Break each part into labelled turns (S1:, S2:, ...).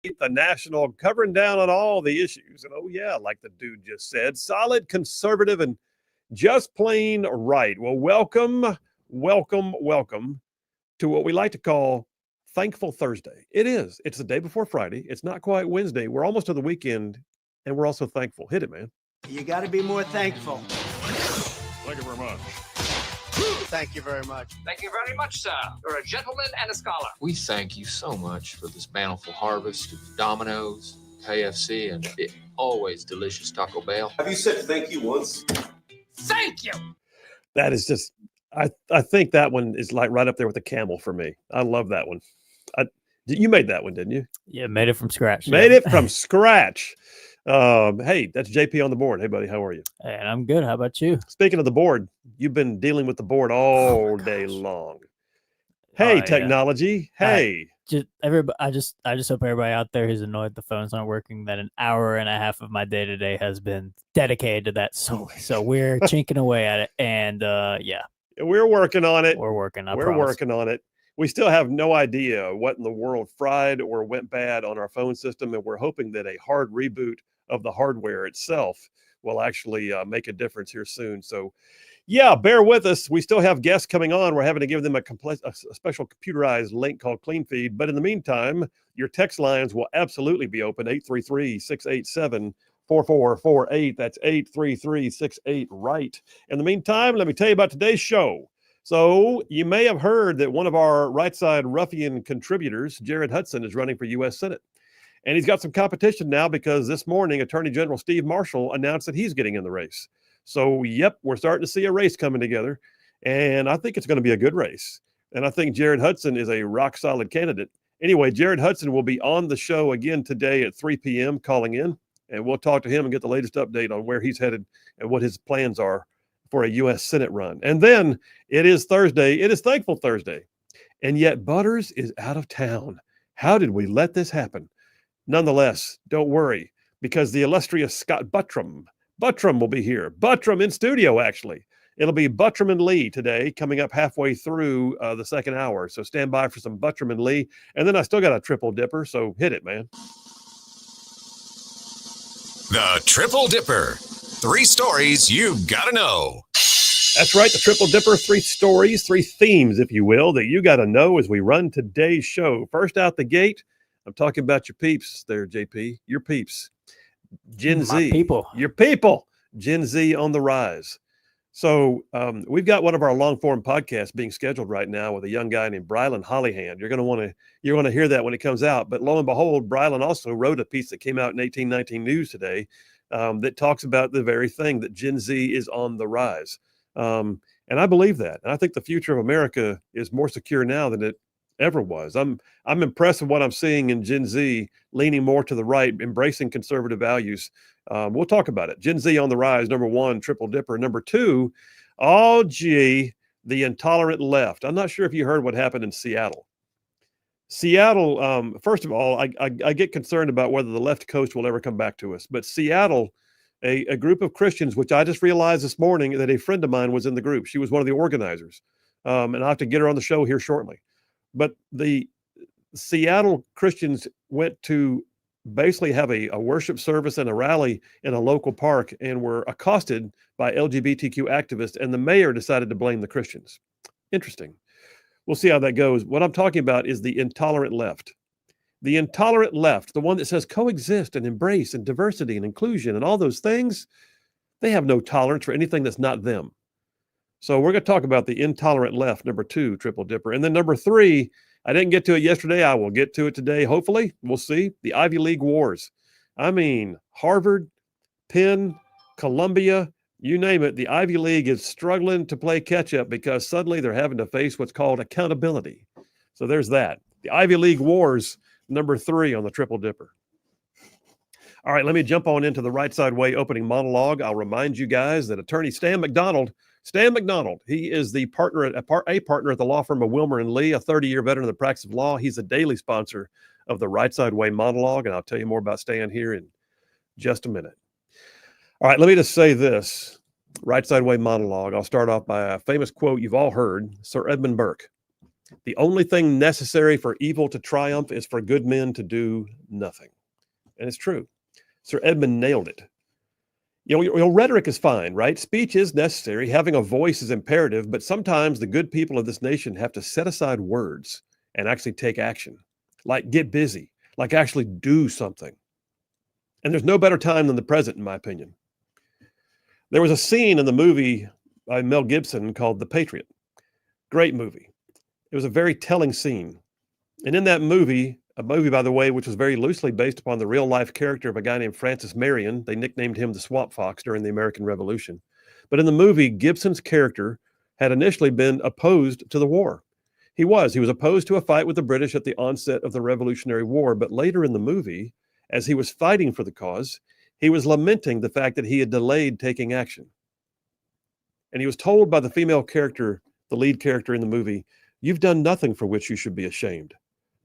S1: the national, covering down on all the issues. And oh, yeah, like the dude just said, solid, conservative, and just plain right. Well, welcome to what we like to call Thankful Thursday. It is. It's the day before Friday. It's not quite Wednesday. We're almost to the weekend, and we're also thankful. Hit it, man.
S2: You got to be more thankful.
S3: Thank you very much.
S2: Thank you very much.
S4: Thank you very much, sir. You're a gentleman and a scholar.
S5: We thank you so much for this bountiful harvest of Domino's, KFC, and always delicious Taco Bell.
S6: Have you said thank you once?
S4: Thank you.
S1: That is just, I think that one is like right up there with the camel for me. I love that one. You made that one, didn't you?
S7: Yeah, made it from scratch.
S1: Made it from scratch. Hey, that's JP on the board. Hey, buddy, how are you?
S7: And I'm good. How about you?
S1: Speaking of the board, you've been dealing with the board all day long. Hey, technology.
S7: Yeah.
S1: Hey.
S7: I just hope everybody out there who's annoyed the phone's not working, that an hour and a half of my day today has been dedicated to that solely. So we're chinking away at it. And yeah.
S1: We're working on it.
S7: We're working.
S1: We're working on it. We still have no idea what in the world fried or went bad on our phone system, and we're hoping that a hard reboot of the hardware itself will actually make a difference here soon. So, yeah, bear with us. We still have guests coming on. We're having to give them a special computerized link called Clean Feed. But in the meantime, your text lines will absolutely be open, 833-687-4448. That's 833-68-RIGHT. In the meantime, let me tell you about today's show. So you may have heard that one of our Rightside ruffian contributors, Jared Hudson, is running for U.S. Senate. And he's got some competition now because this morning, Attorney General Steve Marshall announced that he's getting in the race. So, yep, we're starting to see a race coming together. And I think it's going to be a good race. And I think Jared Hudson is a rock-solid candidate. Anyway, Jared Hudson will be on the show again today at 3 p.m. calling in. And we'll talk to him and get the latest update on where he's headed and what his plans are for a U.S. Senate run. And then it is Thursday. It is Thankful Thursday. And yet Butters is out of town. How did we let this happen? Nonetheless, don't worry, because the illustrious Scott Buttram will be here. Buttram in studio, actually. It'll be Buttram and Lee today, coming up halfway through the second hour. So stand by for some Buttram and Lee. And then I still got a triple dipper, so hit it, man.
S3: The Triple Dipper. 3 stories you gotta know.
S1: That's right, the Triple Dipper, 3 stories, 3 themes, if you will, that you got to know as we run today's show. First out the gate, I'm talking about your peeps there, JP. Your peeps. Gen Z.
S7: My people.
S1: Your people. Gen Z on the rise. So we've got one of our long-form podcasts being scheduled right now with a young guy named Brylan Hollyhand. You're going to hear that when it comes out. But lo and behold, Brylan also wrote a piece that came out in 1819 News today that talks about the very thing, that Gen Z is on the rise. And I believe that. And I think the future of America is more secure now than it ever was. I'm impressed with what I'm seeing in Gen Z, leaning more to the right, embracing conservative values. We'll talk about it. Gen Z on the rise, number 1, Triple Dipper. Number 2, the intolerant left. I'm not sure if you heard what happened in Seattle. Seattle, first of all, I get concerned about whether the left coast will ever come back to us. But Seattle, a group of Christians, which I just realized this morning that a friend of mine was in the group. She was one of the organizers. And I'll have to get her on the show here shortly. But the Seattle Christians went to basically have a worship service and a rally in a local park and were accosted by LGBTQ activists, and the mayor decided to blame the Christians. Interesting. We'll see how that goes. What I'm talking about is the intolerant left. The intolerant left, the one that says coexist and embrace and diversity and inclusion and all those things, they have no tolerance for anything that's not them. So we're going to talk about the intolerant left, number 2, Triple Dipper. And then number 3, I didn't get to it yesterday. I will get to it today. Hopefully, we'll see. The Ivy League wars. I mean, Harvard, Penn, Columbia, you name it. The Ivy League is struggling to play catch up because suddenly they're having to face what's called accountability. So there's that. The Ivy League wars, number 3 on the Triple Dipper. All right, let me jump on into the Right Side Way opening monologue. I'll remind you guys that attorney Stan McDonald, he is the partner at the law firm of Wilmer and Lee, a 30-year veteran of the practice of law. He's a daily sponsor of the Right Side Way monologue, and I'll tell you more about Stan here in just a minute. All right, let me just say this. Right Side Way monologue. I'll start off by a famous quote you've all heard, Sir Edmund Burke. The only thing necessary for evil to triumph is for good men to do nothing. And it's true. Sir Edmund nailed it. Your rhetoric is fine, right? Speech is necessary. Having a voice is imperative, but sometimes the good people of this nation have to set aside words and actually take action, like get busy, like actually do something. And there's no better time than the present, in my opinion. There was a scene in the movie by Mel Gibson called The Patriot. Great movie. It was a very telling scene. And in that movie, a movie, by the way, which was very loosely based upon the real life character of a guy named Francis Marion. They nicknamed him the Swamp Fox during the American Revolution. But in the movie, Gibson's character had initially been opposed to the war. He was opposed to a fight with the British at the onset of the Revolutionary War. But later in the movie, as he was fighting for the cause, he was lamenting the fact that he had delayed taking action. And he was told by the female character, the lead character in the movie, "You've done nothing for which you should be ashamed."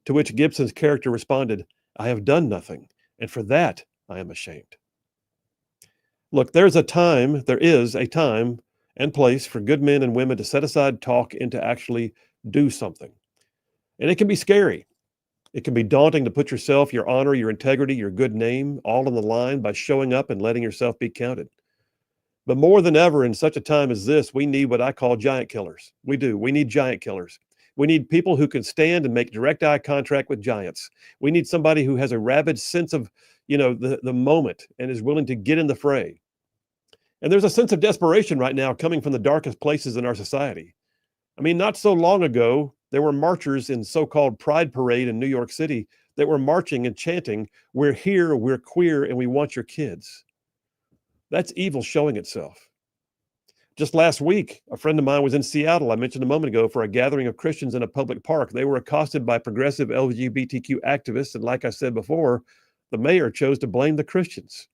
S1: To which Gibson's character responded, "I have done nothing, and for that I am ashamed." Look, there is a time and place for good men and women to set aside talk and to actually do something. And it can be scary. It can be daunting to put yourself, your honor, your integrity, your good name all on the line by showing up and letting yourself be counted. But more than ever in such a time as this, we need what I call giant killers. We do. We need giant killers. We need people who can stand and make direct eye contact with giants. We need somebody who has a rabid sense of, the moment and is willing to get in the fray. And there's a sense of desperation right now coming from the darkest places in our society. I mean, not so long ago, there were marchers in so-called Pride Parade in New York City that were marching and chanting, "We're here, we're queer, and we want your kids." That's evil showing itself. Just last week, a friend of mine was in Seattle, I mentioned a moment ago, for a gathering of Christians in a public park. They were accosted by progressive LGBTQ activists, and like I said before, the mayor chose to blame the Christians.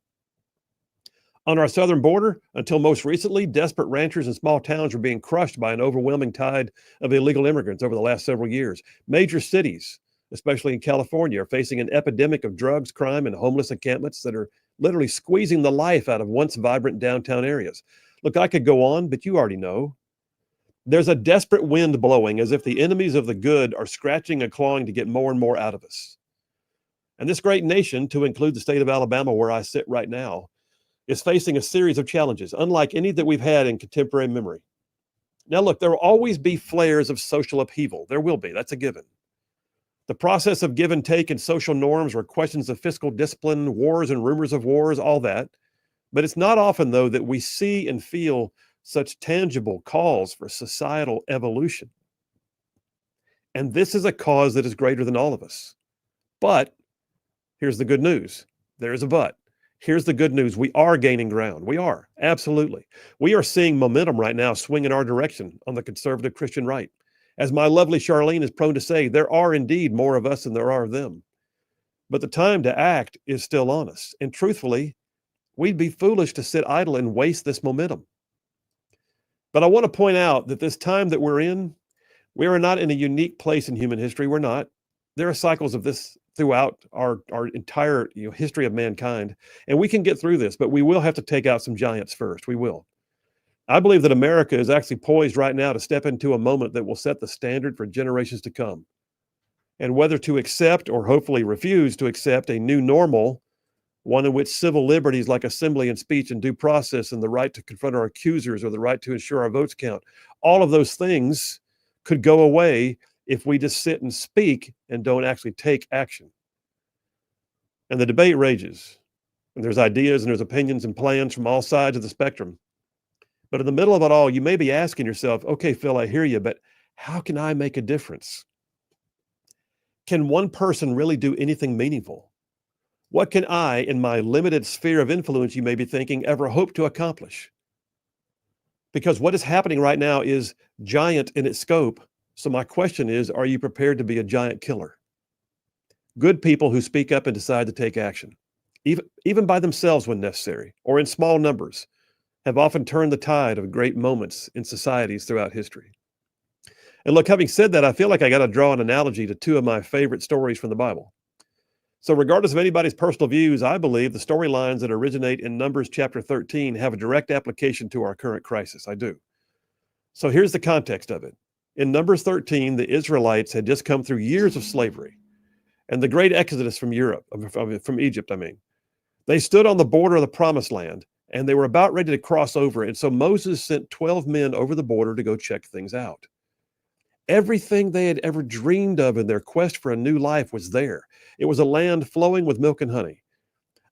S1: On our southern border, until most recently, desperate ranchers and small towns were being crushed by an overwhelming tide of illegal immigrants over the last several years. Major cities, especially in California, are facing an epidemic of drugs, crime, and homeless encampments that are literally squeezing the life out of once vibrant downtown areas. Look, I could go on, but you already know. There's a desperate wind blowing as if the enemies of the good are scratching and clawing to get more and more out of us. And this great nation, to include the state of Alabama, where I sit right now, is facing a series of challenges, unlike any that we've had in contemporary memory. Now, look, there will always be flares of social upheaval. There will be. That's a given. The process of give and take in social norms or questions of fiscal discipline, wars and rumors of wars, all that. But it's not often, though, that we see and feel such tangible calls for societal evolution. And this is a cause that is greater than all of us. But here's the good news. There is a but. Here's the good news. We are gaining ground. We are, absolutely. We are seeing momentum right now swing in our direction on the conservative Christian right. As my lovely Charlene is prone to say, there are indeed more of us than there are of them. But the time to act is still on us. And truthfully, we'd be foolish to sit idle and waste this momentum. But I want to point out that this time that we're in, we are not in a unique place in human history. We're not. There are cycles of this throughout our entire history of mankind. And we can get through this, but we will have to take out some giants first. We will. I believe that America is actually poised right now to step into a moment that will set the standard for generations to come. And whether to accept or hopefully refuse to accept a new normal, one in which civil liberties like assembly and speech and due process and the right to confront our accusers or the right to ensure our votes count, all of those things could go away if we just sit and speak and don't actually take action. And the debate rages. And there's ideas and there's opinions and plans from all sides of the spectrum. But in the middle of it all, you may be asking yourself, okay, Phil, I hear you, but how can I make a difference? Can one person really do anything meaningful? What can I, in my limited sphere of influence, you may be thinking, ever hope to accomplish? Because what is happening right now is giant in its scope. So my question is, are you prepared to be a giant killer? Good people who speak up and decide to take action, even by themselves when necessary, or in small numbers, have often turned the tide of great moments in societies throughout history. And look, having said that, I feel like I got to draw an analogy to two of my favorite stories from the Bible. So regardless of anybody's personal views, I believe the storylines that originate in Numbers chapter 13 have a direct application to our current crisis. I do. So here's the context of it. In Numbers 13, the Israelites had just come through years of slavery and the great exodus from from Egypt, I mean. They stood on the border of the promised land and they were about ready to cross over. And so Moses sent 12 men over the border to go check things out. Everything they had ever dreamed of in their quest for a new life was there. It was a land flowing with milk and honey.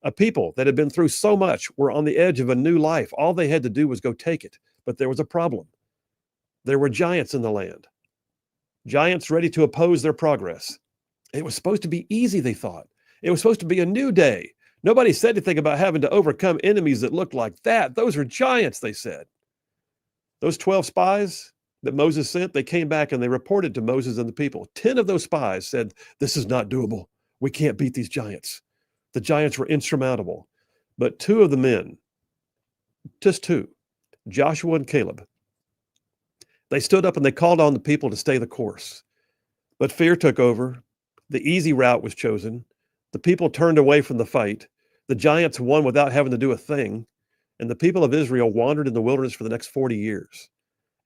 S1: A people that had been through so much were on the edge of a new life. All they had to do was go take it. But there was a problem. There were giants in the land, giants ready to oppose their progress. It was supposed to be easy, they thought. It was supposed to be a new day. Nobody said anything about having to overcome enemies that looked like that. Those are giants, they said. Those 12 spies that Moses sent, they came back and they reported to Moses and the people. 10 of those spies said, this is not doable. We can't beat these giants. The giants were insurmountable. But 2 of the men, just 2, Joshua and Caleb, they stood up and they called on the people to stay the course. But fear took over. The easy route was chosen. The people turned away from the fight. The giants won without having to do a thing. And the people of Israel wandered in the wilderness for the next 40 years.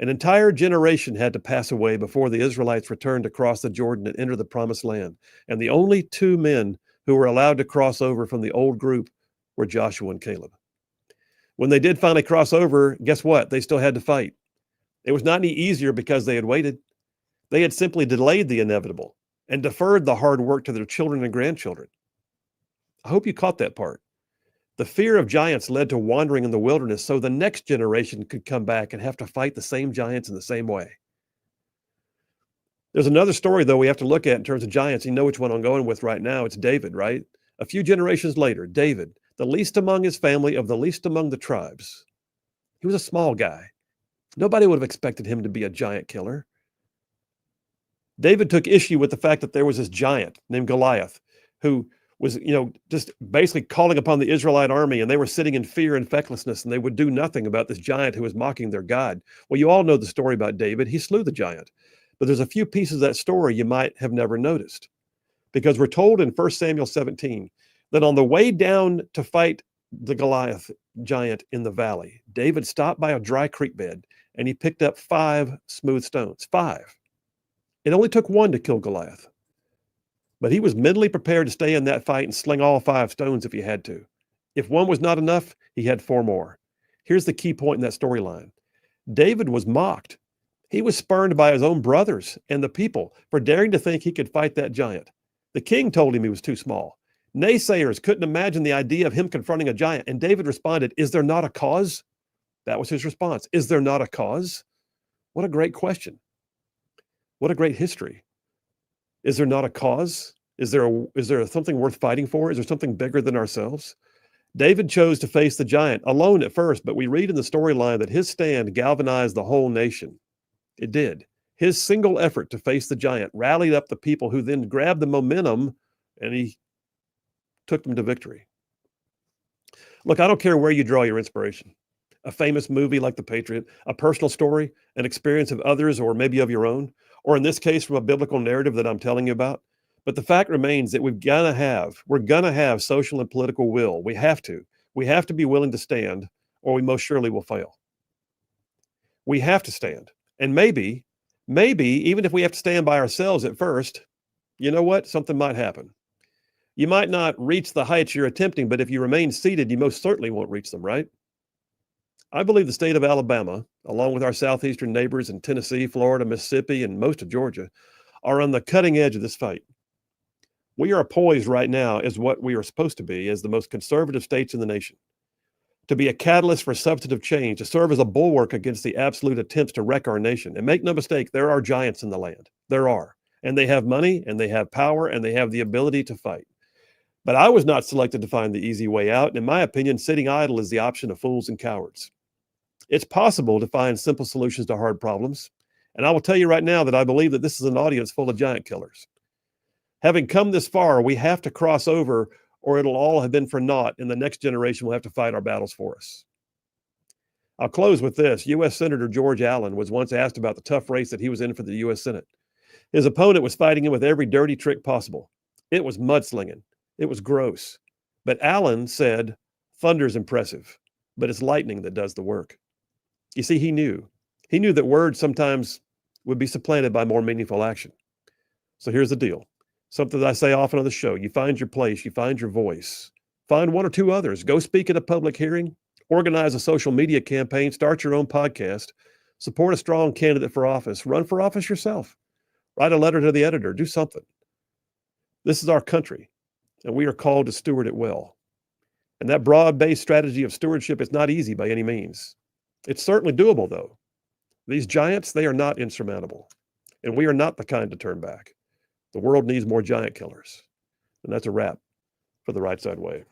S1: An entire generation had to pass away before the Israelites returned to cross the Jordan and enter the promised land. And the only 2 men who were allowed to cross over from the old group were Joshua and Caleb. When they did finally cross over, guess what? They still had to fight. It was not any easier because they had waited. They had simply delayed the inevitable and deferred the hard work to their children and grandchildren. I hope you caught that part. The fear of giants led to wandering in the wilderness so the next generation could come back and have to fight the same giants in the same way. There's another story, though, we have to look at in terms of giants. You know which one I'm going with right now. It's David, right? A few generations later, David, the least among his family, of the least among the tribes. He was a small guy. Nobody would have expected him to be a giant killer. David took issue with the fact that there was this giant named Goliath who was, just basically calling upon the Israelite army, and they were sitting in fear and fecklessness, and they would do nothing about this giant who was mocking their God. Well, you all know the story about David. He slew the giant. But there's a few pieces of that story you might have never noticed, because we're told in 1 Samuel 17 that on the way down to fight the Goliath giant in the valley, David stopped by a dry creek bed, and he picked up 5 smooth stones. 5. It only took 1 to kill Goliath. But he was mentally prepared to stay in that fight and sling all 5 stones if he had to. If 1 was not enough, he had 4 more. Here's the key point in that storyline. David was mocked. He was spurned by his own brothers and the people for daring to think he could fight that giant. The king told him he was too small. Naysayers couldn't imagine the idea of him confronting a giant. And David responded, "Is there not a cause?" That was his response. Is there not a cause? What a great question. What a great history. Is there not a cause? Is there something worth fighting for? Is there something bigger than ourselves? David chose to face the giant alone at first, but we read in the storyline that his stand galvanized the whole nation. It did. His single effort to face the giant rallied up the people who then grabbed the momentum and he took them to victory. Look, I don't care where you draw your inspiration. A famous movie like The Patriot, a personal story, an experience of others, or maybe of your own, or in this case, from a biblical narrative that I'm telling you about. But the fact remains that we're gonna have social and political will. We have to be willing to stand, or we most surely will fail. We have to stand. And maybe, even if we have to stand by ourselves at first, you know what? Something might happen. You might not reach the heights you're attempting, but if you remain seated, you most certainly won't reach them, right? I believe the state of Alabama, along with our southeastern neighbors in Tennessee, Florida, Mississippi, and most of Georgia, are on the cutting edge of this fight. We are poised right now as what we are supposed to be as the most conservative states in the nation, to be a catalyst for substantive change, to serve as a bulwark against the absolute attempts to wreck our nation. And make no mistake, there are giants in the land. There are. And they have money, and they have power, and they have the ability to fight. But I was not selected to find the easy way out. And in my opinion, sitting idle is the option of fools and cowards. It's possible to find simple solutions to hard problems. And I will tell you right now that I believe that this is an audience full of giant killers. Having come this far, we have to cross over, or it'll all have been for naught, and the next generation will have to fight our battles for us. I'll close with this. U.S. Senator George Allen was once asked about the tough race that he was in for the U.S. Senate. His opponent was fighting him with every dirty trick possible. It was mudslinging. It was gross. But Allen said, "Thunder's impressive, but it's lightning that does the work." You see, he knew that words sometimes would be supplanted by more meaningful action. So here's the deal. Something that I say often on the show: you find your place, you find your voice, find one or two others, go speak at a public hearing, organize a social media campaign, start your own podcast, support a strong candidate for office, run for office yourself, write a letter to the editor, do something. This is our country, and we are called to steward it well. And that broad-based strategy of stewardship is not easy by any means. It's certainly doable, though. These giants, they are not insurmountable, and we are not the kind to turn back. The world needs more giant killers. And that's a wrap for the Rightside Way.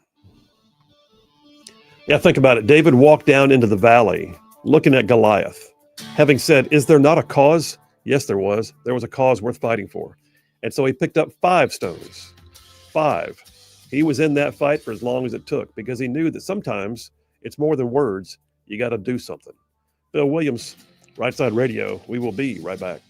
S1: Yeah, think about it. David walked down into the valley looking at Goliath, having said, is there not a cause? Yes, there was. There was a cause worth fighting for. And so he picked up 5 stones. 5. He was in that fight for as long as it took because he knew that sometimes it's more than words. You got to do something. Bill Williams, Rightside Radio. We will be right back.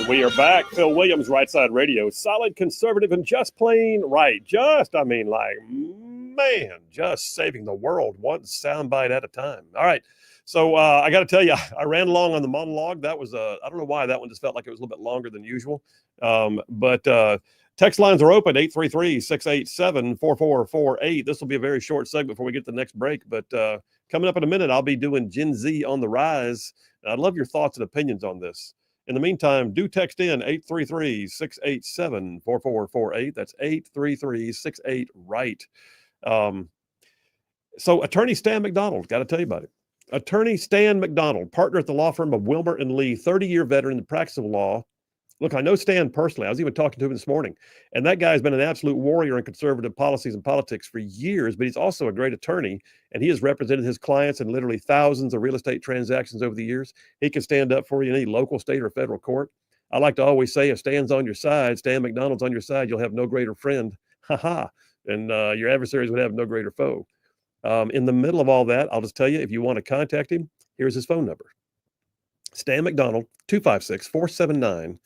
S1: We are back. Phil Williams, Rightside Radio. Solid, conservative, and just plain right. Just saving the world one soundbite at a time. All right. So I got to tell you, I ran along on the monologue. That was, I don't know why that one just felt like it was a little bit longer than usual. But text lines are open, 833-687-4448. This will be a very short segment before we get to the next break. But coming up in a minute, I'll be doing Gen Z on the rise. And I'd love your thoughts and opinions on this. In the meantime, do text in 833-687-4448. That's 833-68-RIGHT. So attorney Stan McDonald, got to tell you about it. Attorney Stan McDonald, partner at the law firm of Wilmer and Lee, 30-year veteran in the practice of law. Look, I know Stan personally. I was even talking to him this morning. And that guy's been an absolute warrior in conservative policies and politics for years, but he's also a great attorney. And he has represented his clients in literally thousands of real estate transactions over the years. He can stand up for you in any local, state, or federal court. I like to always say, if Stan's on your side, Stan McDonald's on your side, you'll have no greater friend. Ha-ha. And your adversaries would have no greater foe. In the middle of all that, I'll just tell you, if you want to contact him, here's his phone number. Stan McDonald, 256-479-3020.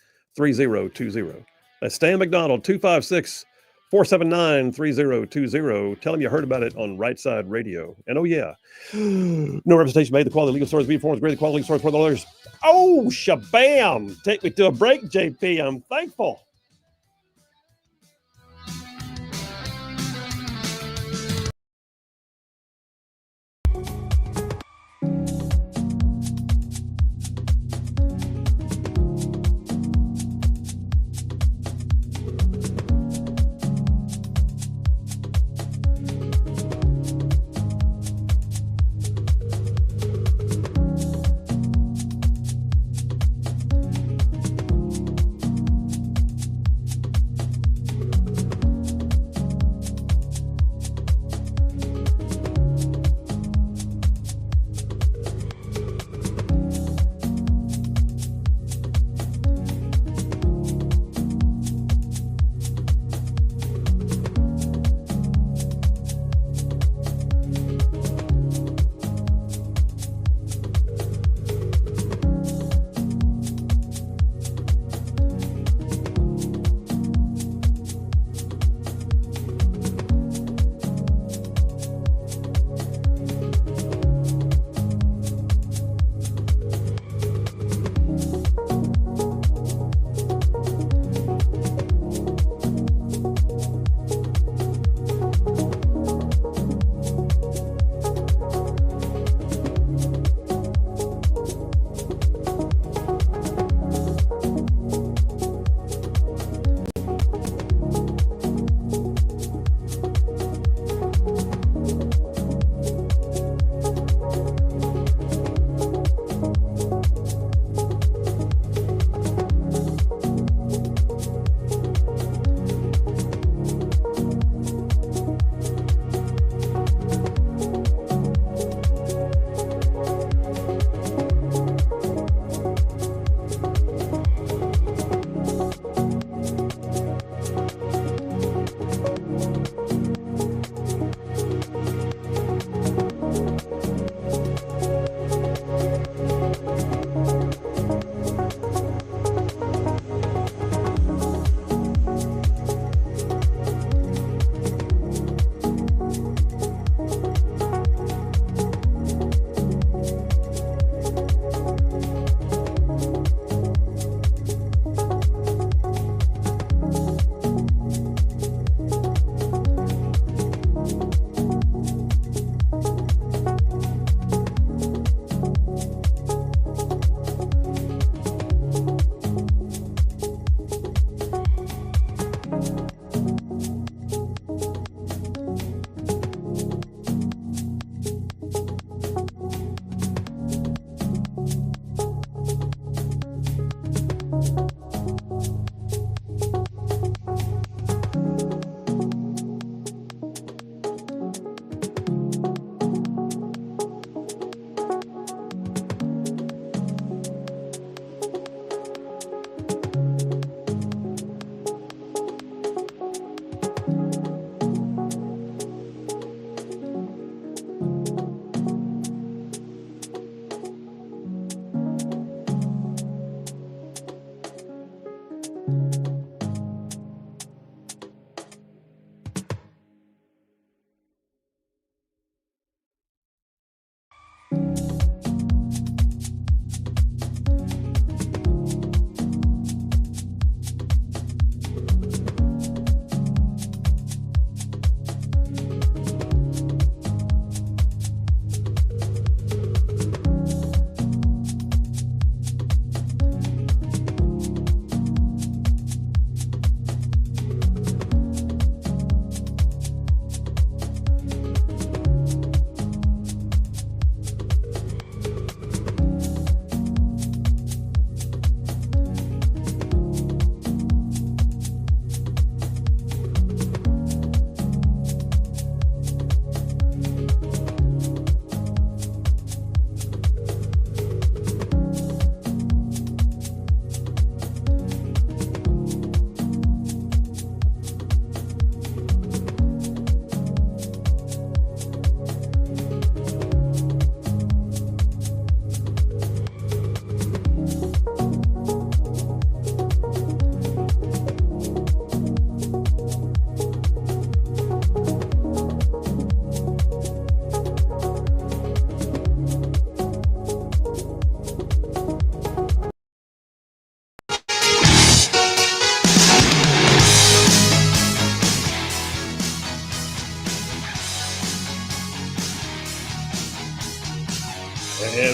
S1: That's Stan McDonald, 256-479-3020. Tell him you heard about it on Rightside Radio. And oh yeah, no representation made. The quality legal source reforms great. The quality legal source for the lawyers. Oh, shabam. Take me to a break, JP. I'm thankful.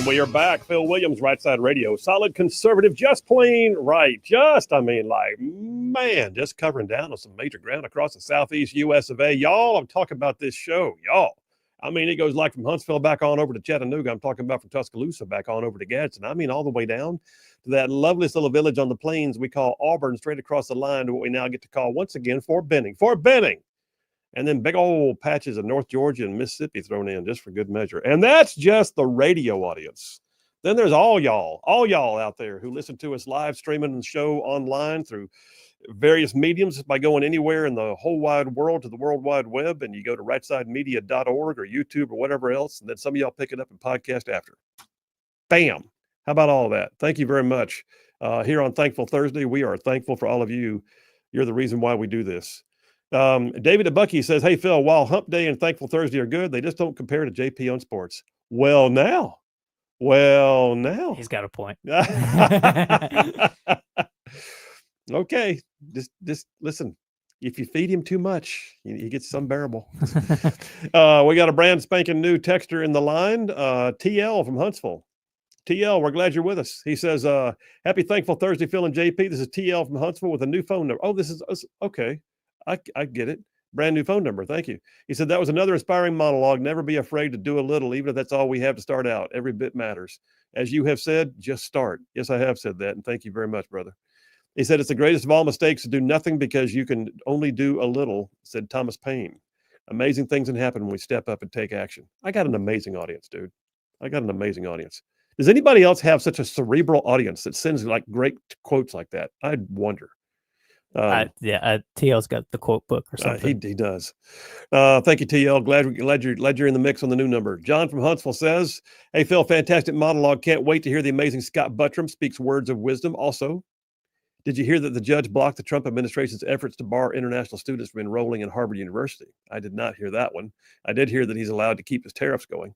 S1: And we are back. Phil Williams, Rightside Radio. Solid conservative, just plain right. Just covering down on some major ground across the southeast U.S. of A. Y'all, I'm talking about this show. Y'all. I mean, it goes like from Huntsville back on over to Chattanooga. I'm talking about from Tuscaloosa back on over to Gadsden. I mean, all the way down to that loveliest little village on the plains we call Auburn, straight across the line to what we now get to call, once again, Fort Benning. Fort Benning! And then big old patches of North Georgia and Mississippi thrown in just for good measure. And that's just the radio audience. Then there's all y'all out there who listen to us live streaming the show online through various mediums by going anywhere in the whole wide world to the World Wide Web. And you go to rightsidemedia.org or YouTube or whatever else. And then some of y'all pick it up and podcast after. Bam. How about all of that? Thank you very much. Here on Thankful Thursday, we are thankful for all of you. You're the reason why we do this. David Bucky says, hey, Phil, while Hump Day and Thankful Thursday are good, they just don't compare to JP on sports. Well, now.
S7: He's got a point.
S1: Okay. Just listen. If you feed him too much, he gets unbearable. We got a brand spanking new texter in the line, TL from Huntsville. TL, we're glad you're with us. He says, happy Thankful Thursday, Phil and JP. This is TL from Huntsville with a new phone number. Oh, this is okay. I get it. Brand new phone number. Thank you. He said, that was another inspiring monologue. Never be afraid to do a little, even if that's all we have to start out. Every bit matters. As you have said, just start. Yes, I have said that. And thank you very much, brother. He said, it's the greatest of all mistakes to do nothing because you can only do a little, said Thomas Paine. Amazing things can happen when we step up and take action. I got an amazing audience, dude. I got an amazing audience. Does anybody else have such a cerebral audience that sends like great quotes like that? I'd wonder.
S7: TL's got the quote book or something.
S1: He does. Thank you, TL. Glad you're in the mix on the new number. John from Huntsville says, hey, Phil, fantastic monologue. Can't wait to hear the amazing Scott Buttram speaks words of wisdom. Also, did you hear that the judge blocked the Trump administration's efforts to bar international students from enrolling in Harvard University? I did not hear that one. I did hear that he's allowed to keep his tariffs going.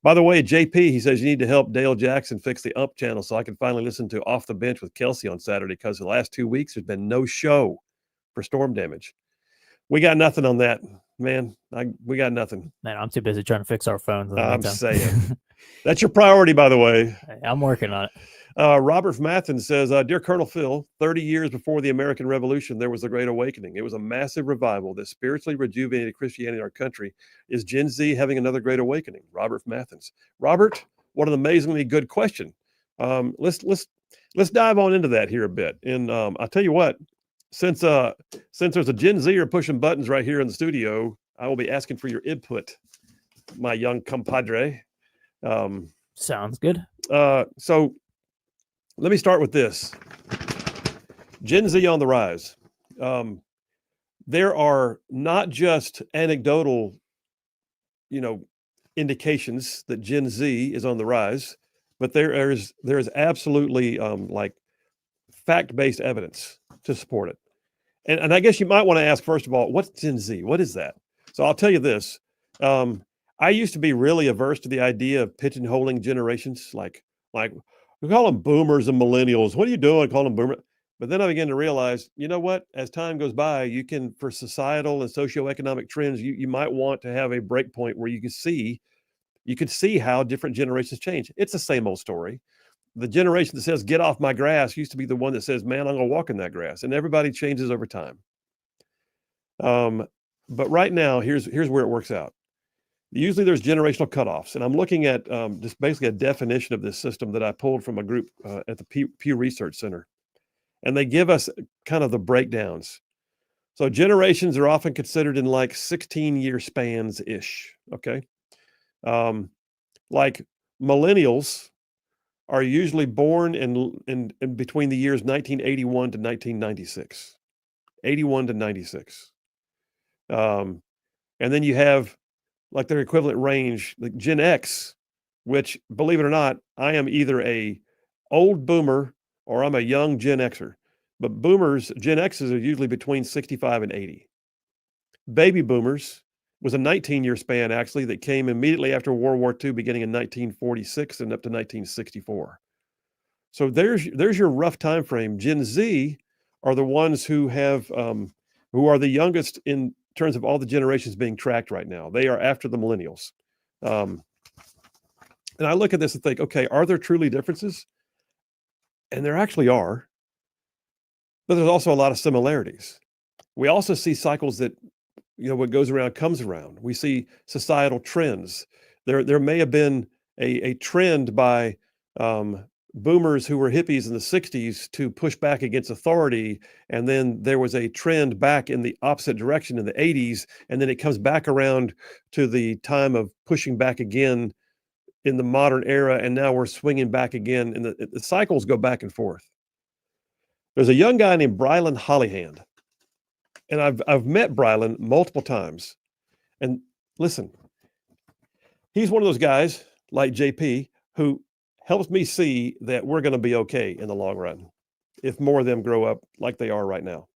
S1: By the way, JP, he says you need to help Dale Jackson fix the UMP channel so I can finally listen to Off the Bench with Kelsey on Saturday, because the last 2 weeks there's been no show for storm damage. We got nothing on that, man. We got nothing.
S7: Man, I'm too busy trying to fix our phones.
S1: I'm saying. That's your priority, by the way.
S7: I'm working on it.
S1: Robert from Athens says, dear Colonel Phil, 30 years before the American Revolution, there was the Great Awakening. It was a massive revival that spiritually rejuvenated Christianity in our country. Is Gen Z having another Great Awakening? Robert from Athens. Robert, what an amazingly good question. Let's dive on into that here a bit. And I'll tell you what, since there's a Gen Zer pushing buttons right here in the studio, I will be asking for your input, my young compadre.
S7: Sounds good.
S1: So let me start with this. Gen Z on the rise. There are not just anecdotal, indications that Gen Z is on the rise, but there is absolutely like fact-based evidence to support it. And I guess you might want to ask, first of all, what's Gen Z? What is that? So I'll tell you this. I used to be really averse to the idea of pigeonholing generations, like we call them boomers and millennials. What are you doing? Call them boomers. But then I began to realize, you know what? As time goes by, you can, for societal and socioeconomic trends, you might want to have a break point where you can see how different generations change. It's the same old story. The generation that says, get off my grass, used to be the one that says, man, I'm going to walk in that grass. And everybody changes over time. But right now, here's where it works out. Usually there's generational cutoffs. And I'm looking at just basically a definition of this system that I pulled from a group at the Pew Research Center. And they give us kind of the breakdowns. So generations are often considered in like 16-year spans-ish, okay? Like millennials are usually born in between the years 1981 to 1996. 81 to 96. And then you have like their equivalent range, like Gen X, which, believe it or not, I am either a old boomer or I'm a young Gen Xer. But boomers, Gen X's are usually between 65 and 80. Baby boomers was a 19-year span, actually, that came immediately after World War II, beginning in 1946 and up to 1964. So there's your rough time frame. Gen Z are the ones who are the youngest in terms of all the generations being tracked right now. They are after the millennials. And I look at this and think, okay, are there truly differences? And there actually are, but there's also a lot of similarities. We also see cycles that, what goes around comes around. We see societal trends. There may have been a trend by boomers who were hippies in the 60s to push back against authority. And then there was a trend back in the opposite direction in the 80s. And then it comes back around to the time of pushing back again in the modern era. And now we're swinging back again. And the cycles go back and forth. There's a young guy named Brylan Hollyhand. And I've met Brylan multiple times. And listen, he's one of those guys like JP who helps me see that we're going to be okay in the long run if more of them grow up like they are right now.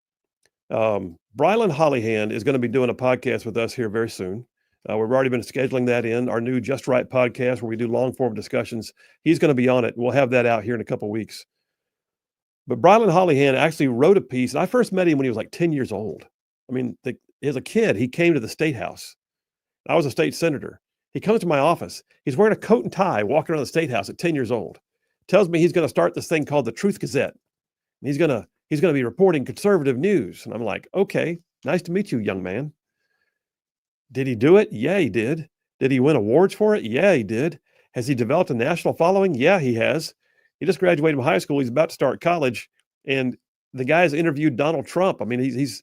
S1: Brylan Hollyhand is going to be doing a podcast with us here very soon. We've already been scheduling that in, our new Just Right podcast where we do long form discussions. He's going to be on it. We'll have that out here in a couple of weeks. But Brylan Hollyhand actually wrote a piece, and I first met him when he was like 10 years old. I mean, as a kid, he came to the State House. I was a state senator. He comes to my office. He's wearing a coat and tie, walking around the State House at 10 years old. Tells me he's going to start this thing called the Truth Gazette. And he's going to be reporting conservative news. And I'm like, okay, nice to meet you, young man. Did he do it? Yeah, he did. Did he win awards for it? Yeah, he did. Has he developed a national following? Yeah, he has. He just graduated from high school. He's about to start college. And the guy's interviewed Donald Trump. I mean, he's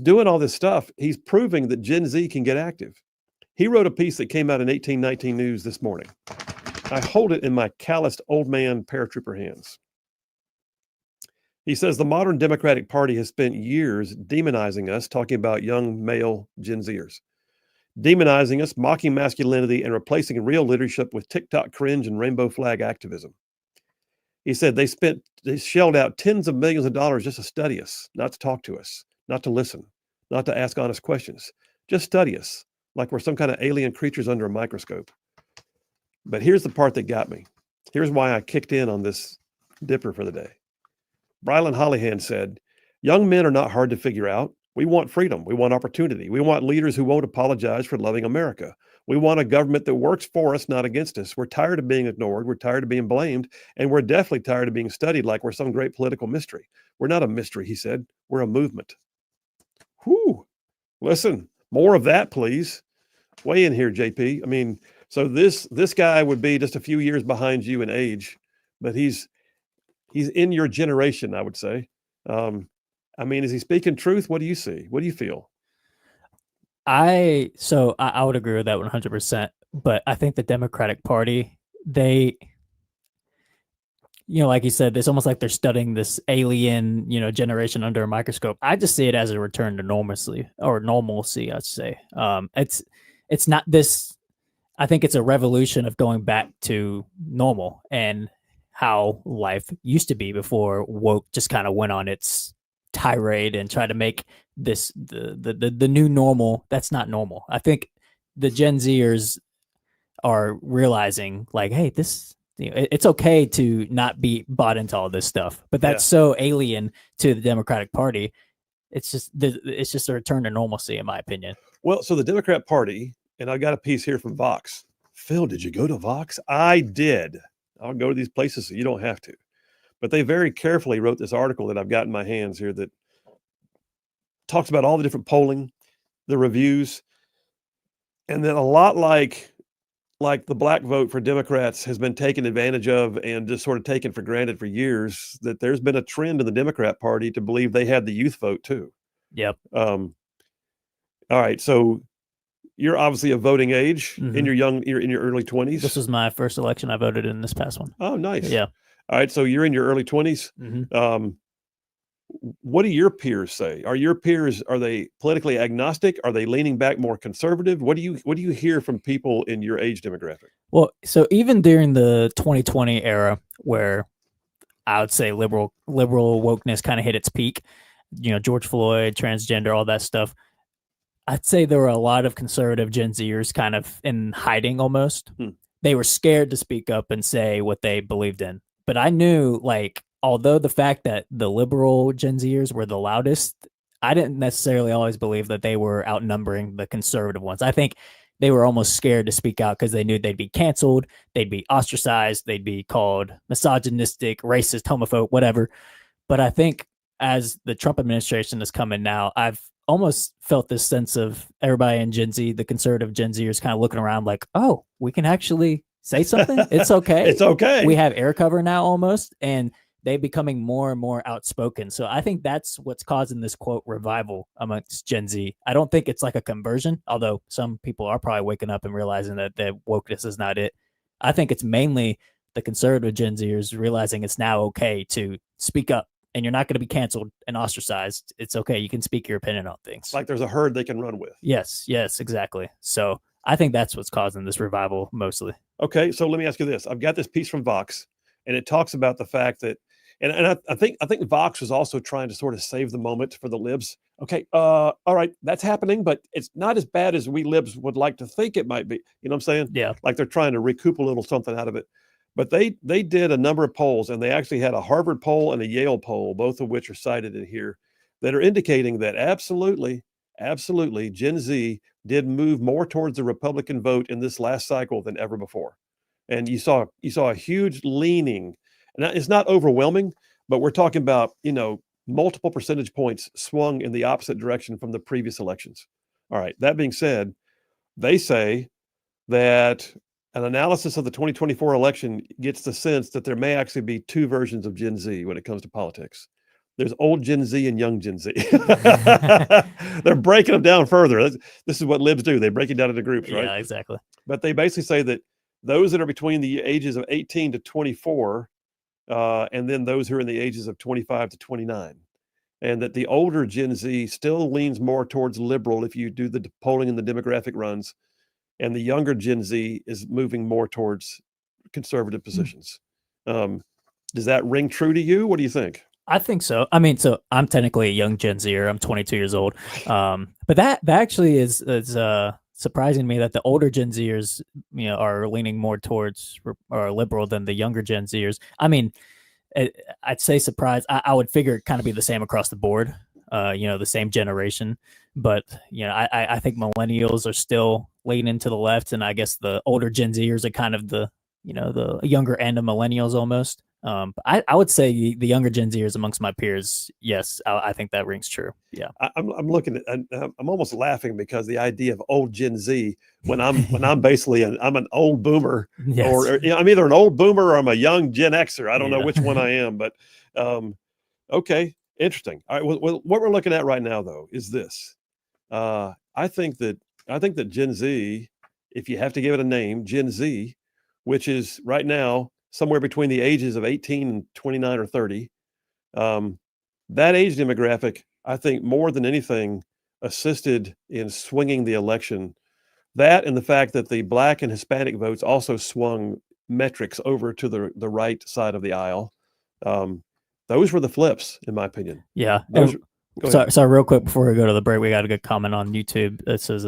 S1: doing all this stuff. He's proving that Gen Z can get active. He wrote a piece that came out in 1819 News this morning. I hold it in my calloused old man paratrooper hands. He says the modern Democratic Party has spent years demonizing us, talking about young male Gen Zers, demonizing us, mocking masculinity, and replacing real leadership with TikTok cringe and rainbow flag activism. He said they shelled out tens of millions of dollars just to study us, not to talk to us, not to listen, not to ask honest questions, just study us like we're some kind of alien creatures under a microscope. But here's the part that got me. Here's why I kicked in on this dipper for the day. Brylan Hollyhand said, young men are not hard to figure out. We want freedom. We want opportunity. We want leaders who won't apologize for loving America. We want a government that works for us, not against us. We're tired of being ignored. We're tired of being blamed. And we're definitely tired of being studied like we're some great political mystery. We're not a mystery, he said. We're a movement. Whew. Listen, more of that, please. Weigh in here, JP. I mean, so this guy would be just a few years behind you in age, but he's in your generation, I would say. I mean, is he speaking truth? What do you see? What do you feel?
S7: I would agree with that 100%. But I think the Democratic Party, they, like you said, it's almost like they're studying this alien, generation under a microscope. I just see it as a return to normalcy, I'd say. It's not this. I think it's a revolution of going back to normal and how life used to be before woke just kind of went on its tirade and tried to make this the new normal. That's not normal. I think the Gen Zers are realizing like, hey, this, it's okay to not be bought into all this stuff, but that's so alien to the Democratic Party. It's just a return to normalcy, in my opinion.
S1: Well, so the Democrat Party, and I got a piece here from Vox. Phil, did you go to Vox? I did. I'll go to these places so you don't have to. But they very carefully wrote this article that I've got in my hands here that talks about all the different polling, the reviews, and then a lot like the black vote for Democrats has been taken advantage of and just sort of taken for granted for years, that there's been a trend in the Democrat Party to believe they had the youth vote too.
S7: Yep.
S1: All right. So you're obviously of voting age in you're in your early 20s.
S7: This was my first election. I voted in this past one.
S1: Oh, nice.
S7: Yeah.
S1: All right. So you're in your early 20s. What do your peers say? Are they politically agnostic? Are they leaning back more conservative? What do you hear from people in your age demographic?
S7: Well, so even during the 2020 era, where I would say liberal wokeness kind of hit its peak, George Floyd, transgender, all that stuff, I'd say there were a lot of conservative Gen Zers kind of in hiding almost. They were scared to speak up and say what they believed in. But I knew, like, although the fact that the liberal Gen Zers were the loudest, I didn't necessarily always believe that they were outnumbering the conservative ones. I think, they were almost scared to speak out because they knew they'd be canceled, they'd be ostracized, they'd be called misogynistic, racist, homophobe, whatever. But I think as the Trump administration is coming now, I've almost felt this sense of everybody in Gen Z, the conservative Gen Zers, kind of looking around like, oh, we can actually say something. It's okay.
S1: It's okay.
S7: We have air cover now almost, and they're becoming more and more outspoken. So I think that's what's causing this quote revival amongst Gen Z. I don't think it's like a conversion, although some people are probably waking up and realizing that wokeness is not it. I think it's mainly the conservative Gen Zers realizing it's now okay to speak up, and you're not going to be canceled and ostracized. It's okay. You can speak your opinion on things.
S1: Like there's a herd they can run with.
S7: Yes, exactly. So I think that's what's causing this revival mostly.
S1: Okay, so let me ask you this. I've got this piece from Vox, and it talks about the fact that, and I think Vox was also trying to sort of save the moment for the libs. Okay, all right, that's happening, but it's not as bad as we libs would like to think it might be. You know what I'm saying?
S7: Yeah.
S1: Like they're trying to recoup a little something out of it. But they did a number of polls, and they actually had a Harvard poll and a Yale poll, both of which are cited in here, that are indicating that absolutely, Gen Z did move more towards the Republican vote in this last cycle than ever before. And you saw a huge leaning, and it's not overwhelming, but we're talking about, multiple percentage points swung in the opposite direction from the previous elections. All right. That being said, they say that an analysis of the 2024 election gets the sense that there may actually be two versions of Gen Z when it comes to politics. There's old Gen Z and young Gen Z. They're breaking them down further. This is what libs do. They break it down into groups, right?
S7: Yeah, exactly.
S1: But they basically say that those that are between the ages of 18 to 24, and then those who are in the ages of 25 to 29, and that the older Gen Z still leans more towards liberal if you do the polling and the demographic runs, and the younger Gen Z is moving more towards conservative positions. Does that ring true to you? What do you think?
S7: I think so. I mean, so I'm technically a young Gen Zer. I'm 22 years old. But that actually is surprising to me that the older Gen Zers, are leaning more towards or liberal than the younger Gen Zers. I mean, I'd say surprised. I would figure it kind of be the same across the board. The same generation. But I think millennials are still leaning to the left, and I guess the older Gen Zers are kind of the younger end of millennials almost. But I would say the younger Gen Zers amongst my peers, yes, I think that rings true. Yeah,
S1: I'm looking at, I'm almost laughing because the idea of old Gen Z when I'm basically I'm an old boomer,
S7: yes.
S1: or I'm either an old boomer or I'm a young Gen Xer. I don't know which one I am, but okay, interesting. All right, well, what we're looking at right now though is this. I think that Gen Z, if you have to give it a name, Gen Z, which is right now somewhere between the ages of 18 and 29 or 30, that age demographic, I think more than anything, assisted in swinging the election. That and the fact that the Black and Hispanic votes also swung metrics over to the right side of the aisle. Those were the flips, in my opinion.
S7: Yeah. Sorry, real quick before we go to the break, we got a good comment on YouTube. It says,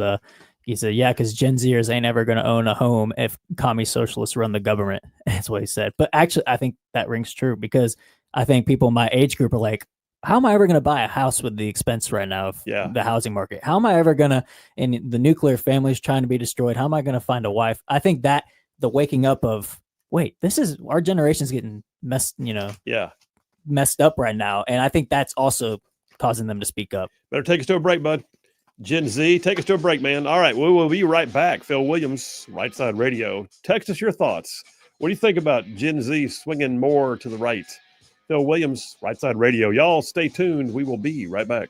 S7: he said, yeah, because Gen Zers ain't ever going to own a home if commie socialists run the government. That's what he said. But actually, I think that rings true because I think people in my age group are like, how am I ever going to buy a house with the expense right now of the housing market? How am I ever going to, and the nuclear family is trying to be destroyed. How am I going to find a wife? I think that the waking up of, wait, this is our generation's getting messed up right now. And I think that's also causing them to speak up.
S1: Better take us to a break, bud. Gen Z, take us to a break, man. All right, we will be right back. Phil Williams, Rightside Radio. Text us your thoughts. What do you think about Gen Z swinging more to the right? Phil Williams, Rightside Radio. Y'all stay tuned. We will be right back.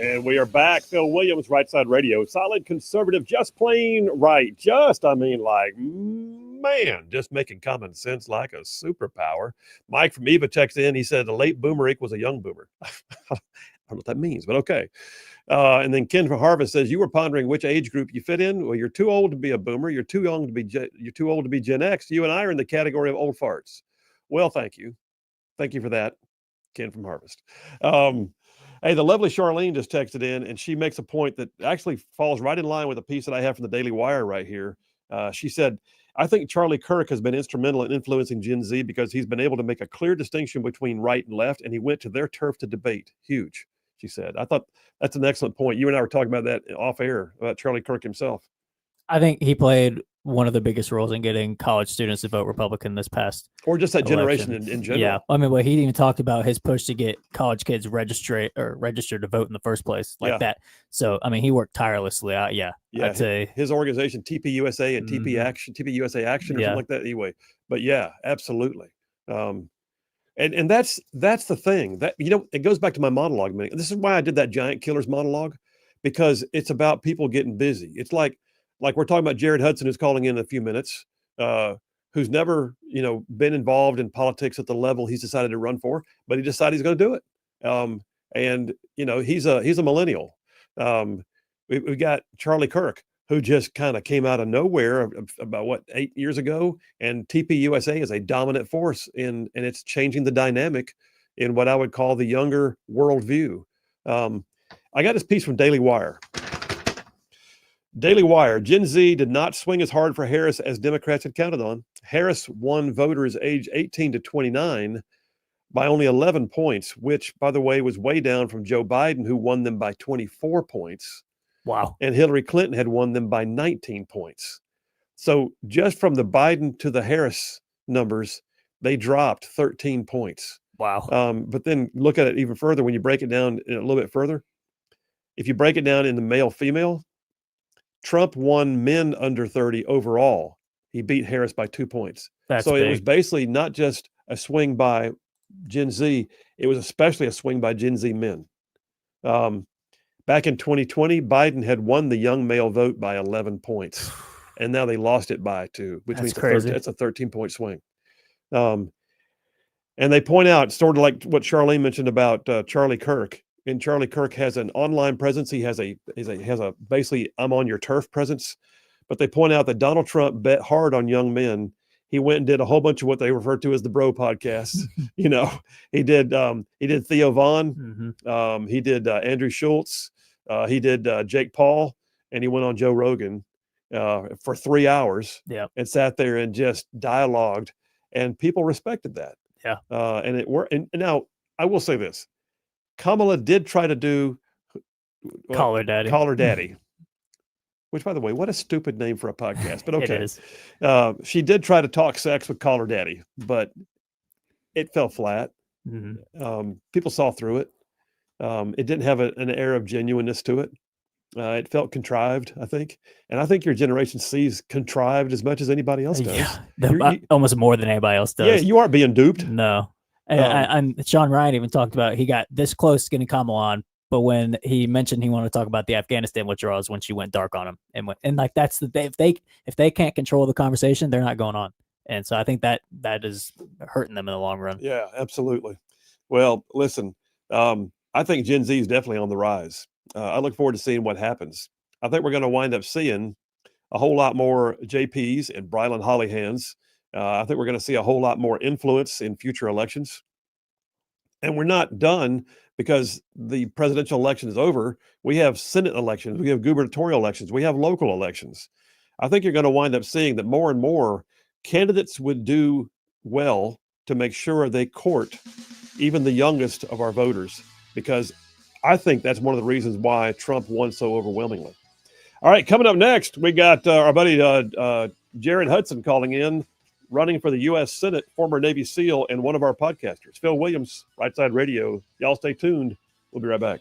S1: And we are back. Phil Williams, Rightside Radio. Solid conservative, just plain right. Just making common sense like a superpower. Mike from Eva texted in. He said a late boomer equals a young boomer. I don't know what that means, but okay. And then Ken from Harvest says, you were pondering which age group you fit in. Well, you're too old to be a boomer. You're too young to be you're too old to be Gen X. You and I are in the category of old farts. Well, thank you. Thank you for that, Ken from Harvest. Hey, the lovely Charlene just texted in, and she makes a point that actually falls right in line with a piece that I have from the Daily Wire right here. She said, I think Charlie Kirk has been instrumental in influencing Gen Z because he's been able to make a clear distinction between right and left, and he went to their turf to debate. Huge, she said. I thought that's an excellent point. You and I were talking about that off air, about Charlie Kirk himself.
S7: I think he played one of the biggest roles in getting college students to vote Republican this past
S1: or just that
S7: election.
S1: generation in general.
S7: Yeah. I mean, well, he even talked about his push to get college kids registered to vote in the first place like that. So, I mean, he worked tirelessly. I'd say
S1: his organization, TPUSA and TPUSA Action or something like that. Anyway, but yeah, absolutely. And that's the thing that, it goes back to my monologue. This is why I did that Giant Killers monologue, because it's about people getting busy. It's like we're talking about Jared Hudson, who's calling in a few minutes, who's never, been involved in politics at the level he's decided to run for, but he decided he's going to do it. And he's a millennial. We got Charlie Kirk, who just kind of came out of nowhere about 8 years ago, and TPUSA is a dominant force and it's changing the dynamic in what I would call the younger worldview. I got this piece from Daily Wire. Daily Wire, Gen Z did not swing as hard for Harris as Democrats had counted on. Harris won voters age 18 to 29 by only 11 points, which, by the way, was way down from Joe Biden, who won them by 24 points.
S7: Wow.
S1: And Hillary Clinton had won them by 19 points. So just from the Biden to the Harris numbers, they dropped 13 points.
S7: Wow.
S1: But then look at it even further when you break it down a little bit further. If you break it down in the male-female, Trump won men under 30 overall. He beat Harris by 2 points.
S7: That's
S1: so
S7: big.
S1: It was basically not just a swing by Gen Z. It was especially a swing by Gen Z men. Back in 2020, Biden had won the young male vote by 11 points, and now they lost it by 2, which means it's a 13-point swing. And they point out, sort of like what Charlene mentioned about Charlie Kirk. And Charlie Kirk has an online presence. He has a basically I'm on your turf presence. But they point out that Donald Trump bet hard on young men. He went and did a whole bunch of what they refer to as the bro podcasts. He did Theo Vaughn.
S7: Mm-hmm.
S1: He did Andrew Schultz. He did Jake Paul, and he went on Joe Rogan for 3 hours. And sat there and just dialogued, and people respected that.
S7: Yeah.
S1: And it worked. And now I will say this. Kamala did try to do
S7: Call Her Daddy, which, by the way, what a stupid name for a podcast, but okay. It is.
S1: She did try to talk sex with Call Her Daddy, but it fell flat.
S7: Mm-hmm.
S1: People saw through it. It didn't have an air of genuineness to it. It felt contrived, I think. And I think your generation sees contrived as much as anybody else does.
S7: Yeah, almost more than anybody else does.
S1: Yeah, you aren't being duped.
S7: No. And Sean Ryan even talked about he got this close to getting Kamala on, but when he mentioned he wanted to talk about the Afghanistan withdrawals, when she went dark on him, and like that's if they can't control the conversation, they're not going on, and so I think that is hurting them in the long run.
S1: Yeah, absolutely. Well, listen, I think Gen Z is definitely on the rise. I look forward to seeing what happens. I think we're going to wind up seeing a whole lot more JPs and Brylan Hollyhans. I think we're going to see a whole lot more influence in future elections. And we're not done because the presidential election is over. We have Senate elections. We have gubernatorial elections. We have local elections. I think you're going to wind up seeing that more and more candidates would do well to make sure they court even the youngest of our voters, because I think that's one of the reasons why Trump won so overwhelmingly. All right, coming up next, we got our buddy Jared Hudson calling in, running for the U.S. Senate, former Navy SEAL, and one of our podcasters. Phil Williams, Rightside Radio. Y'all stay tuned. We'll be right back.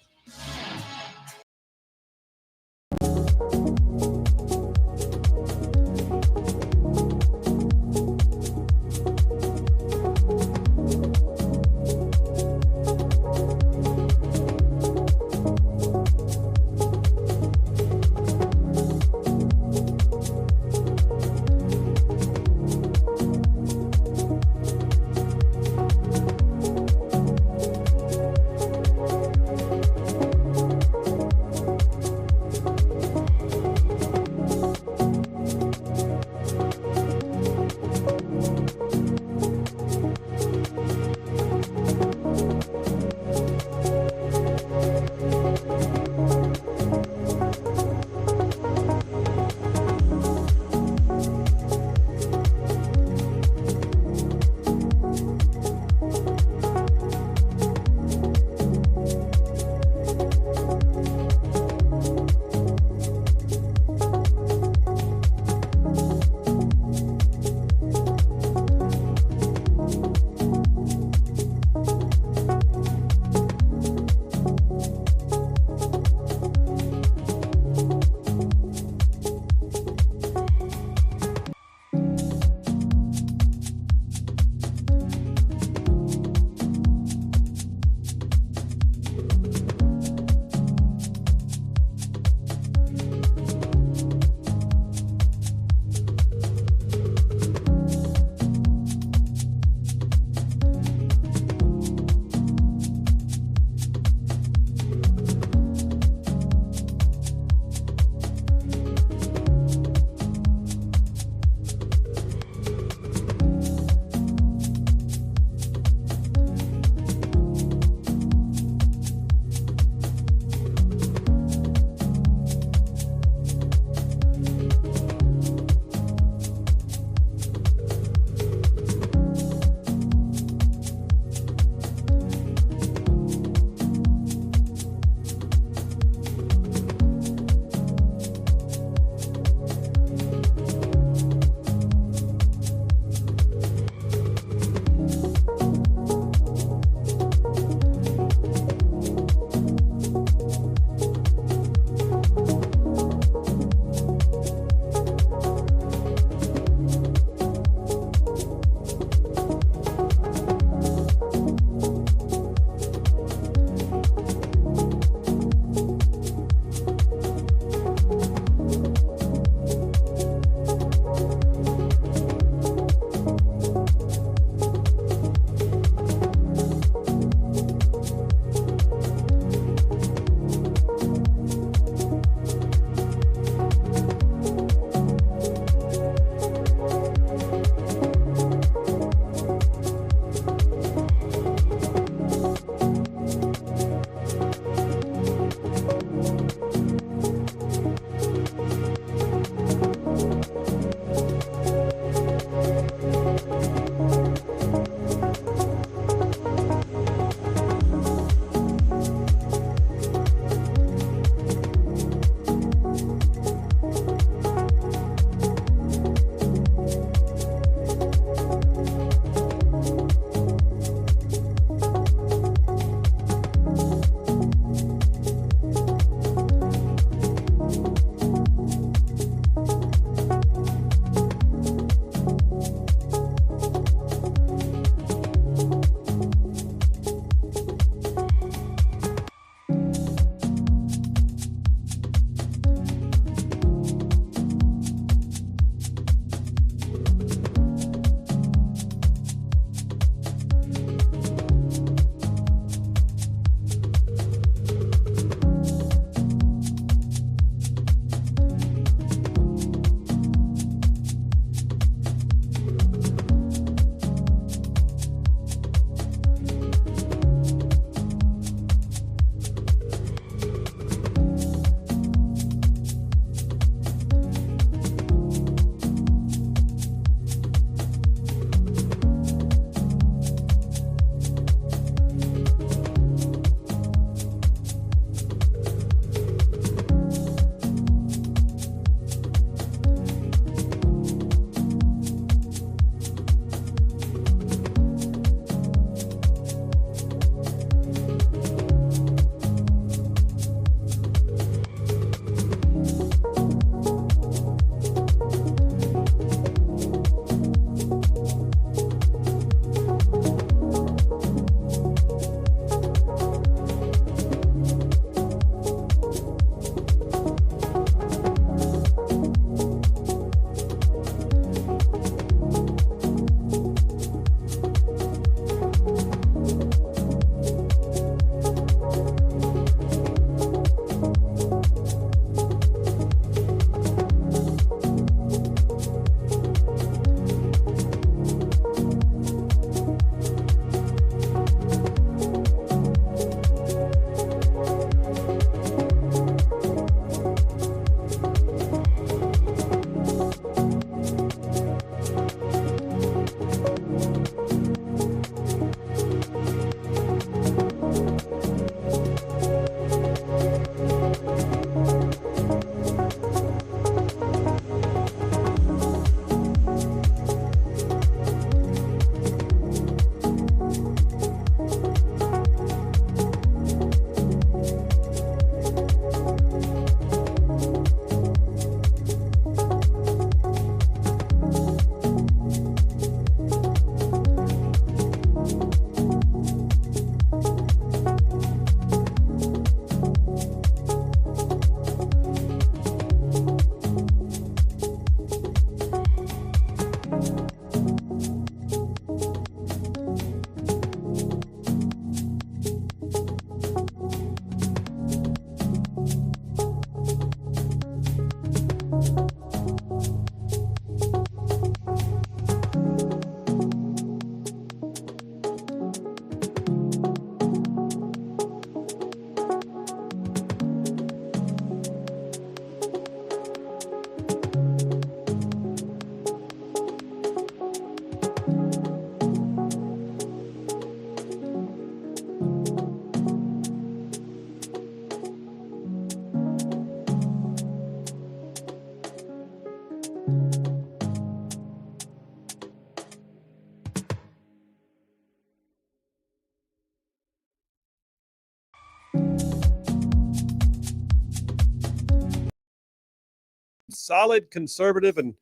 S1: solid, conservative, and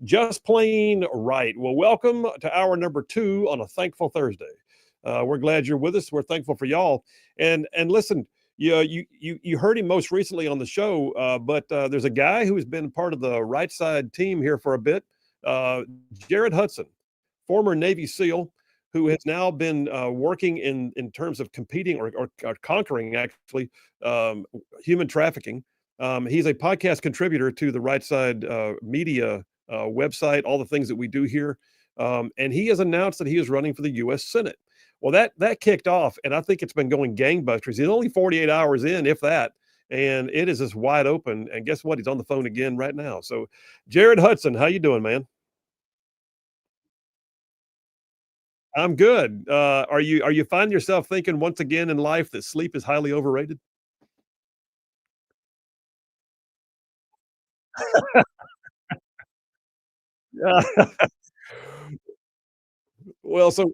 S1: just plain right. Well, welcome to hour number 2 on a Thankful Thursday. We're glad you're with us. We're thankful for y'all. And listen, you heard him most recently on the show, but there's a guy who has been part of the Rightside team here for a bit, Jared Hudson, former Navy SEAL, who has now been working in terms of competing or conquering, actually, human trafficking. He's a podcast contributor to the Rightside media website, all the things that we do here. And he has announced that he is running for the U.S. Senate. Well, that kicked off, and I think it's been going gangbusters. He's only 48 hours in, if that, and it is just wide open. And guess what? He's on the phone again right now. So, Jared Hudson, how you doing, man? I'm good. Are you finding yourself thinking once again in life that sleep is highly overrated? Yeah. Well, so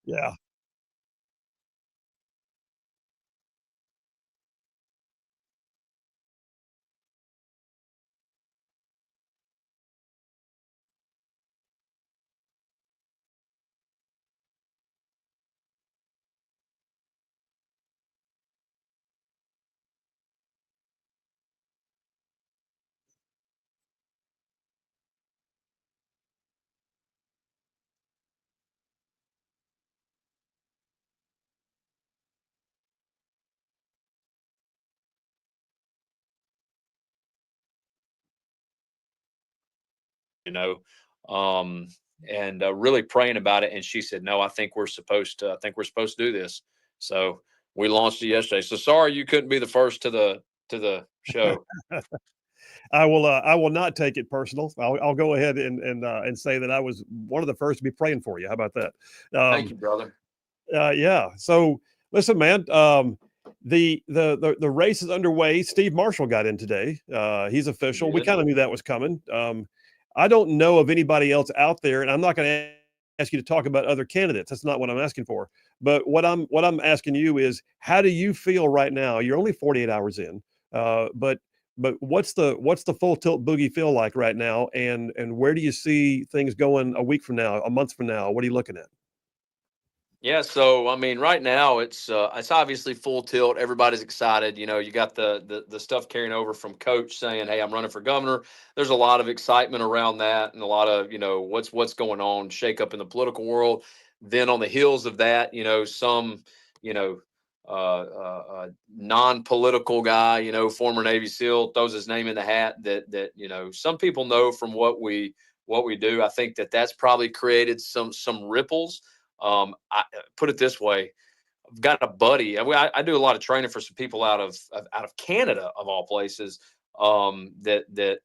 S1: yeah.
S6: you know, um, and really praying about it. And she said, "No, I think we're supposed to do this." So we launched it yesterday. So sorry you couldn't be the first to the show.
S1: I will not take it personal. I'll go ahead and say that I was one of the first to be praying for you. How about that?
S6: Thank you, brother.
S1: Yeah. So listen, man. The race is underway. Steve Marshall got in today. He's official. We
S6: Good.
S1: kind of knew that was coming. I don't know of anybody else out there, and I'm not going to ask you to talk about other candidates. That's not what I'm asking for. But what I'm asking you is, how do you feel right now? You're only 48 hours in, but what's the full tilt boogie feel like right now, and where do you see things going a week from now, a month from now? What are you looking at?
S6: Yeah, so I mean, right now it's obviously full tilt. Everybody's excited. You know, you got the stuff carrying over from Coach saying, "Hey, I'm running for governor." There's a lot of excitement around that, and a lot of what's going on, shake up in the political world. Then on the heels of that, some you know non-political guy, former Navy SEAL, throws his name in the hat. That some people know from what we do. I think that's probably created some ripples. I put it this way: I've got a buddy. I do a lot of training for some people out of Canada, of all places. Their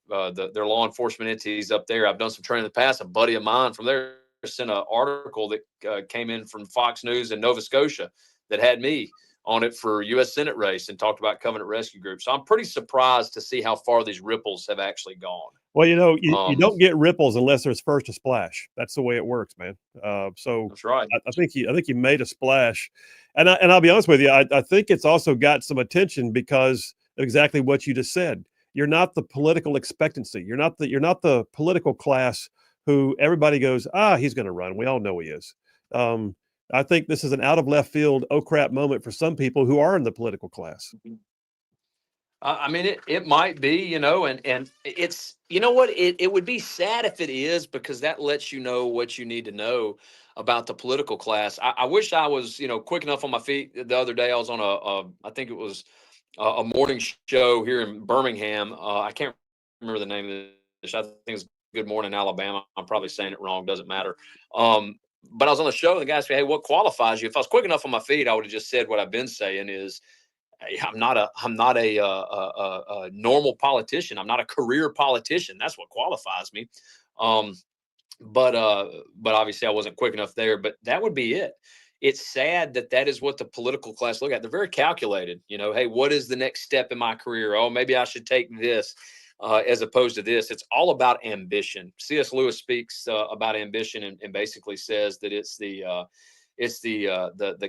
S6: law enforcement entities up there. I've done some training in the past. A buddy of mine from there sent an article that came in from Fox News in Nova Scotia that had me on it for U.S. Senate race and talked about Covenant Rescue Group. So I'm pretty surprised to see how far these ripples have actually gone.
S1: Well, you
S6: Um,
S1: don't get ripples unless there's first a splash. That's the way it works, man. So
S6: that's right.
S1: I think you made a splash, and I'll be honest with you. I think it's also got some attention because of exactly what you just said. You're not the political expectancy. You're not the political class who everybody goes, he's going to run. We all know he is. Um, I think this is an out of left field, oh crap moment for some people who are in the political class.
S6: I mean, it might be, and it's, what, it would be sad if it is, because that lets you know what you need to know about the political class. I wish I was, quick enough on my feet. The other day I was on I think it was a morning show here in Birmingham. I can't remember the name of this. I think it's Good Morning Alabama. I'm probably saying it wrong. Doesn't matter. But I was on the show and the guy said, "Hey, what qualifies you?" If I was quick enough on my feet, I would have just said what I've been saying is, hey, I'm not a normal politician. I'm not a career politician. That's what qualifies me. Um, but obviously I wasn't quick enough there. But that would be it. it's sad that that is what the political class look at. They're very calculated. Hey, what is the next step in my career? Oh, maybe I should take this as opposed to this. It's all about ambition. C.S. Lewis speaks about ambition and basically says that it's the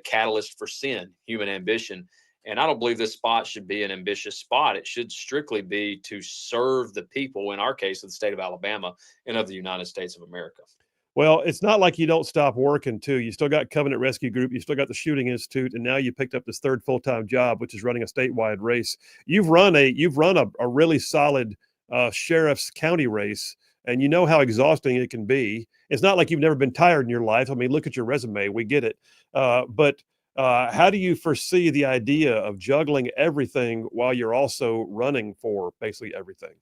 S6: catalyst for sin, human ambition. And I don't believe this spot should be an ambitious spot. It should strictly be to serve the people, in our case, of the state of Alabama and of the United States of America.
S1: Well, it's not like you don't stop working too. You still got Covenant Rescue Group, you still got the Shooting Institute, and now you picked up this third full-time job, which is running a statewide race. You've run a really solid sheriff's county race, and you know how exhausting it can be. It's not like you've never been tired in your life. I mean, look at your resume. We get it. But how do you foresee the idea of juggling everything while you're also running for basically everything?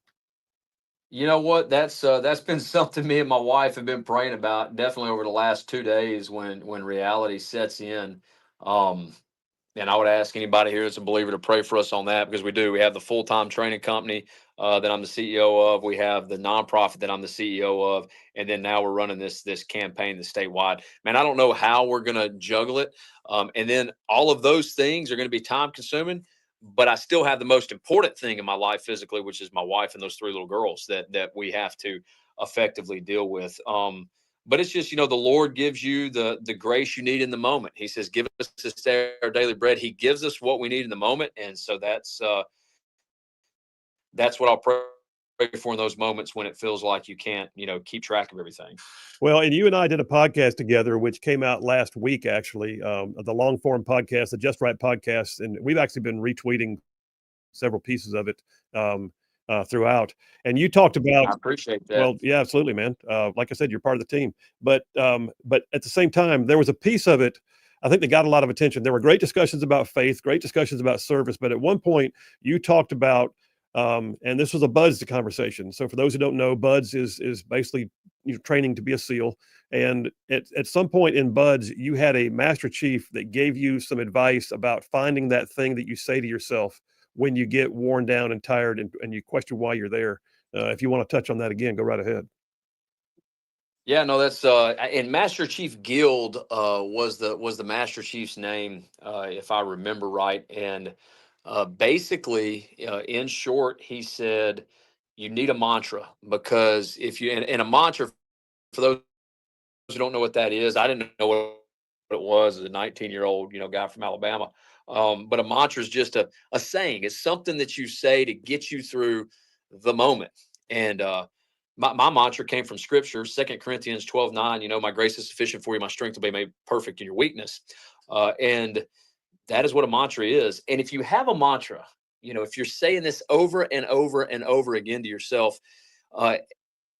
S6: You know what? That's been something me and my wife have been praying about definitely over the last 2 days when reality sets in. Um, and I would ask anybody here that's a believer to pray for us on that, because we do. We have the full-time training company that I'm the CEO of. We have the nonprofit that I'm the CEO of, and then now we're running this campaign that's statewide. Man, I don't know how we're going to juggle it, and then all of those things are going to be time-consuming. But I still have the most important thing in my life physically, which is my wife and those 3 little girls that we have to effectively deal with. But it's just, the Lord gives you the grace you need in the moment. He says, give us this day our daily bread. He gives us what we need in the moment. And so that's what I'll pray for in those moments when it feels like you can't, keep track of everything.
S1: Well, and you and I did a podcast together, which came out last week, actually, the long form podcast, the Just Right podcast. And we've actually been retweeting several pieces of it throughout. And you talked about,
S6: I appreciate that.
S1: well, yeah, absolutely, man. Like I said, you're part of the team. But at the same time, there was a piece of it, I think, that got a lot of attention. There were great discussions about faith, great discussions about service. But at one point, you talked about, and this was a BUDS conversation. So for those who don't know, BUDS is basically training to be a SEAL. And at some point in BUDS, you had a master chief that gave you some advice about finding that thing that you say to yourself when you get worn down and tired and you question why you're there. If you want to touch on that again, go right ahead.
S6: Yeah, no, that's and Master Chief Guild was the Master Chief's name, if I remember right. And basically, in short, he said, you need a mantra, because if you, and a mantra, for those who don't know what that is, I didn't know what it was as a 19-year-old, guy from Alabama. But a mantra is just a saying. It's something that you say to get you through the moment. And my mantra came from Scripture, 2 Corinthians 12:9. My grace is sufficient for you. My strength will be made perfect in your weakness. And that is what a mantra is. And if you have a mantra, if you're saying this over and over and over again to yourself,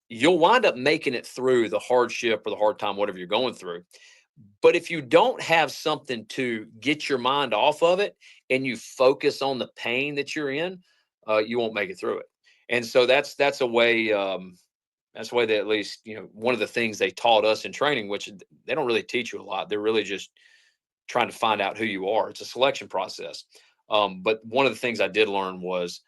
S6: you'll wind up making it through the hardship or the hard time, whatever you're going through. But if you don't have something to get your mind off of it and you focus on the pain that you're in, you won't make it through it. And so that's a way. That's the way that, at least, one of the things they taught us in training, which they don't really teach you a lot. They're really just trying to find out who you are. It's a selection process. But one of the things I did learn was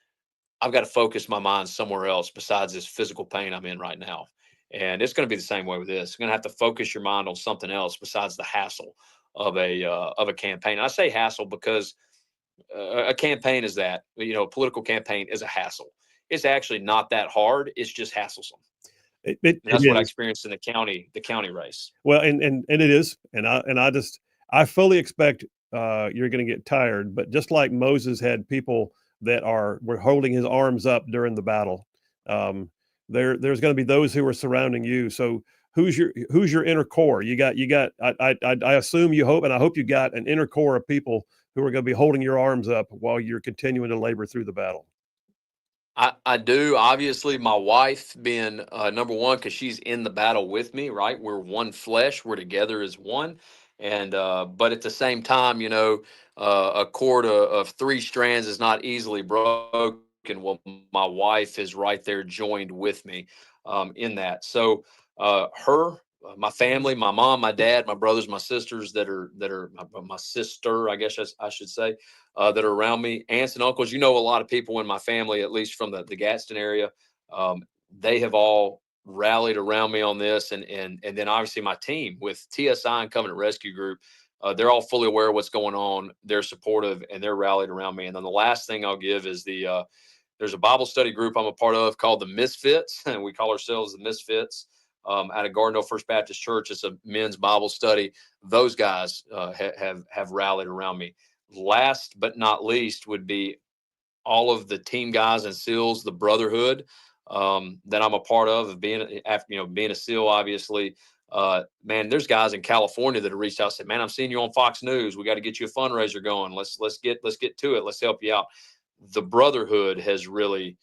S6: I've got to focus my mind somewhere else besides this physical pain I'm in right now. And it's going to be the same way with this. You're going to have to focus your mind on something else besides the hassle of a campaign. And I say hassle because a campaign is that, a political campaign is a hassle. It's actually not that hard. It's just hasslesome. That's what I experienced in the county race.
S1: Well, and it is, and I fully expect you're going to get tired. But just like Moses had people that were holding his arms up during the battle, there's going to be those who are surrounding you. So who's your inner core? You got. I assume, you hope, and I hope you got an inner core of people who are going to be holding your arms up while you're continuing to labor through the battle.
S6: I do. Obviously, my wife being number one, because she's in the battle with me, right? We're one flesh. We're together as one. And but at the same time, a cord of 3 strands is not easily broken. Well, my wife is right there joined with me in that. So my family, my mom, my dad, my brothers, my sisters that are my sister, I guess I should say, that are around me, aunts and uncles. A lot of people in my family, at least from the Gadsden area, they have all rallied around me on this, and then obviously my team with TSI and Covenant Rescue Group. they're all fully aware of what's going on. They're supportive and they're rallied around me. And then the last thing I'll give is there's a Bible study group I'm a part of called the Misfits, and we call ourselves the Misfits. Out of Gardendale First Baptist Church. It's a men's Bible study. Those guys have rallied around me. Last but not least would be all of the team guys and SEALs, the brotherhood that I'm a part of being a SEAL, obviously. Man, there's guys in California that have reached out and said, man, I'm seeing you on Fox News. We got to get you a fundraiser going. Let's get to it. Let's help you out. The brotherhood has really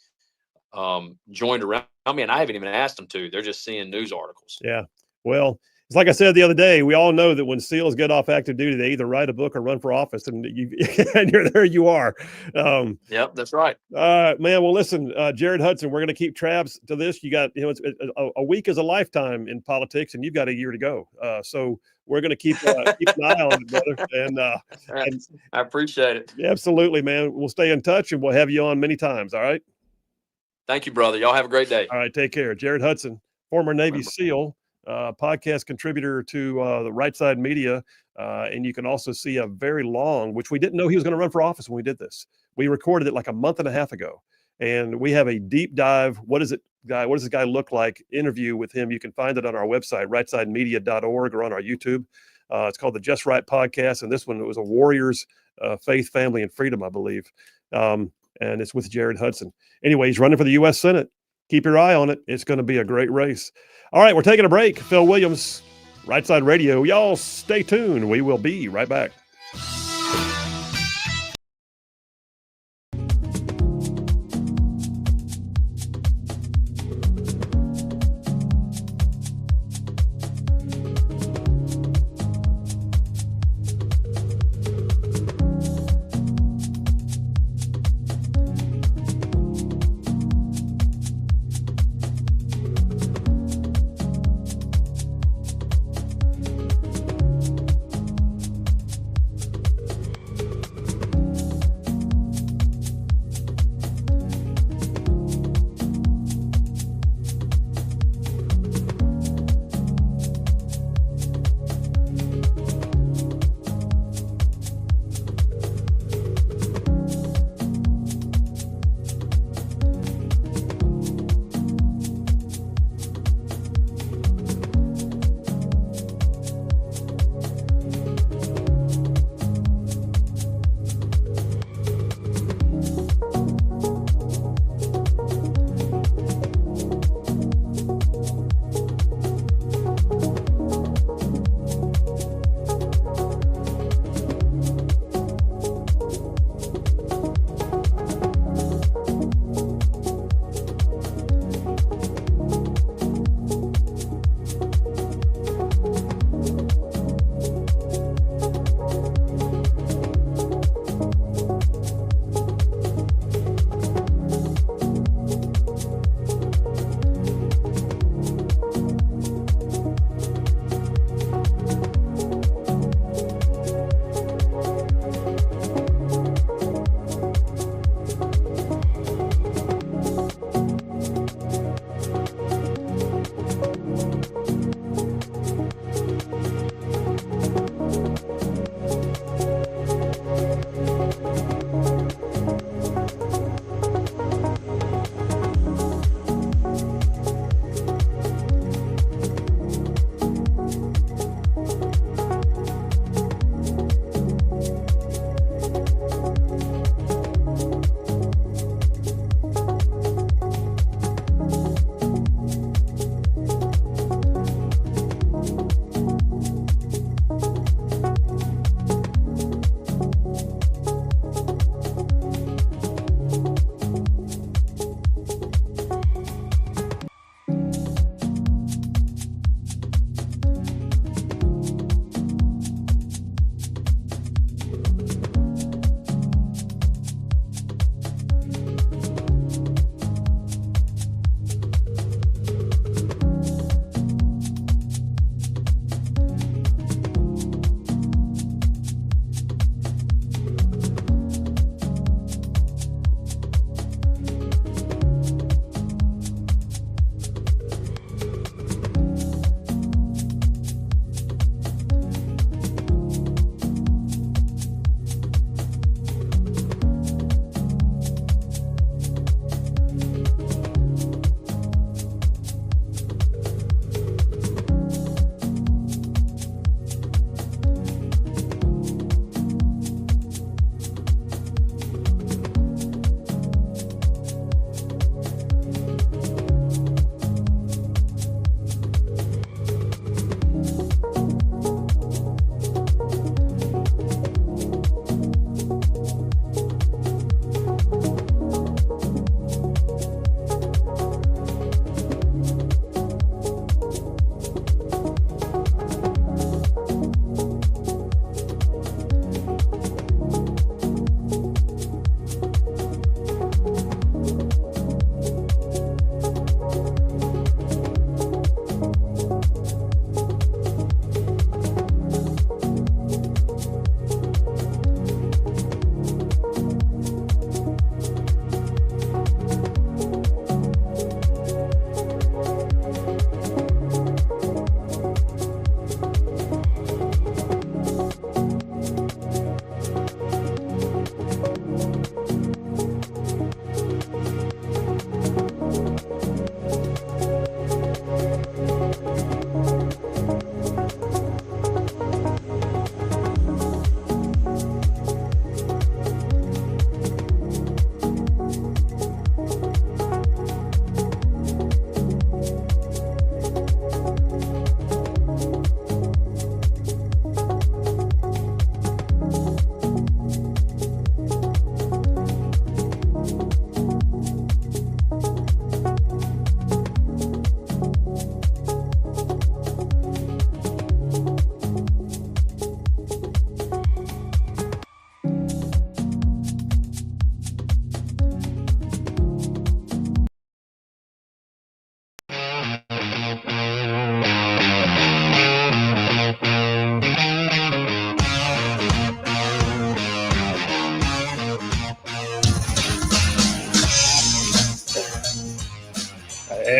S6: joined around me, and I haven't even asked them to. They're just seeing news articles.
S1: Yeah. Well, it's like I said the other day, we all know that when SEALs get off active duty, they either write a book or run for office, and there you are.
S6: Yep, that's right.
S1: Man. Well, listen, Jared Hudson, we're going to keep tabs to this. You got, a week is a lifetime in politics, and you've got a year to go. So we're going to keep an eye on it, brother. And
S6: I appreciate it.
S1: Absolutely, man. We'll stay in touch, and we'll have you on many times. All right.
S6: Thank you, brother. Y'all have a great day.
S1: All right. Take care. Jared Hudson, former Navy SEAL, podcast contributor to the Rightside Media. And you can also see a very long, which we didn't know he was going to run for office when we did this. We recorded it like a month and a half ago. And we have a deep dive. What does this guy look like? Interview with him. You can find it on our website, rightsidemedia.org, or on our YouTube. It's called the Just Right Podcast. And this one, it was a Warriors, Faith, Family, and Freedom, I believe. And it's with Jared Hudson. Anyway, he's running for the U.S. Senate. Keep your eye on it. It's going to be a great race. All right, we're taking a break. Phil Williams, Rightside Radio. Y'all stay tuned. We will be right back.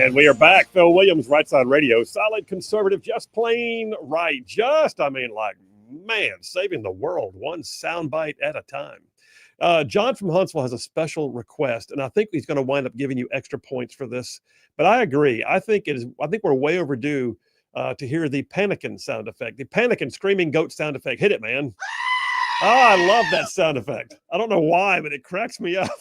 S1: And we are back. Phil Williams, Rightside Radio. Solid conservative, just plain right. Man, saving the world one soundbite at a time. John from Huntsville has a special request, and I think he's going to wind up giving you extra points for this. But I agree. I think we're way overdue to hear the panicking sound effect, the panicking screaming goat sound effect. Hit it, man. Oh, I love that sound effect. I don't know why, but it cracks me up.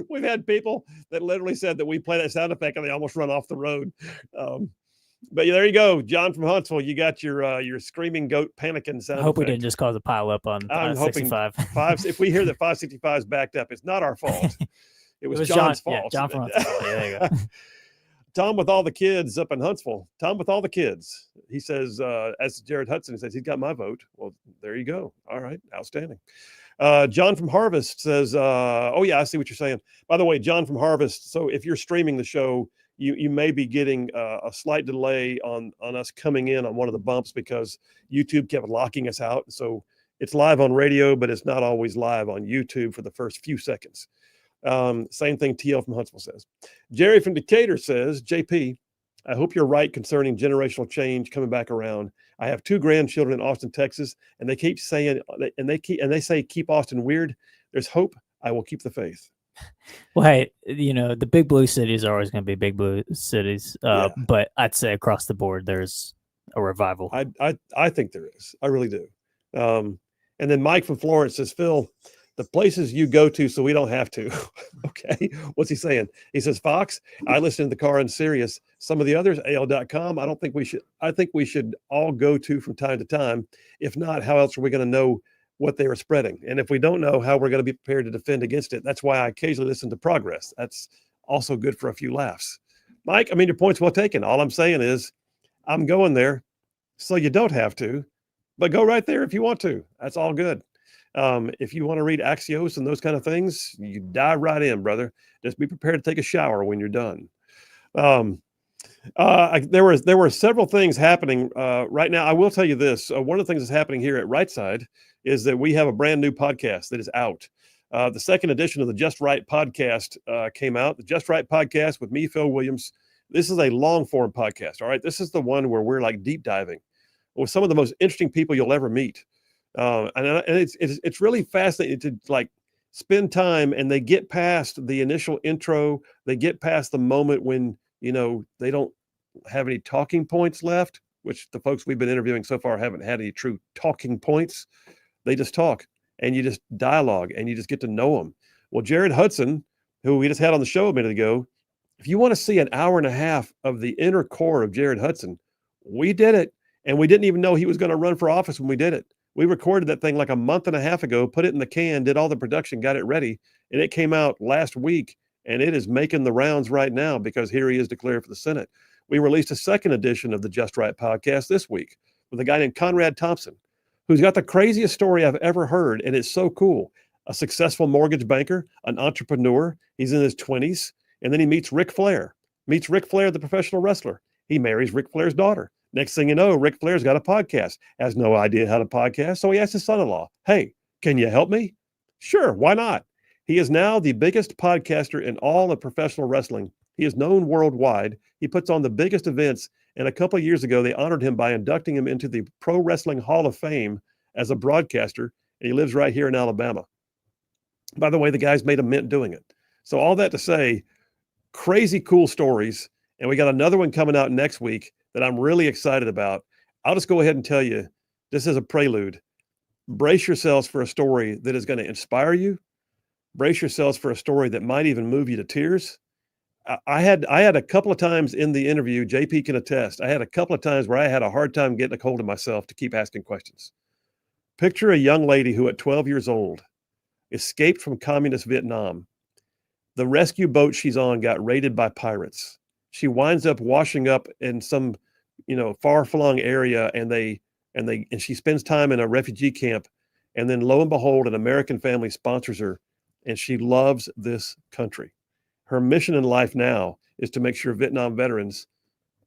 S1: We've had people that literally said that we play that sound effect and they almost run off the road. But yeah, there you go, John from Huntsville. You got your screaming goat panicking sound.
S7: I hope
S1: effect.
S7: we didn't just cause a pile up on
S1: I'm hoping
S7: 65.
S1: If we hear that 565 is backed up, it's not our fault. It was John's fault.
S7: Yeah, John from Huntsville. Yeah, there you go.
S1: Tom with all the kids up in Huntsville. Tom with all the kids. He says, as Jared Hudson says, he's got my vote. Well, there you go. All right, outstanding. John from Harvest says, oh yeah, I see what you're saying. By the way, John from Harvest. So if you're streaming the show, you may be getting a slight delay on us coming in on one of the bumps because YouTube kept locking us out. So it's live on radio, but it's not always live on YouTube for the first few seconds. Same thing TL from Huntsville says. Jerry from Decatur says, JP, I hope you're right concerning generational change coming back around. I have 2 grandchildren in Austin, Texas, and they keep saying, and they say, keep Austin weird. There's hope. I will keep the faith.
S7: Well, hey, the big blue cities are always going to be big blue cities. But I'd say across the board, there's a revival.
S1: I think there is. I really do. And then Mike from Florence says, Phil, the places you go to so we don't have to. Okay. What's he saying? He says, Fox, I listen to the car and Sirius. Some of the others, AL.com, I think we should all go to from time to time. If not, how else are we going to know what they are spreading? And if we don't know how we're going to be prepared to defend against it, that's why I occasionally listen to Progress. That's also good for a few laughs. Mike, I mean, your point's well taken. All I'm saying is I'm going there so you don't have to, but go right there if you want to. That's all good. If you want to read Axios and those kind of things, you dive right in, brother. Just be prepared to take a shower when you're done. There were several things happening right now. I will tell you this. One of the things that's happening here at Rightside is that we have a brand new podcast that is out. The second edition of the Just Right podcast came out. The Just Right podcast with me, Phil Williams. This is a long form podcast. All right. This is the one where we're like deep diving with some of the most interesting people you'll ever meet. And it's really fascinating to like spend time, and they get past the initial intro. They get past the moment when, they don't have any talking points left, which the folks we've been interviewing so far haven't had any true talking points. They just talk and you just dialogue and you just get to know them. Well, Jared Hudson, who we just had on the show a minute ago, if you want to see an hour and a half of the inner core of Jared Hudson, we did it. And we didn't even know he was going to run for office when we did it. We recorded that thing like a month and a half ago, put it in the can, did all the production, got it ready, and it came out last week, and it is making the rounds right now because here he is declared for the Senate. We released a second edition of the Just Right podcast this week with a guy named Conrad Thompson, who's got the craziest story I've ever heard, and it's so cool. A successful mortgage banker, an entrepreneur, he's in his 20s, and then he meets Ric Flair, the professional wrestler. He marries Ric Flair's daughter. Next thing you know, Ric Flair's got a podcast, has no idea how to podcast. So he asked his son-in-law, hey, can you help me? Sure, why not? He is now the biggest podcaster in all of professional wrestling. He is known worldwide. He puts on the biggest events. And a couple of years ago, they honored him by inducting him into the Pro Wrestling Hall of Fame as a broadcaster. And he lives right here in Alabama. By the way, the guy's made a mint doing it. So all that to say, crazy cool stories. And we got another one coming out next week that I'm really excited about. I'll just go ahead and tell you, just as a prelude, brace yourselves for a story that is going to inspire you. Brace yourselves for a story that might even move you to tears. I had a couple of times in the interview, JP can attest, I had a couple of times where I had a hard time getting a hold of myself to keep asking questions. Picture a young lady who at 12 years old escaped from communist Vietnam. The rescue boat she's on got raided by pirates. She winds up washing up in some, far-flung area, and she spends time in a refugee camp. And then lo and behold, an American family sponsors her, and she loves this country. Her mission in life now is to make sure Vietnam veterans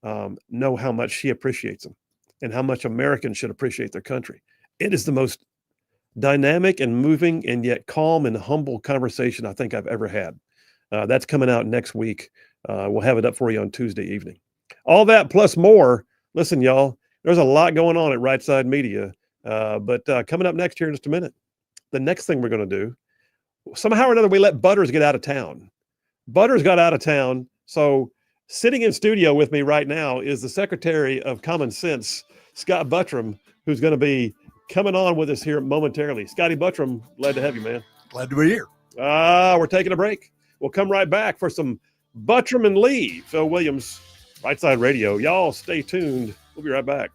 S1: know how much she appreciates them and how much Americans should appreciate their country. It is the most dynamic and moving and yet calm and humble conversation I think I've ever had. That's coming out next week. We'll have it up for you on Tuesday evening. All that plus more. Listen, y'all, there's a lot going on at Rightside Media. But coming up next here in just a minute, the next thing we're going to do, somehow or another, we let Butters get out of town. Butters got out of town. So sitting in studio with me right now is the Secretary of Common Sense, Scott Buttram, who's going to be coming on with us here momentarily. Scotty Buttram, glad to have you, man.
S8: Glad to be here.
S1: We're taking a break. We'll come right back for some Buttram and Lee. Phil Williams, Rightside Radio. Y'all stay tuned. We'll be right back.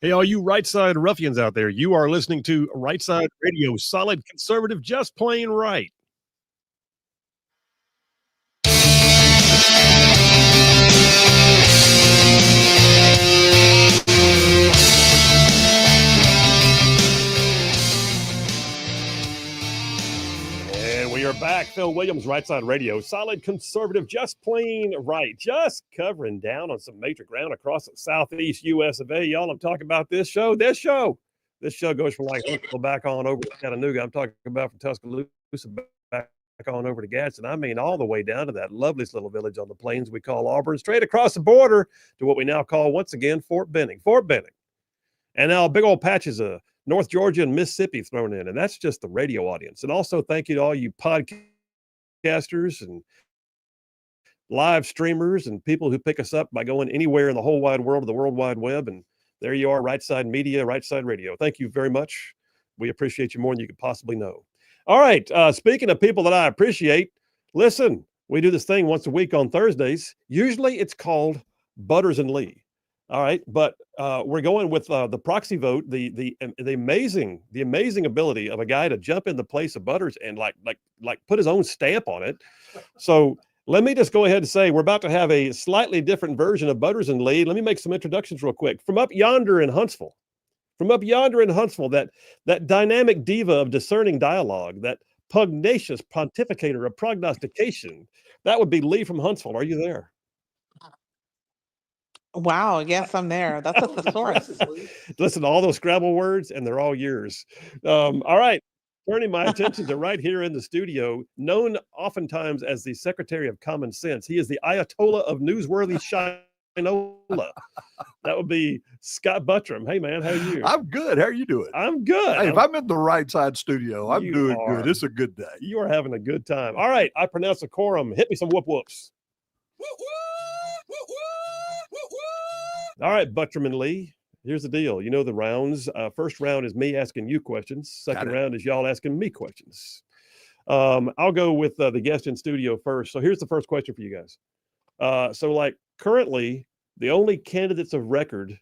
S1: Hey, all you right side ruffians out there, you are listening to Right Side Radio, solid conservative, just plain right. And we are back. Phil Williams, Right Side Radio, solid conservative, just plain right. Just covering down on some major ground across the southeast U.S. of A. Y'all, I'm talking about this show. This show goes from like Huntsville back on over to Chattanooga. I'm talking about from Tuscaloosa back on over to Gadsden. I mean, all the way down to that loveliest little village on the plains we call Auburn, straight across the border to what we now call, once again, Fort Benning. Fort Benning. And now big old patches of North Georgia and Mississippi thrown in. And that's just the radio audience. And also thank you to all you podcasters and live streamers and people who pick us up by going anywhere in the whole wide world of the World Wide Web. And there you are, Right Side Media, Right Side Radio. Thank you very much. We appreciate you more than you could possibly know. All right. Speaking of people that I appreciate, listen, we do this thing once a week on Thursdays. Usually it's called Butters and Lee. All right, but we're going with the proxy vote, the amazing ability of a guy to jump in the place of Butters and like put his own stamp on it. So let me just go ahead and say we're about to have a slightly different version of Butters and Lee. Let me make some introductions real quick. From up yonder in Huntsville, that dynamic diva of discerning dialogue, that pugnacious pontificator of prognostication, that would be Lee from Huntsville. Are you there?
S8: Wow. Yes, I'm there. That's a thesaurus.
S1: Listen to all those Scrabble words, and they're all yours. All right. Turning my attention to right here in the studio, known oftentimes as the Secretary of Common Sense. He is the Ayatollah of newsworthy shinola. That would be Scott Buttram. Hey, man, how are you?
S9: I'm good. How are you doing?
S1: I'm good.
S9: Hey, if I'm in the Right Side studio, I'm doing good. It's a good day.
S1: You are having a good time. All right. I pronounce a quorum. Hit me some whoop-whoops. All right, Buttram and Lee, here's the deal. You know the rounds. First round is me asking you questions. Second round is y'all asking me questions. I'll go with the guest in studio first. So here's the first question for you guys. So like currently, the only candidates of record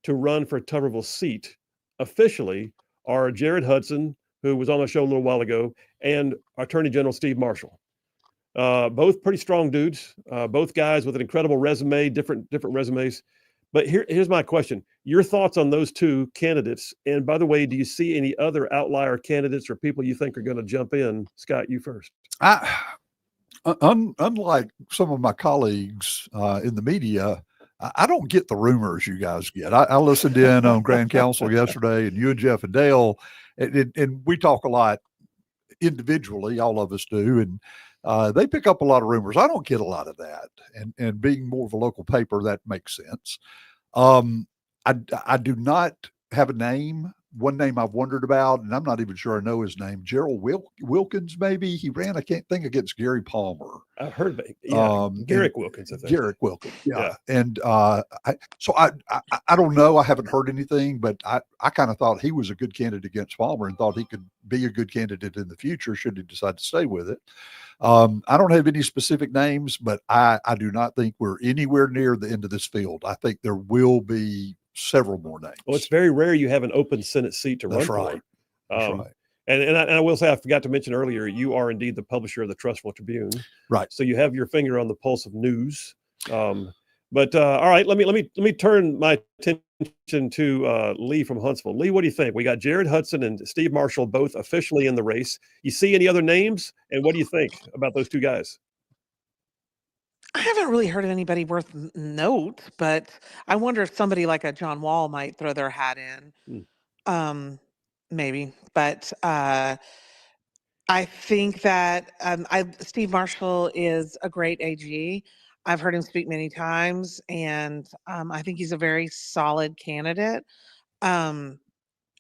S1: to run for Tuberville's seat officially are Jared Hudson, who was on my show a little while ago, and Attorney General Steve Marshall. Both pretty strong dudes, both guys with an incredible resume, different resumes. But here's my question. Your thoughts on those two candidates. And by the way, do you see any other outlier candidates or people you think are going to jump in? Scott, you first.
S9: Unlike some of my colleagues in the media, I don't get the rumors you guys get. I listened in on Grand Council yesterday, and you and Jeff and Dale, and we talk a lot individually, all of us do, and they pick up a lot of rumors. I don't get a lot of that, and being more of a local paper, that makes sense. I do not have a name. One name I've wondered about, and I'm not even sure I know his name, Gerald Wilkins, maybe. He ran, I can't think, against Gary Palmer.
S1: I've heard of it. Yeah, Garrick Wilkins, I think.
S9: Garrick Wilkins, yeah. And I don't know. I haven't heard anything, but I kind of thought he was a good candidate against Palmer and thought he could be a good candidate in the future should he decide to stay with it. I don't have any specific names, but I do not think we're anywhere near the end of this field. I think there will be several more names.
S1: Well, it's very rare you have an open Senate seat to run for.
S9: That's right.
S1: And I will say, I forgot to mention earlier, you are indeed the publisher of the Trustful Tribune.
S9: Right.
S1: So you have your finger on the pulse of news. But all right, let me turn my attention to Lee from Huntsville. Lee, what do you think? We got Jared Hudson and Steve Marshall both officially in the race. You see any other names? And what do you think about those two guys?
S8: I haven't really heard of anybody worth note, but I wonder if somebody like a John Wall might throw their hat in. Maybe. But I think that Steve Marshall is a great AG. I've heard him speak many times, and I think he's a very solid candidate. And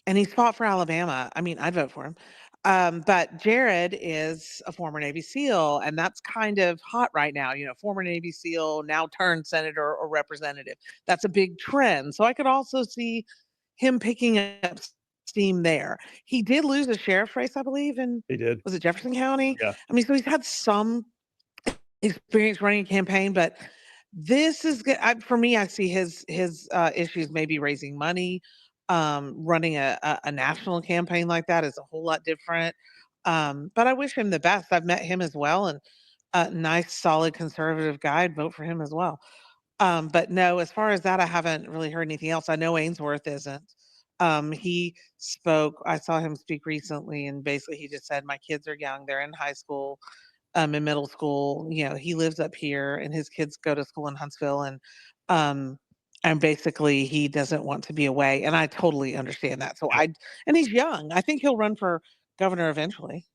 S8: he's fought for Alabama. I mean, I'd vote for him. But Jared is a former Navy SEAL, and that's kind of hot right now. You know, former Navy SEAL, now turned senator or representative. That's a big trend. So I could also see him picking up steam there. He did lose a sheriff's race, I believe,
S1: He did.
S8: Was it Jefferson County?
S1: Yeah.
S8: I mean, so he's had some experience running a campaign, but This is good. For me, I see his issues maybe raising money. Running a national campaign like that is a whole lot different. But I wish him the best. I've met him as well, and a nice, solid conservative guy. I'd vote for him as well. But no, as far as that, I haven't really heard anything else. I know Ainsworth isn't. He spoke. I saw him speak recently, and basically he just said, "My kids are young; they're in high school, in middle school. You know, he lives up here, and his kids go to school in Huntsville, um, and basically he doesn't want to be away." And I totally understand that. So and he's young. I think he'll run for governor eventually.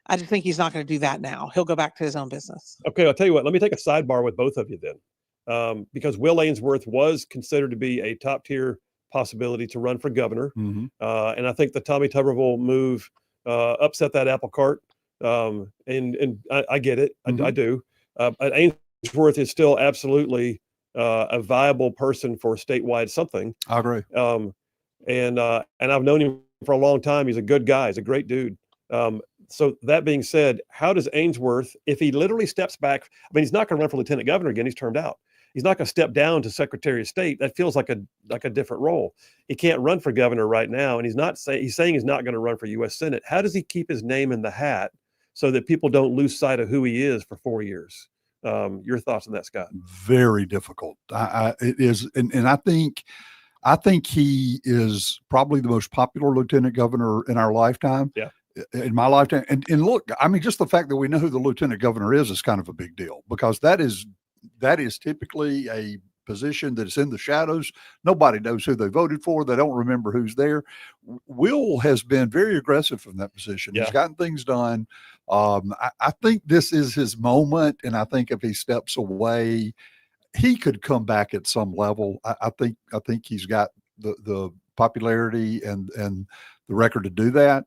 S8: I just think he's not going to do that now. He'll go back to his own business.
S1: Okay, I'll tell you what. Let me take a sidebar with both of you then, because Will Ainsworth was considered to be a top tier possibility to run for governor, and I think the Tommy Tuberville move upset that apple cart. And I get it. I do. But Ainsworth is still absolutely a viable person for statewide something.
S9: I agree.
S1: And I've known him for a long time. He's a good guy. He's a great dude. So that being said, how does Ainsworth, if he literally steps back, I mean, he's not going to run for lieutenant governor again. He's termed out. He's not going to step down to Secretary of State. That feels like a different role. He can't run for governor right now, and he's saying he's not going to run for U.S. Senate. How does he keep his name in the hat so that people don't lose sight of who he is for 4 years? Your thoughts on that, Scott?
S9: Very difficult. It is, and I think he is probably the most popular lieutenant governor in our lifetime.
S1: Yeah.
S9: In my lifetime. And look, I mean, just the fact that we know who the lieutenant governor is kind of a big deal, because that is typically a position that's in the shadows. Nobody knows who they voted for. They don't remember who's there. Will has been very aggressive from that position.
S1: Yeah.
S9: He's gotten things done. I think this is his moment. And I think if he steps away, he could come back at some level. I think he's got the popularity and the record to do that.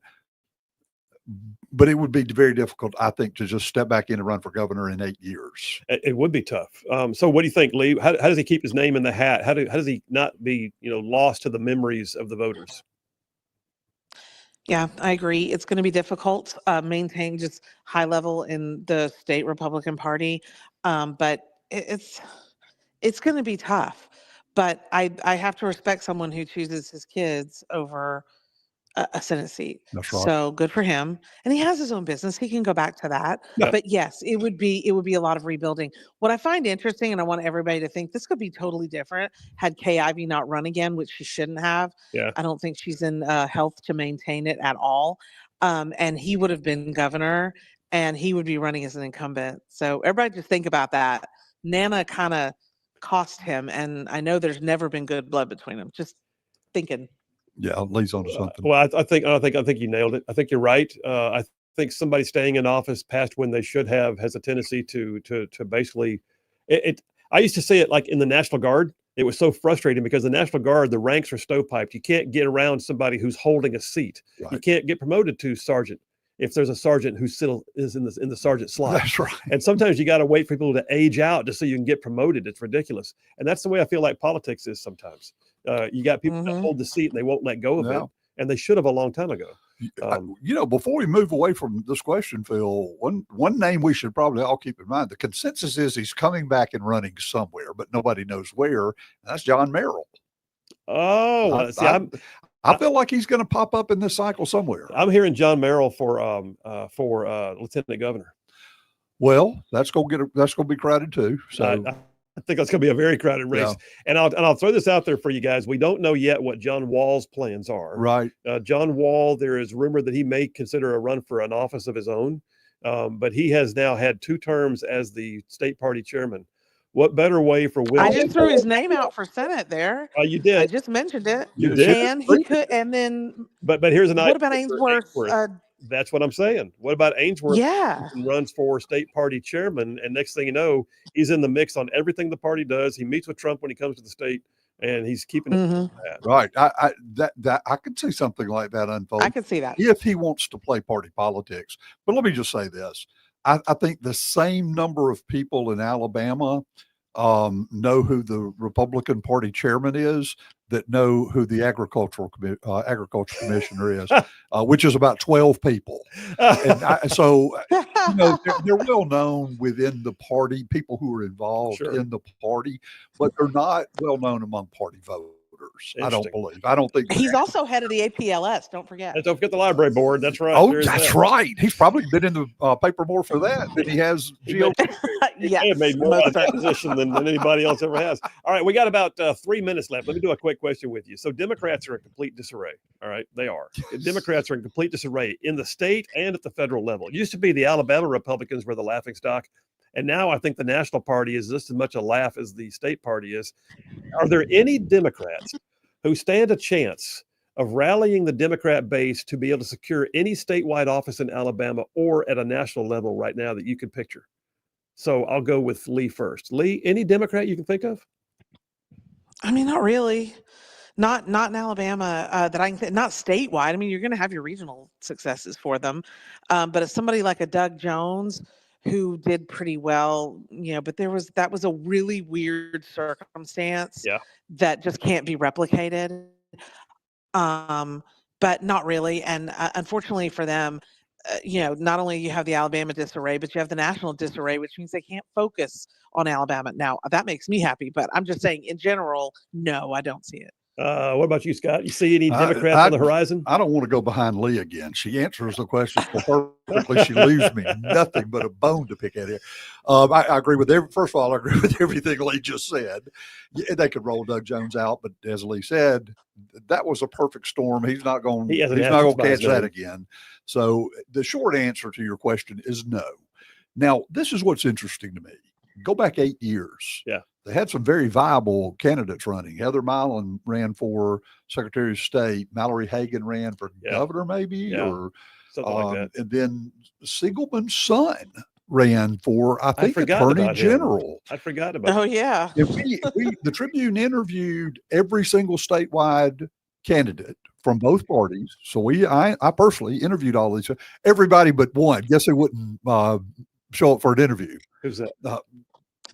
S9: But it would be very difficult, I think, to just step back in and run for governor in 8 years.
S1: It would be tough. So what do you think, Lee? How does he keep his name in the hat? How does he not be, lost to the memories of the voters?
S8: Yeah, I agree. It's going to be difficult maintain just high level in the state Republican Party, but it's going to be tough. But I have to respect someone who chooses his kids over a Senate seat.
S9: That's right.
S8: So good for him. And he has his own business. He can go back to that.
S1: Yeah.
S8: But yes, it would be a lot of rebuilding. What I find interesting, and I want everybody to think this could be totally different had Kay Ivey not run again, which she shouldn't have.
S1: Yeah.
S8: I don't think she's in health to maintain it at all. And he would have been governor, and he would be running as an incumbent. So everybody just think about that. Nana kind of cost him, and I know there's never been good blood between them. Just thinking.
S9: Yeah, Lee's onto something.
S1: Well, I think you nailed it. I think you're right. I think somebody staying in office past when they should have has a tendency to basically it. I used to say it like in the National Guard. It was so frustrating because the National Guard, the ranks are stovepiped. You can't get around somebody who's holding a seat.
S9: Right.
S1: You can't get promoted to sergeant if there's a sergeant who still is in the sergeant slot.
S9: That's right.
S1: And sometimes you got to wait for people to age out just so you can get promoted. It's ridiculous. And that's the way I feel like politics is sometimes. You got people that hold the seat and they won't let go of it. And they should have a long time ago.
S9: Before we move away from this question, Phil, one name we should probably all keep in mind, the consensus is he's coming back and running somewhere, but nobody knows where. And that's John Merrill.
S1: Oh,
S9: I feel like he's going to pop up in this cycle somewhere.
S1: I'm hearing John Merrill for lieutenant governor.
S9: Well, that's going to be crowded too. So
S1: I think that's going to be a very crowded race. Yeah. And I'll throw this out there for you guys. We don't know yet what John Wall's plans are.
S9: Right.
S1: John Wall, there is rumor that he may consider a run for an office of his own, but he has now had 2 terms as the state party chairman. What better way for Will?
S8: I just threw his name out for Senate there.
S1: Oh, you did.
S8: I just mentioned it.
S1: You did.
S8: And he could. And then.
S1: But here's an idea.
S8: What about Ainsworth?
S1: That's what I'm saying. What about Ainsworth?
S8: Yeah.
S1: Runs for state party chairman, and next thing you know, he's in the mix on everything the party does. He meets with Trump when he comes to the state, and he's keeping it.
S9: Right. I could see something like that unfold.
S8: I could see that
S9: if he wants to play party politics. But let me just say this: I think the same number of people in Alabama know who the Republican Party chairman is, that know who the agriculture commissioner is, which is about 12 people. And so, they're well known within the party, people who are involved in the party, but they're not well known among party voters. I don't believe. I don't think
S8: he's also head of the APLS. Don't forget.
S1: And don't forget the library board. That's right.
S9: Oh, that's right. He's probably been in the paper more for that than he has GOP.
S1: He may have made more out of that position than anybody else ever has. All right, we got about 3 minutes left. Let me do a quick question with you. So Democrats are in complete disarray. All right, they are. Democrats are in complete disarray in the state and at the federal level. It used to be the Alabama Republicans were the laughingstock. And now I think the national party is just as much a laugh as the state party is. Are there any Democrats who stand a chance of rallying the Democrat base to be able to secure any statewide office in Alabama or at a national level right now that you can picture? So I'll go with Lee first. Lee, any Democrat you can think of?
S8: I mean, not really. Not in Alabama that I can, not statewide. I mean, you're going to have your regional successes for them. But it's somebody like a Doug Jones who did pretty well, but that was a really weird circumstance that just can't be replicated. But not really. And unfortunately for them, not only you have the Alabama disarray, but you have the national disarray, which means they can't focus on Alabama. Now, that makes me happy, but I'm just saying in general, no, I don't see it.
S1: What about you, Scott? You see any Democrats on the horizon?
S9: I don't want to go behind Lee again. She answers the question so perfectly. She leaves me nothing but a bone to pick at here. I agree with first of all, I agree with everything Lee just said. They could roll Doug Jones out, but as Lee said, that was a perfect storm. He's not going to catch that again. So the short answer to your question is no. Now, this is what's interesting to me. Go back 8 years.
S1: Yeah.
S9: They had some very viable candidates running. Heather Milan ran for Secretary of State. Mallory Hagan ran for governor, maybe, or
S1: something like that.
S9: And then Siegelman's son ran for, I think, Attorney General.
S1: I forgot about.
S8: Oh yeah.
S9: The Tribune interviewed every single statewide candidate from both parties. So I personally interviewed all these, everybody but one. Guess who wouldn't show up for an interview?
S1: Who's that?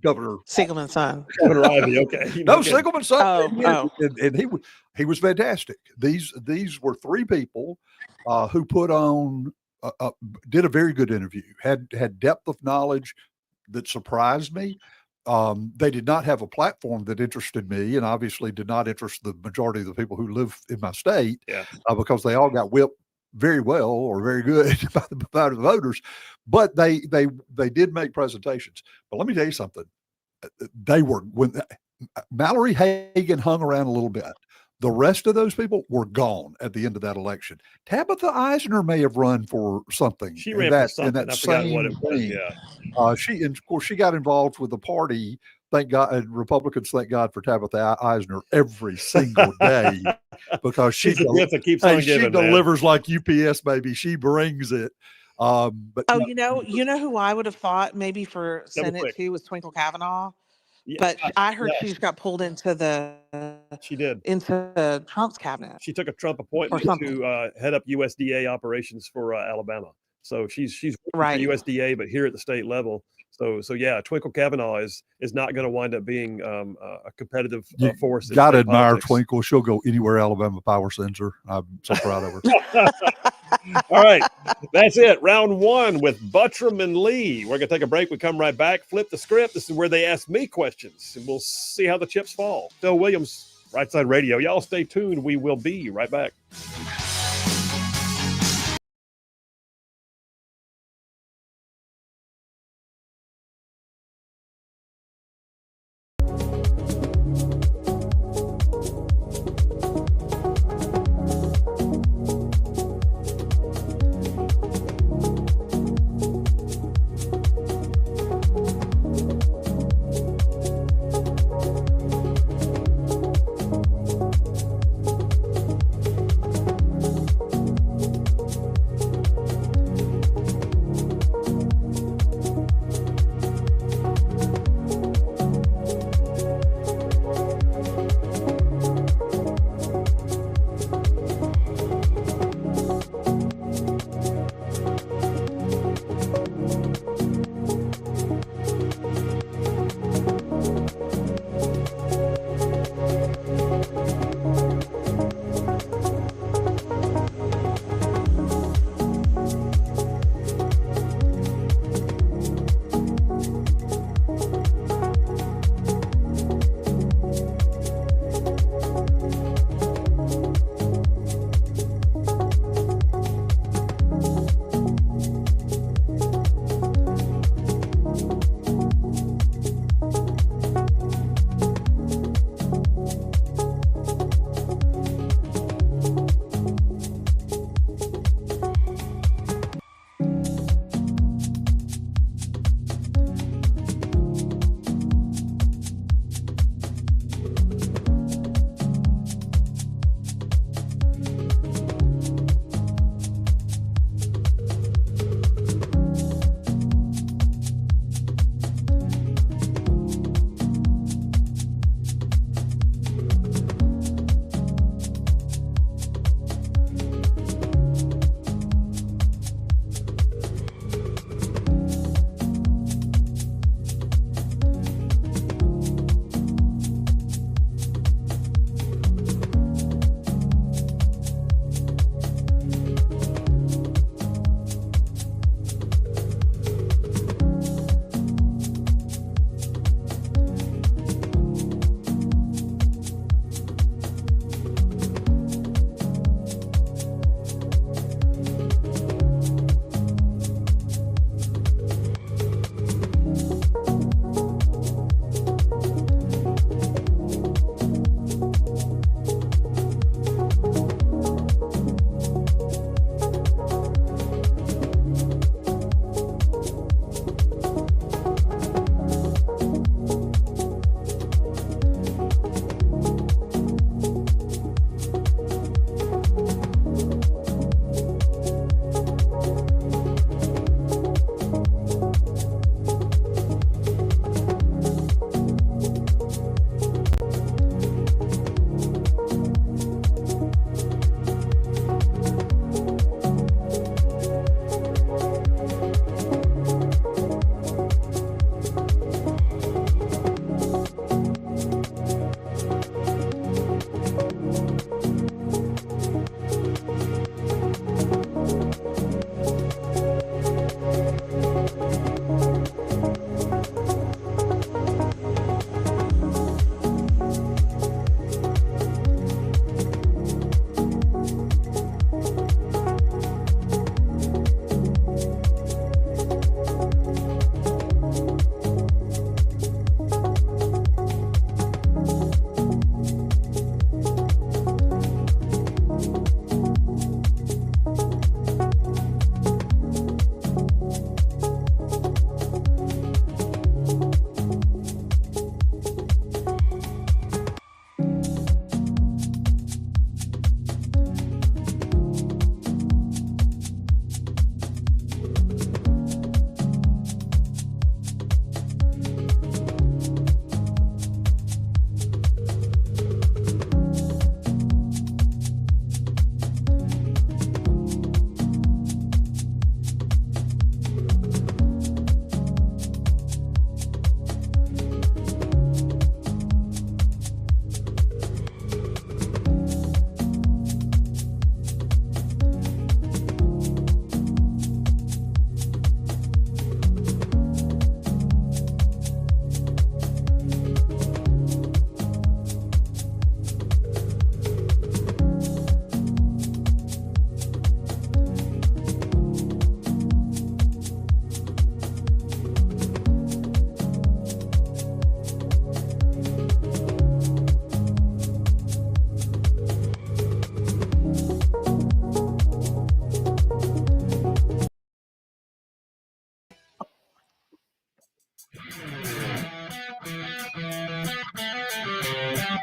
S8: Governor Siegelman's son.
S1: Governor Ivy, okay.
S9: No, Siegelman's son.
S8: And
S9: he was fantastic. These were three people who put on did a very good interview. Had depth of knowledge that surprised me. They did not have a platform that interested me, and obviously did not interest the majority of the people who live in my state. Because they all got whipped very well or very good by the voters, but they did make presentations. But let me tell you something. When Mallory Hagan hung around a little bit, the rest of those people were gone at the end of that election. Tabitha Eisner may have run for something.
S1: She ran for something. I forgot what it was.
S9: Yeah. Of course, she got involved with the party. Thank God, and Republicans thank God for Tabitha Eisner every single day because she delivers like UPS, baby. She brings it. But
S8: you know who I would have thought maybe for Senate too was Twinkle Kavanaugh. Yeah, but I heard she just got pulled into into Trump's cabinet.
S1: She took a Trump appointment to head up USDA operations for Alabama. So she's right for USDA, but here at the state level. So yeah, Twinkle Kavanaugh is not going to wind up being a competitive force.
S9: Got to admire politics. Twinkle. She'll go anywhere Alabama power sends her. I'm so proud of her.
S1: All right, that's it. Round one with Buttram and Lee. We're going to take a break. We come right back. Flip the script. This is where they ask me questions, and we'll see how the chips fall. Phil Williams, Rightside Radio. Y'all stay tuned. We will be right back.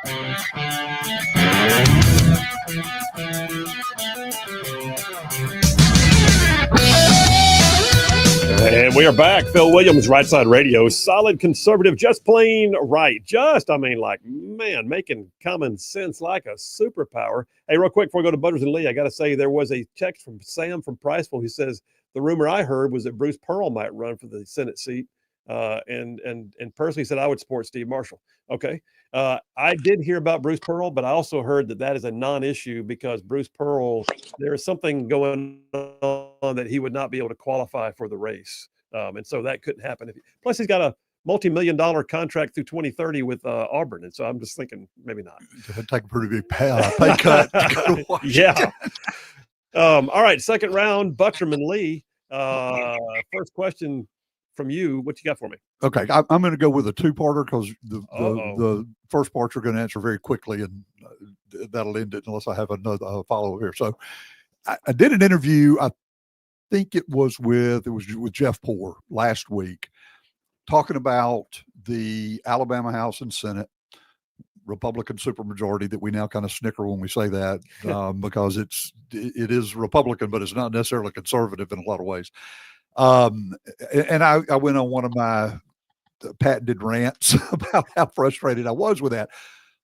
S1: And we are back. Phil Williams, Rightside Radio. Solid conservative, just plain right. Making common sense like a superpower. Hey, real quick before we go to Butters and Lee, I got to say there was a text from Sam from Priceville who says the rumor I heard was that Bruce Pearl might run for the Senate seat. And personally said I would support Steve Marshall. Okay. I did hear about Bruce Pearl, but I also heard that is a non-issue because Bruce Pearl, there is something going on that he would not be able to qualify for the race. And so that couldn't happen. Plus he's got a multi-million-dollar contract through 2030 with Auburn. And so I'm just thinking maybe not.
S9: Take a pretty big pay cut. To go to Washington.
S1: Yeah. All right. Second round, Buttram and Lee. First question from you. What you got for me?
S9: Okay. I'm going to go with a two-parter because the first part you're going to answer very quickly, and that'll end it unless I have another follow-up here. So I did an interview. I think it was with Jeff Poore last week, talking about the Alabama House and Senate Republican supermajority that we now kind of snicker when we say that because it is Republican, but it's not necessarily conservative in a lot of ways. And I went on one of my patented rants about how frustrated I was with that.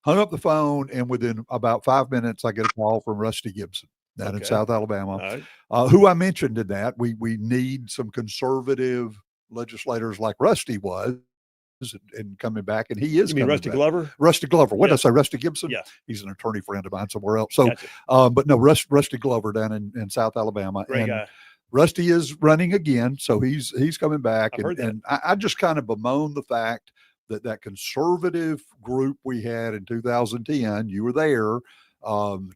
S9: Hung up the phone, and within about 5 minutes, I get a call from Rusty Gibson down in South Alabama, who I mentioned in that. We need some conservative legislators like Rusty was, and coming back, and he is.
S1: You mean Rusty
S9: back.
S1: Glover?
S9: Rusty Glover. What did I say? Rusty Gibson?
S1: Yeah.
S9: He's an attorney friend of mine somewhere else. So,
S1: gotcha.
S9: but no, Rusty Glover down in South Alabama.
S1: Great guy.
S9: Rusty is running again, so he's coming back.
S1: And
S9: I just kind of bemoan the fact that conservative group we had in 2010, you were there,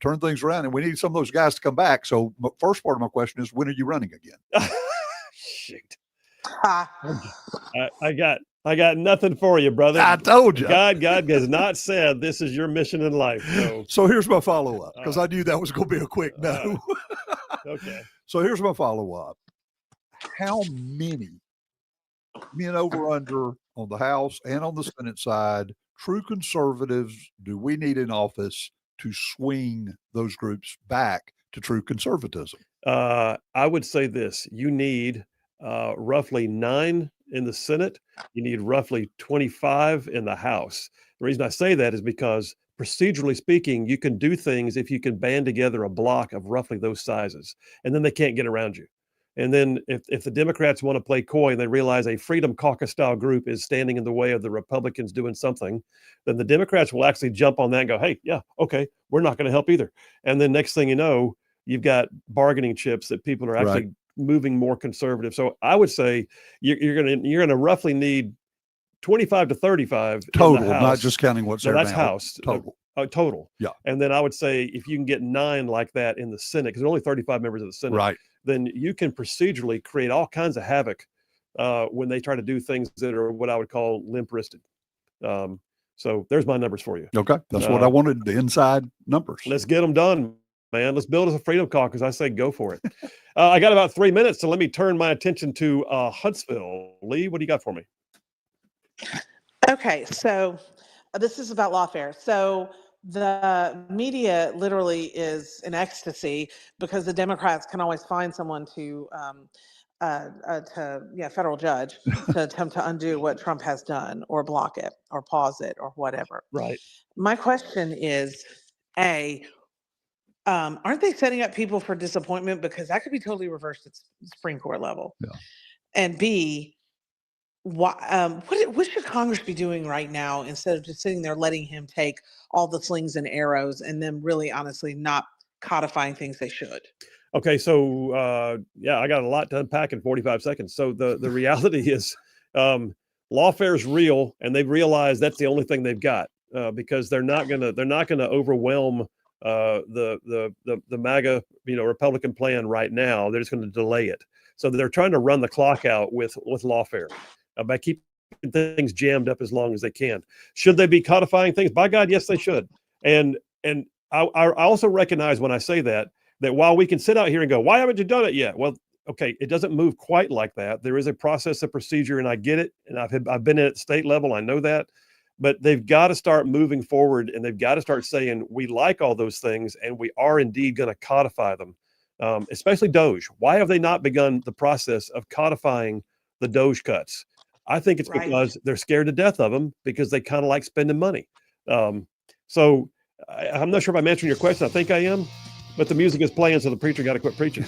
S9: turned things around, and we need some of those guys to come back. So first part of my question is, when are you running again?
S1: Shoot. I got nothing for you, brother.
S9: I told you.
S1: God has not said this is your mission in life.
S9: So here's my follow-up, because I knew that was going to be a quick no.
S1: Okay.
S9: So here's my follow-up. How many men over under on the House and on the Senate side, true conservatives, do we need in office to swing those groups back to true conservatism?
S1: I would say this. You need roughly 9 in the Senate. You need roughly 25 in the House. The reason I say that is because procedurally speaking, you can do things if you can band together a block of roughly those sizes, and then they can't get around you. And then if the Democrats want to play coy and they realize a Freedom Caucus style group is standing in the way of the Republicans doing something, then the Democrats will actually jump on that and go, hey, yeah, okay, we're not going to help either. And then next thing you know, you've got bargaining chips that people are actually moving more conservative. So I would say you're gonna roughly need 25 to 35
S9: total, not just counting what's there.
S1: That's
S9: now.
S1: House total.
S9: Yeah.
S1: And then I would say if you can get 9 like that in the Senate, because there are only 35 members of the Senate,
S9: right,
S1: then you can procedurally create all kinds of havoc when they try to do things that are what I would call limp-wristed. So there's my numbers for you.
S9: Okay, that's what I wanted, the inside numbers.
S1: Let's get them done, man. Let's build us a Freedom Caucus. I say go for it. I got about 3 minutes, so let me turn my attention to Huntsville. Lee, what do you got for me?
S8: Okay, so this is about lawfare. So the media literally is in ecstasy because the Democrats can always find someone to federal judge to attempt to undo what Trump has done or block it or pause it or whatever.
S1: Right.
S8: My question is, aren't they setting up people for disappointment, because that could be totally reversed at Supreme Court level?
S9: Yeah.
S8: And B, what should Congress be doing right now instead of just sitting there letting him take all the slings and arrows and then really honestly not codifying things they should?
S1: Okay, so I got a lot to unpack in 45 seconds. So the reality is lawfare is real, and they've realized that's the only thing they've got because they're not gonna overwhelm the MAGA Republican plan right now. They're just going to delay it. So they're trying to run the clock out with lawfare by keeping things jammed up as long as they can. Should they be codifying things? By God, yes, they should. And I also recognize when I say that while we can sit out here and go, why haven't you done it yet? Well, okay, it doesn't move quite like that. There is a process, a procedure, and I get it. And I've been at state level. I know that. but they've got to start moving forward, and they've got to start saying, we like all those things, and we are indeed going to codify them, especially Doge. Why have they not begun the process of codifying the Doge cuts? I think it's
S10: Right.
S1: because they're scared to death of them, because they kind of like spending money. So I'm not sure if I'm answering your question. I think I am, but the music is playing, so the preacher got to quit preaching.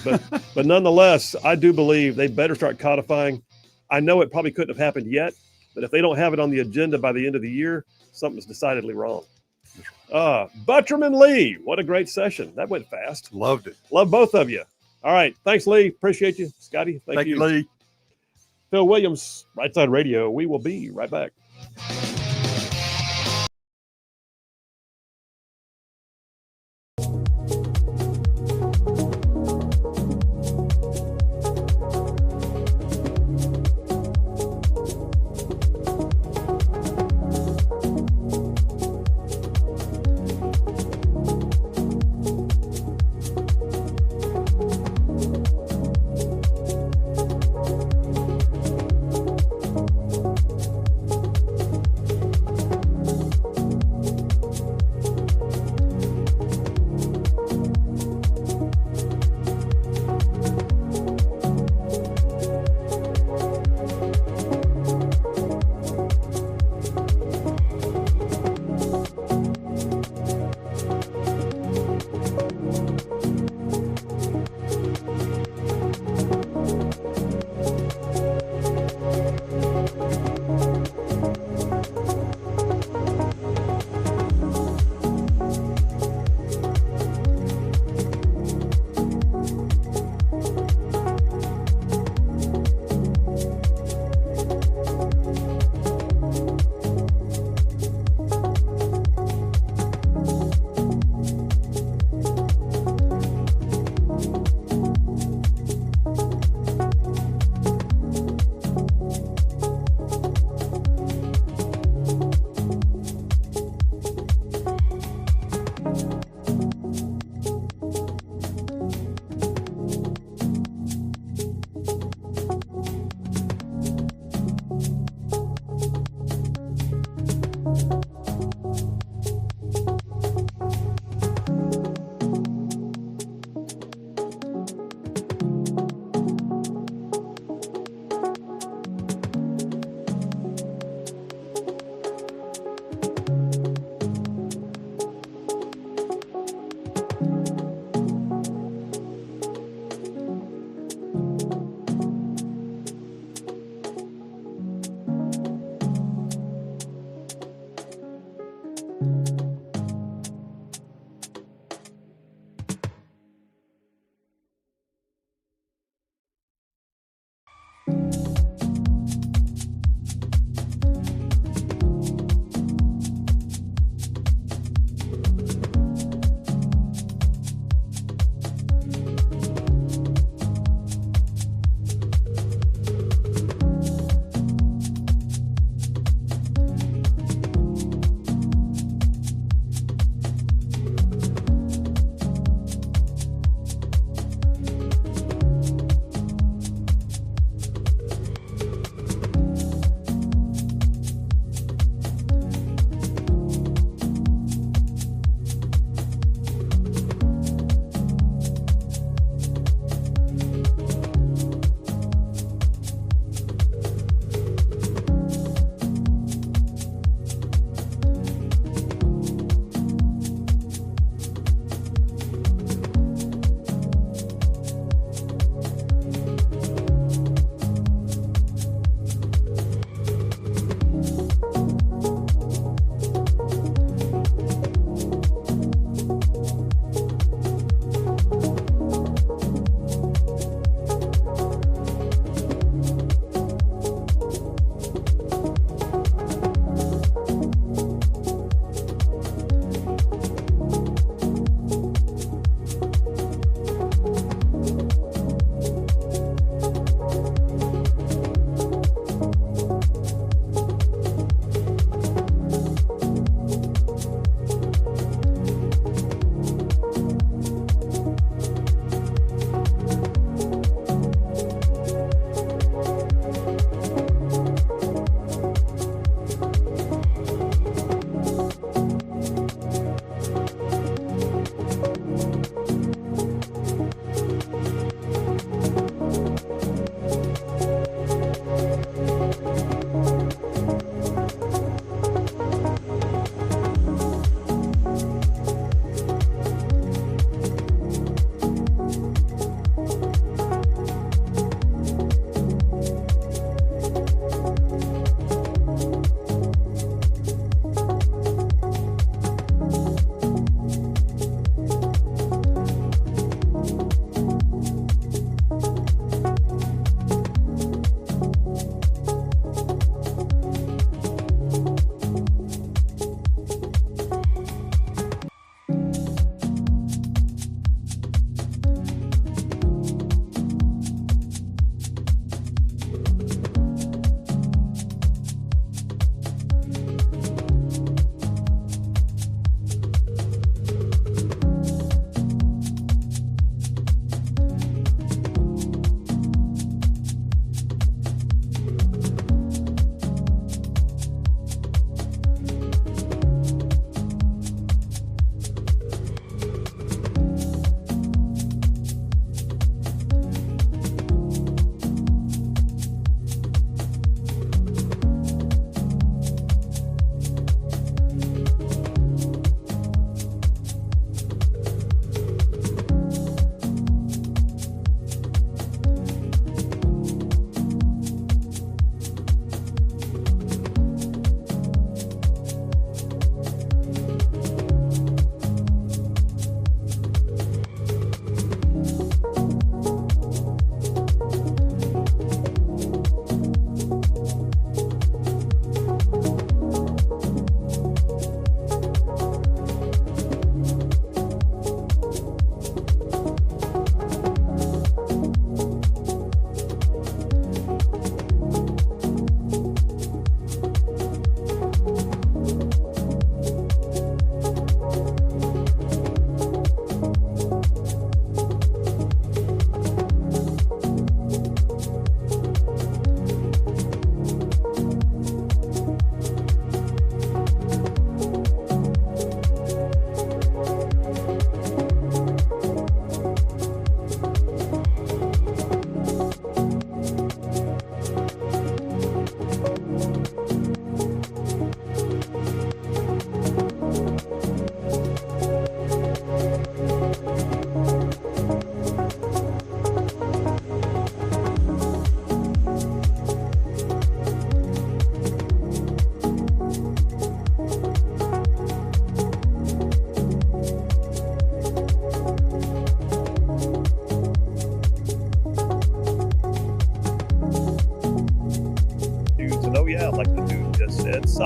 S1: But nonetheless, I do believe they better start codifying. I know it probably couldn't have happened yet, but if they don't have it on the agenda by the end of the year, something's decidedly wrong. Buttram and Lee, what a great session. That went fast.
S9: Loved it.
S1: Love both of you. All right. Thanks, Lee. Appreciate you. Scotty, thank you.
S9: Lee.
S1: Phil Williams, Rightside Radio. We will be right back.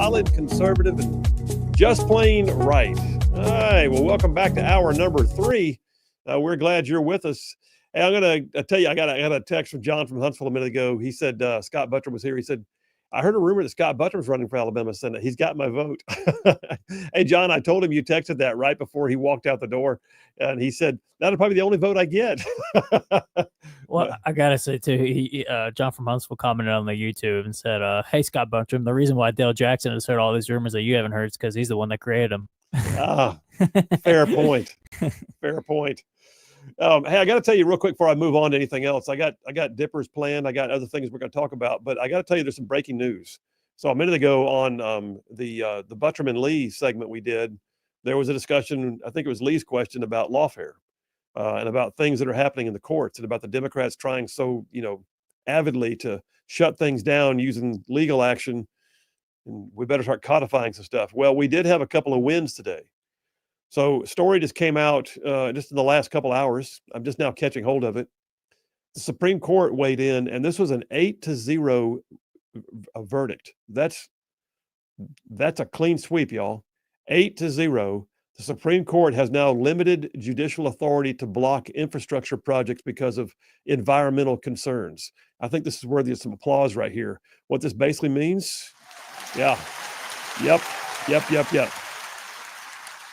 S1: solid, conservative, and just plain right. All right. Well, welcome back to hour number 3. We're glad you're with us. Hey, I'm going to tell you, I got a text from John from Huntsville a minute ago. He said Scott Buttram was here. He said, I heard a rumor that Scott Buttram's running for Alabama Senate. He's got my vote. Hey, John, I told him you texted that right before he walked out the door. And he said, that'll probably be the only vote I get.
S7: Well, I gotta say too, John from Huntsville commented on the YouTube and said, "Hey Scott Buttram, the reason why Dale Jackson has heard all these rumors that you haven't heard is because he's the one that created them."
S1: Fair point. Fair point. Hey, I got to tell you real quick before I move on to anything else. I got dippers planned. I got other things we're going to talk about, but I got to tell you there's some breaking news. So a minute ago on the Buttram and Lee segment we did, there was a discussion. I think it was Lee's question about lawfare. And about things that are happening in the courts and about the Democrats trying so, avidly to shut things down using legal action. And we better start codifying some stuff. Well, we did have a couple of wins today. So story just came out just in the last couple hours. I'm just now catching hold of it. The Supreme Court weighed in, and this was an 8-0 verdict. That's a clean sweep, y'all. 8-0. The Supreme Court has now limited judicial authority to block infrastructure projects because of environmental concerns. I think this is worthy of some applause right here. What this basically means, Yep.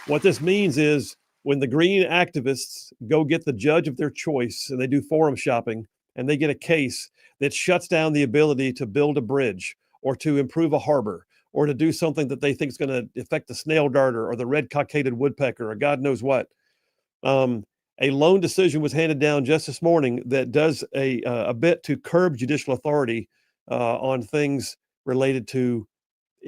S1: What this means is when the green activists go get the judge of their choice and they do forum shopping and they get a case that shuts down the ability to build a bridge or to improve a harbor or to do something that they think is going to affect the snail darter or the red cockaded woodpecker or God knows what. A lone decision was handed down just this morning that does a bit to curb judicial authority on things related to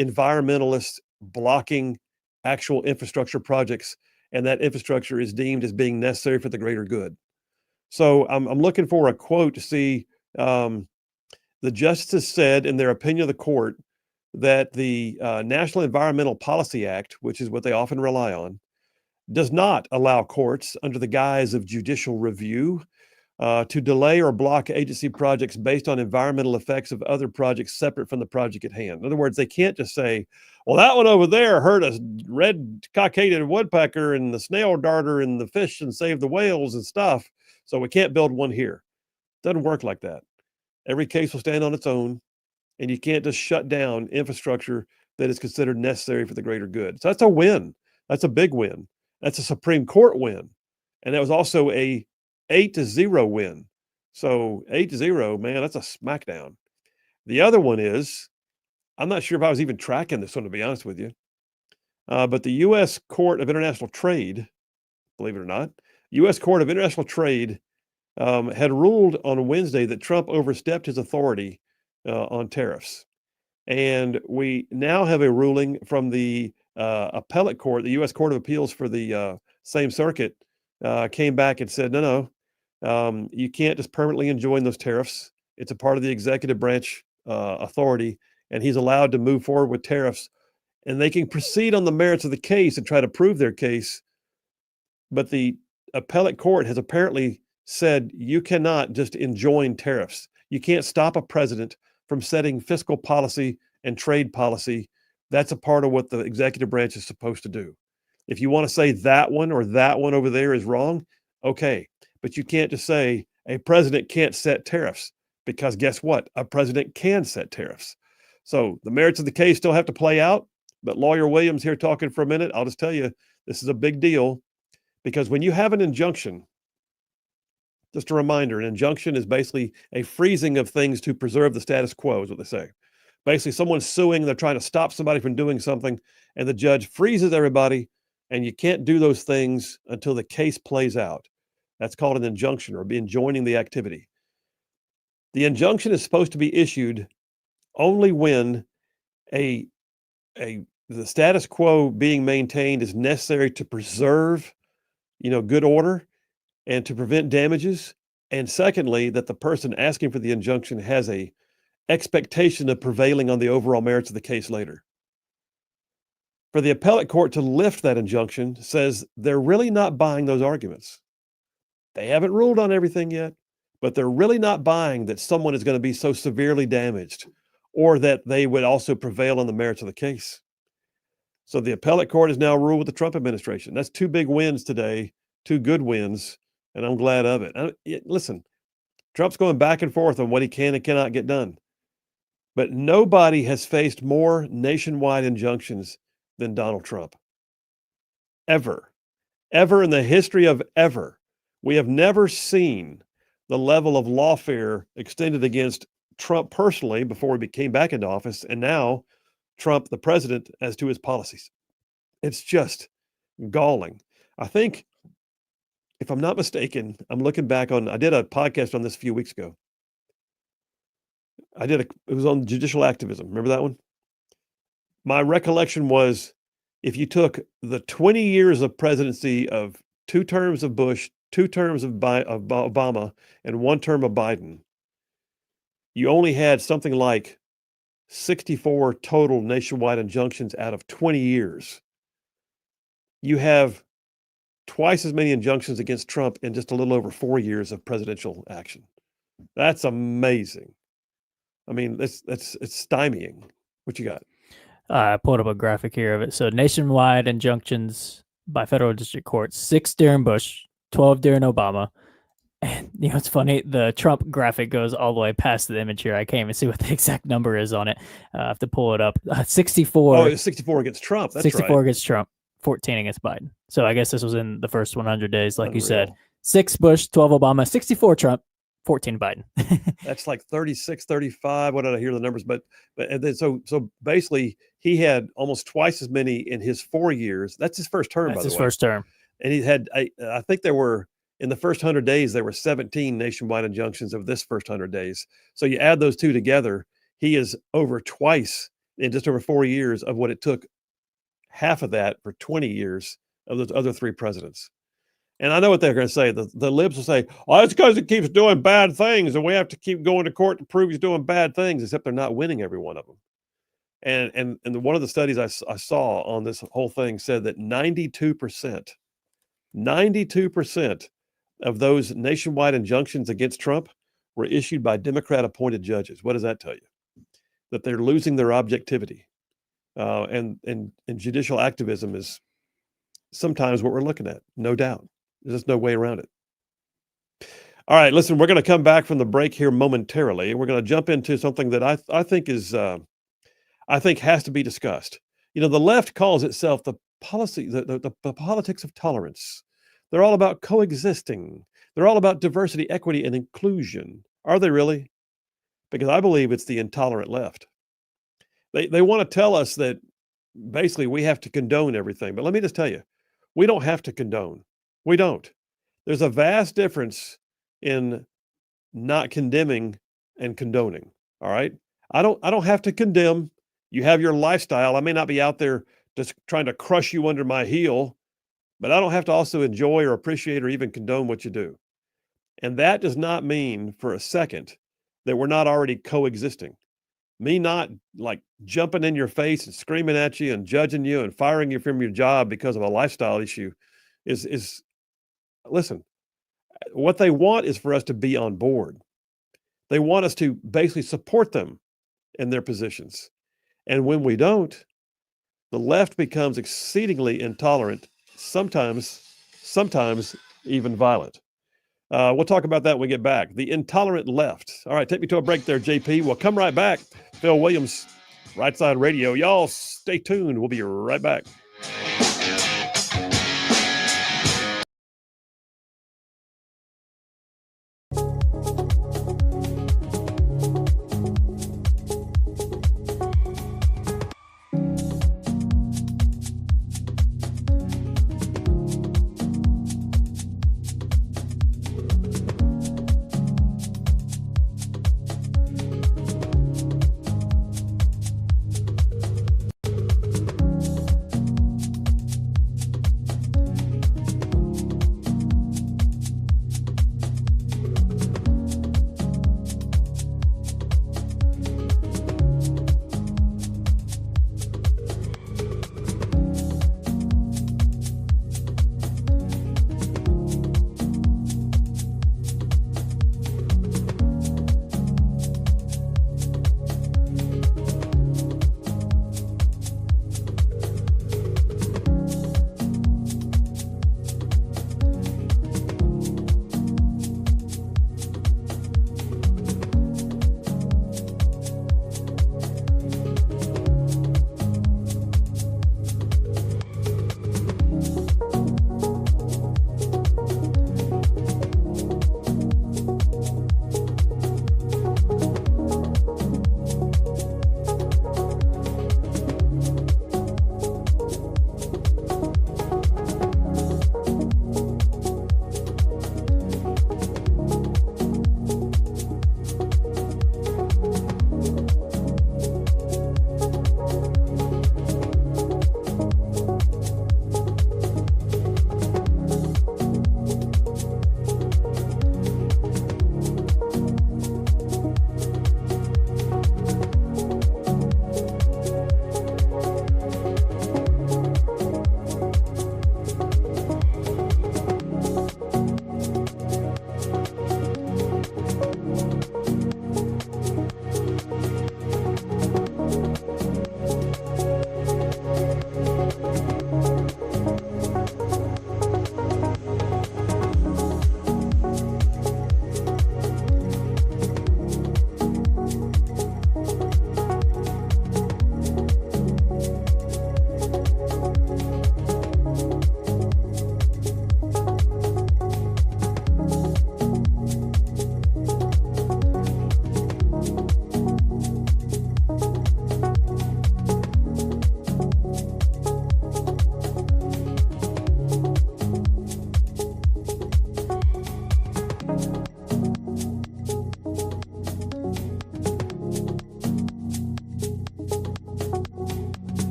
S1: environmentalists blocking actual infrastructure projects, and that infrastructure is deemed as being necessary for the greater good. So I'm looking for a quote to see the justices said in their opinion of the court that the National Environmental Policy Act, which is what they often rely on, does not allow courts under the guise of judicial review to delay or block agency projects based on environmental effects of other projects separate from the project at hand. In other words, they can't just say, well, that one over there hurt a red cockaded woodpecker and the snail darter and the fish and saved the whales and stuff, so we can't build one here. Doesn't work like that. Every case will stand on its own. And you can't just shut down infrastructure that is considered necessary for the greater good. So that's a win. That's a big win. That's a Supreme Court win. And that was also a 8-0 win. So 8-0, man, that's a smackdown. The other one is, I'm not sure if I was even tracking this one, to be honest with you. But the U.S. Court of International Trade, believe it or not, U.S. Court of International Trade had ruled on Wednesday that Trump overstepped his authority on tariffs. And we now have a ruling from the appellate court, the U.S. Court of Appeals for the same circuit, came back and said, no, you can't just permanently enjoin those tariffs. It's a part of the executive branch authority, and he's allowed to move forward with tariffs. And they can proceed on the merits of the case and try to prove their case. But the appellate court has apparently said you cannot just enjoin tariffs. You can't stop a president from setting fiscal policy and trade policy. That's a part of what the executive branch is supposed to do. If you want to say that one or that one over there is wrong, okay. But you can't just say a president can't set tariffs, because guess what? A president can set tariffs. So the merits of the case still have to play out. But Lawyer Williams here talking for a minute, I'll just tell you, this is a big deal, because when you have an injunction, just a reminder, an injunction is basically a freezing of things to preserve the status quo, is what they say. Basically, someone's suing, they're trying to stop somebody from doing something, and the judge freezes everybody, and you can't do those things until the case plays out. That's called an injunction, or enjoining the activity. The injunction is supposed to be issued only when the status quo being maintained is necessary to preserve, good order and to prevent damages. And secondly, that the person asking for the injunction has a expectation of prevailing on the overall merits of the case later. For the appellate court to lift that injunction says they're really not buying those arguments. They haven't ruled on everything yet, but they're really not buying that someone is going to be so severely damaged or that they would also prevail on the merits of the case. So the appellate court has now ruled with the Trump administration. That's 2 big wins today, 2 good wins, and I'm glad of it. Listen, Trump's going back and forth on what he can and cannot get done. But nobody has faced more nationwide injunctions than Donald Trump. Ever in the history of ever. We have never seen the level of lawfare extended against Trump personally before he came back into office, and now Trump, the president, as to his policies. It's just galling. I think, if I'm not mistaken, I'm looking back on, I did a podcast on this a few weeks ago. It was on judicial activism. Remember that one? My recollection was, if you took the 20 years of presidency of 2 terms of Bush, 2 terms of Obama, and 1 term of Biden, you only had something like 64 total nationwide injunctions out of 20 years. You have twice as many injunctions against Trump in just a little over 4 years of presidential action. That's amazing. I mean, it's stymieing. What you got?
S7: I pulled up a graphic here of it. So nationwide injunctions by federal district courts, 6 during Bush, 12 during Obama. And it's funny, the Trump graphic goes all the way past the image here. I can't even see what the exact number is on it. I have to pull it up. 64.
S1: Oh, it's 64 against Trump. That's
S7: 64
S1: right.
S7: against Trump, 14 against Biden. So I guess this was in the first 100 days, like
S1: Unreal.
S7: you said. 6 Bush, 12 Obama, 64 Trump, 14 Biden.
S1: That's like 36, 35. What did I hear the numbers? But and then so basically he had almost twice as many in his 4 years. That's his first term, by the way.
S7: That's his first term.
S1: And he had, I think there were, in the first 100 days, there were 17 nationwide injunctions of this first 100 days. So you add those 2 together, he is over twice in just over 4 years of what it took half of that for 20 years of those other 3 presidents. And I know what they're going to say. The libs will say, oh, it's because he keeps doing bad things and we have to keep going to court to prove he's doing bad things, except they're not winning every one of them. And one of the studies I saw on this whole thing said that 92% of those nationwide injunctions against Trump were issued by Democrat-appointed judges. What does that tell you? That they're losing their objectivity. And judicial activism is sometimes what we're looking at, no doubt. There's just no way around it. All right, listen, we're going to come back from the break here momentarily. We're going to jump into something that I think is I think has to be discussed. The left calls itself the politics of tolerance. They're all about coexisting. They're all about diversity, equity, and inclusion. Are they really? Because I believe it's the intolerant left. They want to tell us that basically we have to condone everything. But let me just tell you, we don't have to condone. We don't. There's a vast difference in not condemning and condoning. All right. I don't have to condemn. You have your lifestyle. I may not be out there just trying to crush you under my heel, but I don't have to also enjoy or appreciate or even condone what you do. And that does not mean for a second that we're not already coexisting. Me not like jumping in your face and screaming at you and judging you and firing you from your job because of a lifestyle issue is listen, what they want is for us to be on board. They want us to basically support them in their positions. And when we don't, the left becomes exceedingly intolerant, sometimes even violent. We'll talk about that when we get back. The intolerant left. All right, take me to a break there, JP. We'll come right back. Phil Williams, Rightside Radio. Y'all stay tuned. We'll be right back.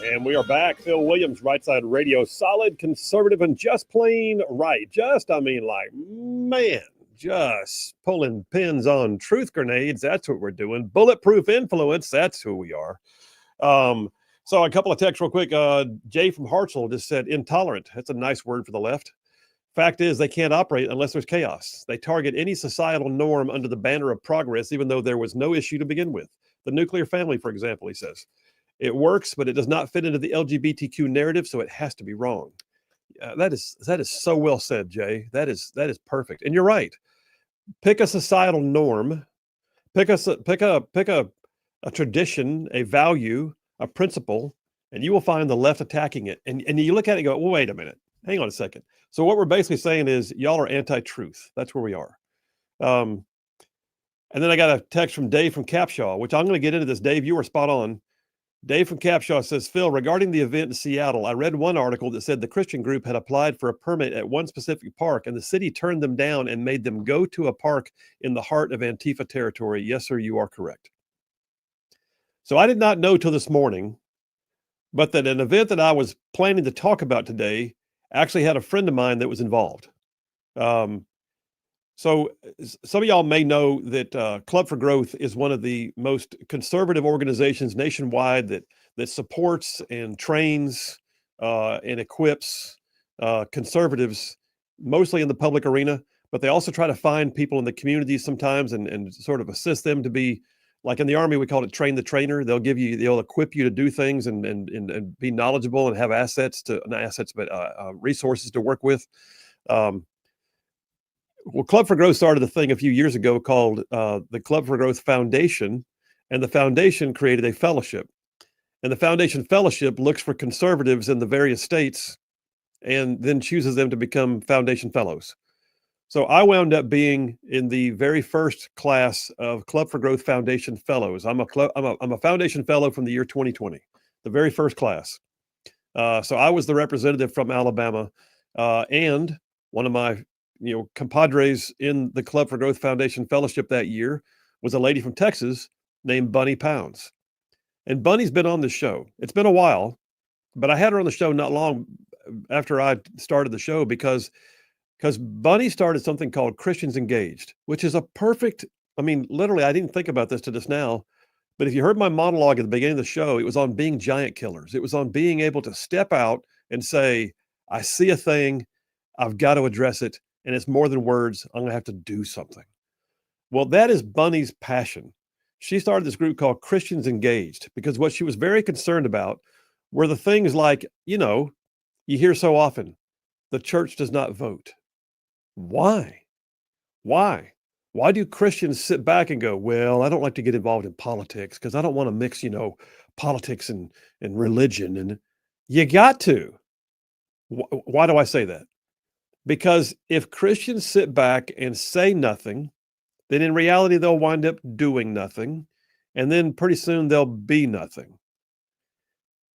S1: And we are back. Phil Williams, Rightside Radio, solid, conservative, and just plain right. Just pulling pins on truth grenades. That's what we're doing. Bulletproof influence. That's who we are. So a couple of texts real quick. Jay from Hartselle just said intolerant. That's a nice word for the left. Fact is, they can't operate unless there's chaos. They target any societal norm under the banner of progress, even though there was no issue to begin with. The nuclear family, for example, he says. It works, but it does not fit into the LGBTQ narrative, so it has to be wrong. That is so well said, Jay. That is perfect. And you're right. Pick a societal norm, pick a tradition, a value, a principle, and you will find the left attacking it. And you look at it and go, well, wait a minute. Hang on a second. So what we're basically saying is y'all are anti-truth. That's where we are. And then I got a text from Dave from Capshaw, which I'm going to get into this. Dave, you were spot on. Dave from Capshaw says, Phil, regarding the event in Seattle, I read one article that said the Christian group had applied for a permit at one specific park and the city turned them down and made them go to a park in the heart of Antifa territory. Yes, sir, you are correct. So I did not know till this morning, but that an event that I was planning to talk about today actually had a friend of mine that was involved. So some of y'all may know that Club for Growth is one of the most conservative organizations nationwide that supports and trains and equips conservatives, mostly in the public arena, but they also try to find people in the community sometimes and sort of assist them to be, like in the Army, we call it train the trainer. They'll equip you to do things and be knowledgeable and have resources to work with. Well, Club for Growth started a thing a few years ago called the Club for Growth Foundation, and the foundation created a fellowship. And the foundation fellowship looks for conservatives in the various states and then chooses them to become foundation fellows. So I wound up being in the very first class of Club for Growth Foundation fellows. I'm a foundation fellow from the year 2020, the very first class. So I was the representative from Alabama, and one of my compadres in the Club for Growth Foundation Fellowship that year was a lady from Texas named Bunny Pounds. And Bunny's been on the show. It's been a while, but I had her on the show not long after I started the show because Bunny started something called Christians Engaged, which is a perfect, literally, I didn't think about this to just now, but if you heard my monologue at the beginning of the show, it was on being giant killers. It was on being able to step out and say, I see a thing, I've got to address it. And it's more than words. I'm going to have to do something. Well, that is Bunny's passion. She started this group called Christians Engaged because what she was very concerned about were the things like, you hear so often, the church does not vote. Why? Why do Christians sit back and go, well, I don't like to get involved in politics because I don't want to mix, politics and religion. And you got to. Why do I say that? Because if Christians sit back and say nothing, then in reality, they'll wind up doing nothing. And then pretty soon they'll be nothing.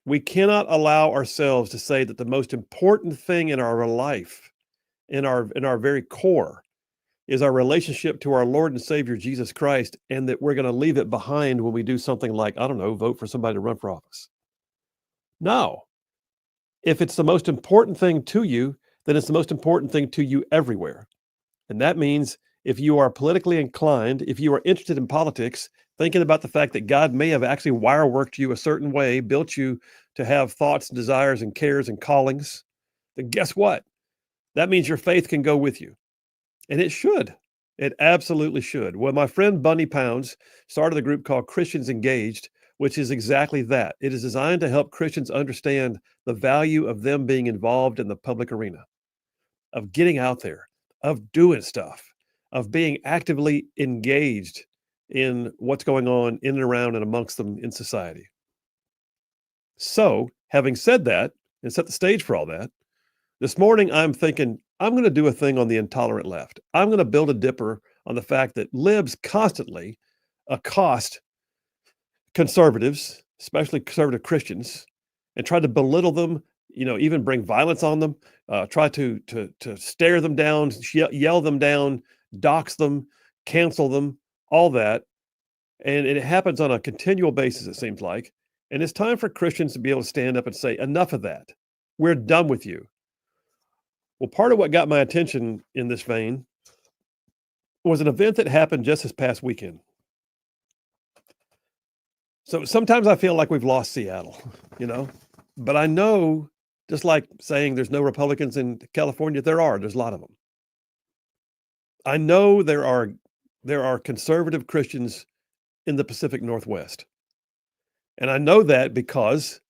S1: We cannot allow ourselves to say that the most important thing in our life, in our very core, is our relationship to our Lord and Savior, Jesus Christ, and that we're going to leave it behind when we do something like, I don't know, vote for somebody to run for office. No. If it's the most important thing to you, then it's the most important thing to you everywhere. And that means if you are politically inclined, if you are interested in politics, thinking about the fact that God may have actually wireworked you a certain way, built you to have thoughts, desires, and cares and callings, then guess what? That means your faith can go with you. And it should. It absolutely should. Well, my friend Bunny Pounds started a group called Christians Engaged, which is exactly that. It is designed to help Christians understand the value of them being involved in the public arena, of getting out there, of doing stuff, of being actively engaged in what's going on in and around and amongst them in society. So, having said that, and set the stage for all that, this morning I'm thinking, I'm going to do a thing on the intolerant left. I'm going to build a dipper on the fact that libs constantly accost conservatives, especially conservative Christians, and try to belittle them, even bring violence on them, try to stare them down, yell them down, dox them, cancel them, all that. And it happens on a continual basis, it seems like. And it's time for Christians to be able to stand up and say, enough of that. We're done with you. Well, part of what got my attention in this vein was an event that happened just this past weekend. So sometimes I feel like we've lost Seattle, but I know, just like saying there's no Republicans in California, there's a lot of them. I know there are conservative Christians in the Pacific Northwest. And I know that because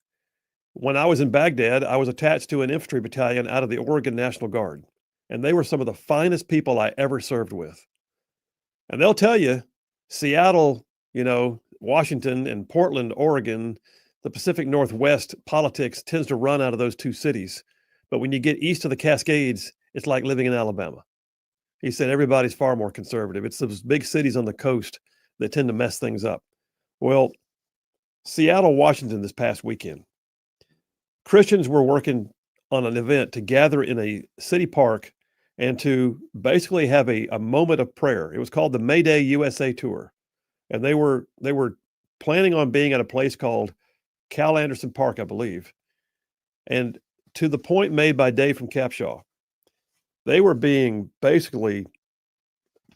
S1: when I was in Baghdad, I was attached to an infantry battalion out of the Oregon National Guard. And they were some of the finest people I ever served with. And they'll tell you, Seattle, Washington and Portland, Oregon, the Pacific Northwest politics tends to run out of those two cities. But when you get east of the Cascades, it's like living in Alabama. He said everybody's far more conservative. It's those big cities on the coast that tend to mess things up. Well, Seattle, Washington, this past weekend, Christians were working on an event to gather in a city park and to basically have a moment of prayer. It was called the Mayday USA Tour. And they were planning on being at a place called Cal Anderson Park, I believe. And to the point made by Dave from Capshaw, they were being basically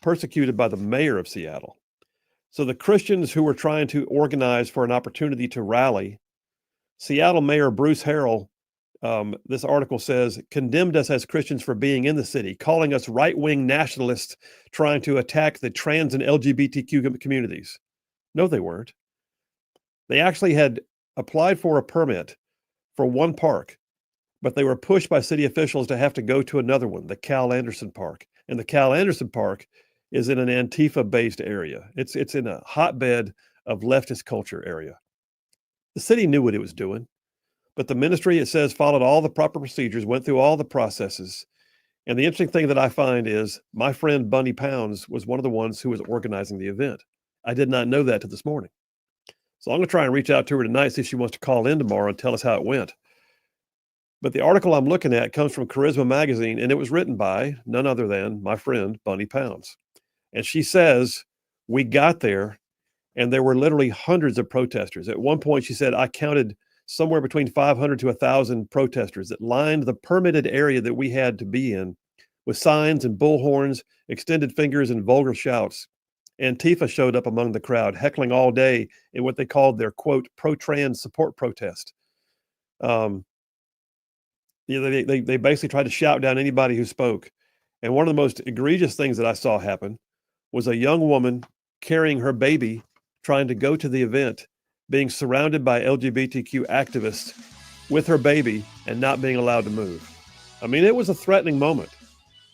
S1: persecuted by the mayor of Seattle. So the Christians who were trying to organize for an opportunity to rally, Seattle Mayor Bruce Harrell, this article says, condemned us as Christians for being in the city, calling us right-wing nationalists trying to attack the trans and LGBTQ communities. No, they weren't. They actually had applied for a permit for one park, but they were pushed by city officials to have to go to another one, the Cal Anderson Park. And the Cal Anderson Park is in an Antifa-based area. It's in a hotbed of leftist culture area. The city knew what it was doing, but the ministry, it says, followed all the proper procedures, went through all the processes. And the interesting thing that I find is my friend Bunny Pounds was one of the ones who was organizing the event. I did not know that till this morning. So I'm going to try and reach out to her tonight, see if she wants to call in tomorrow and tell us how it went. But the article I'm looking at comes from Charisma Magazine, and it was written by none other than my friend Bunny Pounds. And she says, we got there, and there were literally hundreds of protesters. At one point, she said, I counted somewhere between 500 to 1,000 protesters that lined the permitted area that we had to be in with signs and bullhorns, extended fingers, and vulgar shouts. Antifa showed up among the crowd, heckling all day in what they called their, quote, pro-trans support protest. They basically tried to shout down anybody who spoke. And one of the most egregious things that I saw happen was a young woman carrying her baby, trying to go to the event, being surrounded by LGBTQ activists with her baby and not being allowed to move. I mean, it was a threatening moment.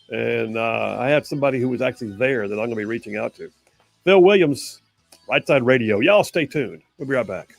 S1: And I had somebody who was actually there that I'm going to be reaching out to. Phil Williams, Rightside Radio. Y'all stay tuned. We'll be right back.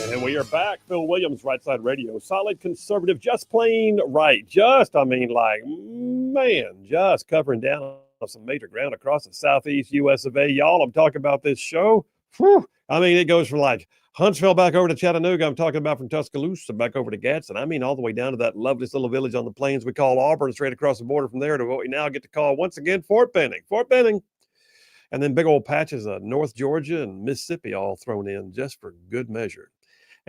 S1: And we are back. Phil Williams, Rightside Radio. Solid conservative, just plain right. Just covering down on some major ground across the southeast U.S. of A. Y'all, I'm talking about this show. Whew. I mean, it goes from like Huntsville back over to Chattanooga. I'm talking about from Tuscaloosa back over to Gadsden. I mean, all the way down to that loveliest little village on the plains we call Auburn, straight across the border from there to what we now get to call, once again, Fort Benning. Fort Benning. And then big old patches of North Georgia and Mississippi all thrown in just for good measure.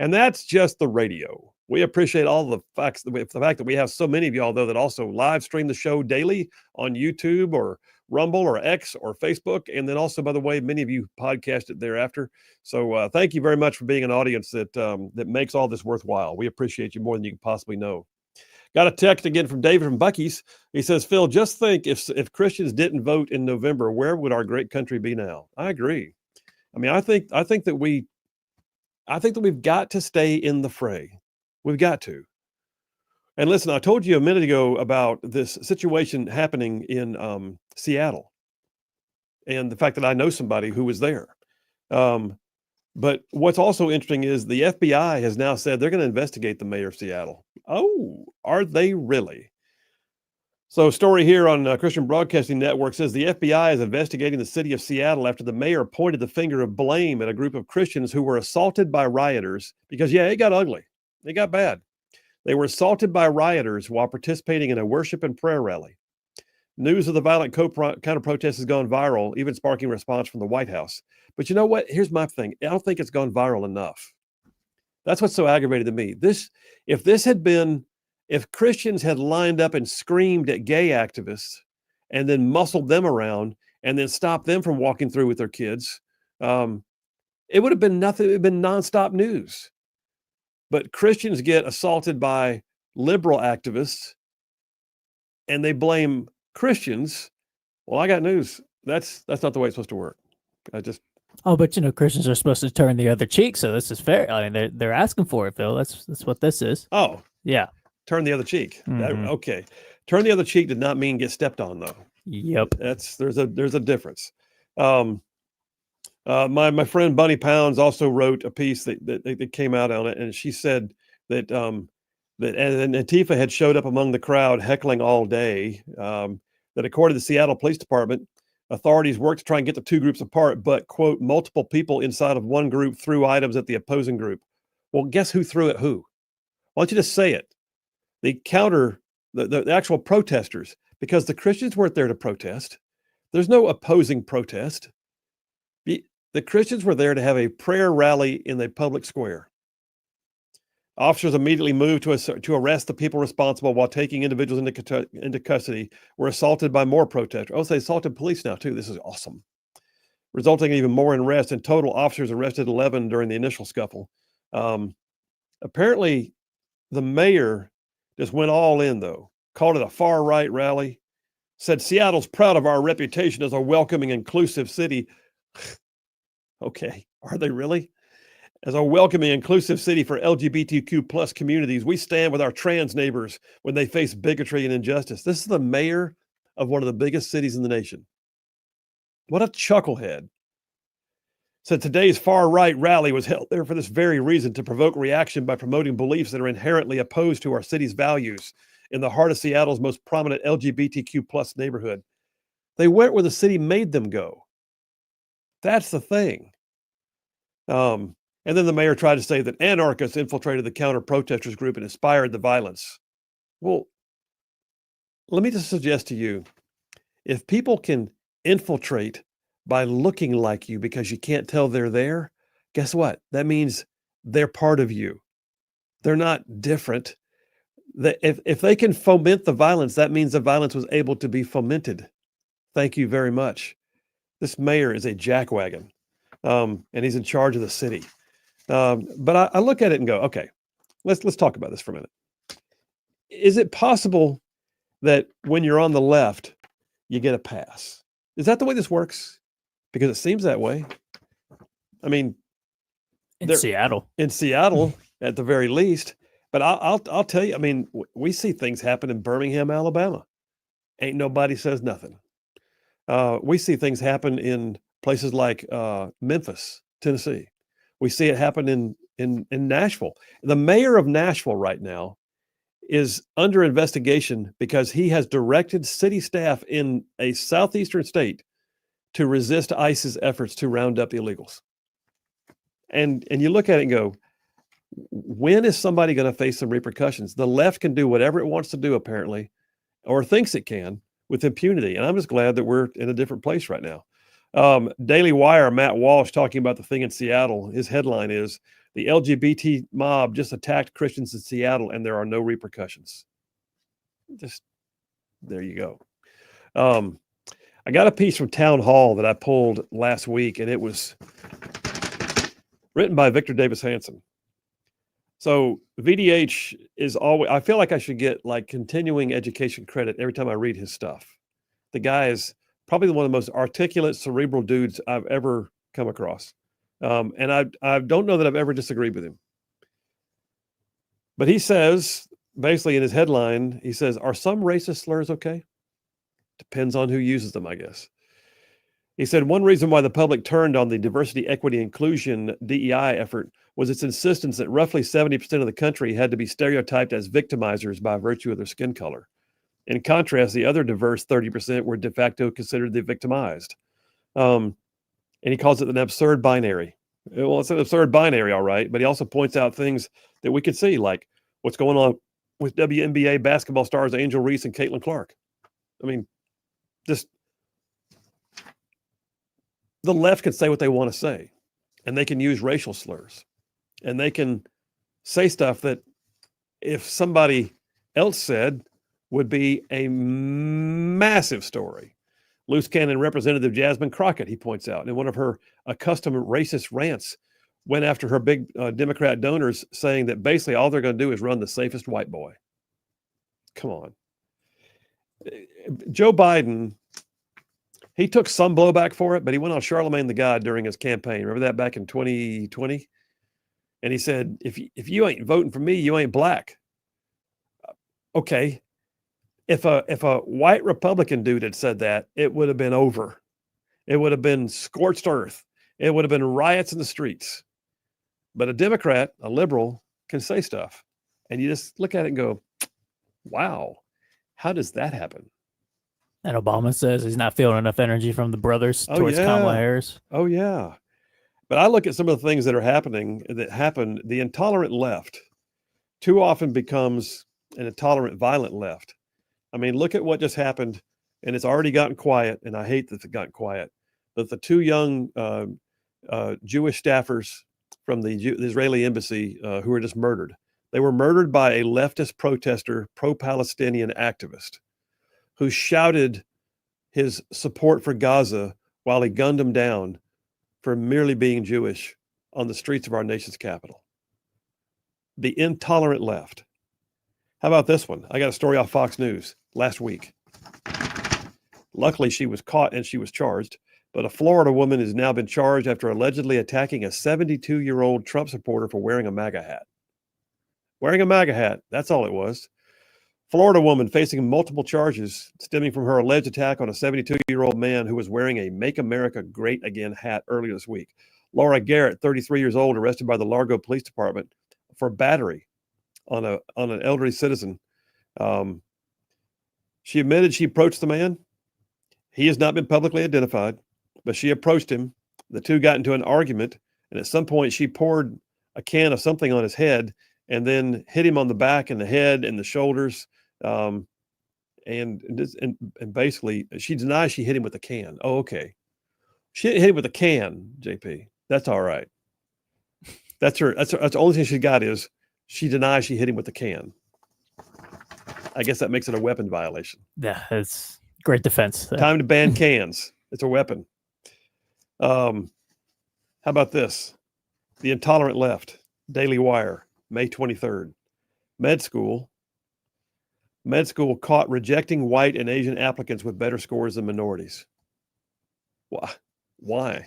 S1: And that's just the radio. We appreciate all the fact that we have so many of y'all, though, that also live stream the show daily on YouTube or Rumble or X or Facebook. And then also, by the way, many of you podcast it thereafter. So thank you very much for being an audience that makes all this worthwhile. We appreciate you more than you can possibly know. Got a text again from David from Bucky's. He says, Phil, just think if Christians didn't vote in November, where would our great country be now? I agree. I mean, I think that we've got to stay in the fray. We've got to. And listen, I told you a minute ago about this situation happening in Seattle and the fact that I know somebody who was there. But what's also interesting is the FBI has now said they're going to investigate the mayor of Seattle. Oh, are they really? So a story here on Christian Broadcasting Network says the FBI is investigating the city of Seattle after the mayor pointed the finger of blame at a group of Christians who were assaulted by rioters because, it got ugly. It got bad. They were assaulted by rioters while participating in a worship and prayer rally. News of the violent counter-protest has gone viral, even sparking response from the White House. But you know what? Here's my thing. I don't think it's gone viral enough. That's what's so aggravated to me. If Christians had lined up and screamed at gay activists and then muscled them around and then stopped them from walking through with their kids, it would have been nothing. It would have been nonstop news. But Christians get assaulted by liberal activists and they blame Christians. Well, I got news. That's not the way it's supposed to work.
S7: But Christians are supposed to turn the other cheek, so this is fair. I mean, they're asking for it, Phil. That's what this is.
S1: Oh,
S7: yeah.
S1: Turn the other cheek.
S7: Mm-hmm.
S1: Okay. Turn the other cheek did not mean get stepped on, though.
S7: Yep.
S1: There's a difference. My friend Bunny Pounds also wrote a piece that came out on it, and she said that Antifa had showed up among the crowd heckling all day. That according to the Seattle Police Department, authorities worked to try and get the two groups apart, but, quote, multiple people inside of one group threw items at the opposing group. Well, guess who threw at who? Why don't you just say it? The actual protesters, because the Christians weren't there to protest. There's no opposing protest. The Christians were there to have a prayer rally in the public square. Officers immediately moved to arrest the people responsible while taking individuals into custody, were assaulted by more protesters. Oh, so they assaulted police now, too. This is awesome. Resulting in even more arrests. In total, officers arrested 11 during the initial scuffle. Apparently, the mayor just went all in, though. Called it a far-right rally. Said Seattle's proud of our reputation as a welcoming, inclusive city. Okay, are they really? As a welcoming, inclusive city for LGBTQ plus communities, we stand with our trans neighbors when they face bigotry and injustice. This is the mayor of one of the biggest cities in the nation. What a chucklehead. Said today's far-right rally was held there for this very reason, to provoke reaction by promoting beliefs that are inherently opposed to our city's values in the heart of Seattle's most prominent LGBTQ plus neighborhood. They went where the city made them go. That's the thing. And then the mayor tried to say that anarchists infiltrated the counter-protesters group and inspired the violence. Well, let me just suggest to you, if people can infiltrate by looking like you because you can't tell they're there, guess what? That means they're part of you. They're not different. If they can foment the violence, that means the violence was able to be fomented. Thank you very much. This mayor is a jackwagon, and he's in charge of the city. But I look at it and go, okay, let's talk about this for a minute. Is it possible that when you're on the left, you get a pass? Is that the way this works? Because it seems that way. I mean,
S7: in Seattle,
S1: at the very least. But I'll tell you, I mean, we see things happen in Birmingham, Alabama. Ain't nobody says nothing. We see things happen in places like Memphis, Tennessee. We see it happen in in Nashville. The mayor of Nashville right now is under investigation because he has directed city staff in a southeastern state to resist ICE's efforts to round up illegals. And you look at it and go, when is somebody going to face some repercussions? The left can do whatever it wants to do, apparently, or thinks it can with impunity. And I'm just glad that we're in a different place right now. Daily Wire, Matt Walsh talking about the thing in Seattle. His headline is, the LGBT mob just attacked Christians in Seattle and there are no repercussions. Just, there you go. I got a piece from Town Hall that I pulled last week, and it was written by Victor Davis Hanson. So VDH is always, I feel like I should get like continuing education credit every time I read his stuff. The guy is probably one of the most articulate, cerebral dudes I've ever come across. And I don't know that I've ever disagreed with him. But he says, basically in his headline, he says, are some racist slurs okay? Depends on who uses them, I guess. He said, one reason why the public turned on the diversity, equity, inclusion DEI effort was its insistence that roughly 70% of the country had to be stereotyped as victimizers by virtue of their skin color. In contrast, the other diverse 30% were de facto considered the victimized. And he calls it an absurd binary. Well, it's an absurd binary, all right, but he also points out things that we could see, like what's going on with WNBA basketball stars Angel Reese and Caitlin Clark. I mean, just the left can say what they want to say, and they can use racial slurs, and they can say stuff that if somebody else said would be a massive story. Loose cannon Representative Jasmine Crockett, he points out, in one of her accustomed racist rants, went after her big Democrat donors, saying that basically all they're going to do is run the safest white boy. Come on. Joe Biden, he took some blowback for it, but he went on Charlemagne the God during his campaign. Remember that back in 2020? And he said, if you ain't voting for me, you ain't black. Okay. If a white Republican dude had said that, it would have been over. It would have been scorched earth. It would have been riots in the streets. But a Democrat, a liberal, can say stuff. And you just look at it and go, wow, how does that happen?
S7: And Obama says he's not feeling enough energy from the brothers towards Kamala Harris.
S1: Oh, yeah. But I look at some of the things that are happening, that happen. The intolerant left too often becomes an intolerant, violent left. I mean, look at what just happened, and it's already gotten quiet, and I hate that it got quiet. But the two young Jewish staffers from the Israeli embassy who were just murdered. They were murdered by a leftist protester, pro-Palestinian activist, who shouted his support for Gaza while he gunned them down for merely being Jewish on the streets of our nation's capital. The intolerant left. How about this one? I got a story off Fox News last week. Luckily, she was caught and she was charged, but a Florida woman has now been charged after allegedly attacking a 72-year-old Trump supporter for wearing a MAGA hat. Wearing a MAGA hat, that's all it was. Florida woman facing multiple charges stemming from her alleged attack on a 72-year-old man who was wearing a Make America Great Again hat earlier this week. Laura Garrett, 33 years old, arrested by the Largo Police Department for battery on an elderly citizen. She admitted she approached the man. He has not been publicly identified, but she approached him. The two got into an argument, and at some point she poured a can of something on his head and then hit him on the back and the head and the shoulders. And basically she denies she hit him with a can. Oh, okay. She hit him with a can, JP. That's all right. That's the only thing she got is she denies she hit him with a can. I guess that makes it a weapon violation.
S7: Yeah, it's great defense.
S1: Time to ban cans. It's a weapon. How about this? The intolerant left. Daily Wire, May 23rd. Med school caught rejecting white and Asian applicants with better scores than minorities. Why?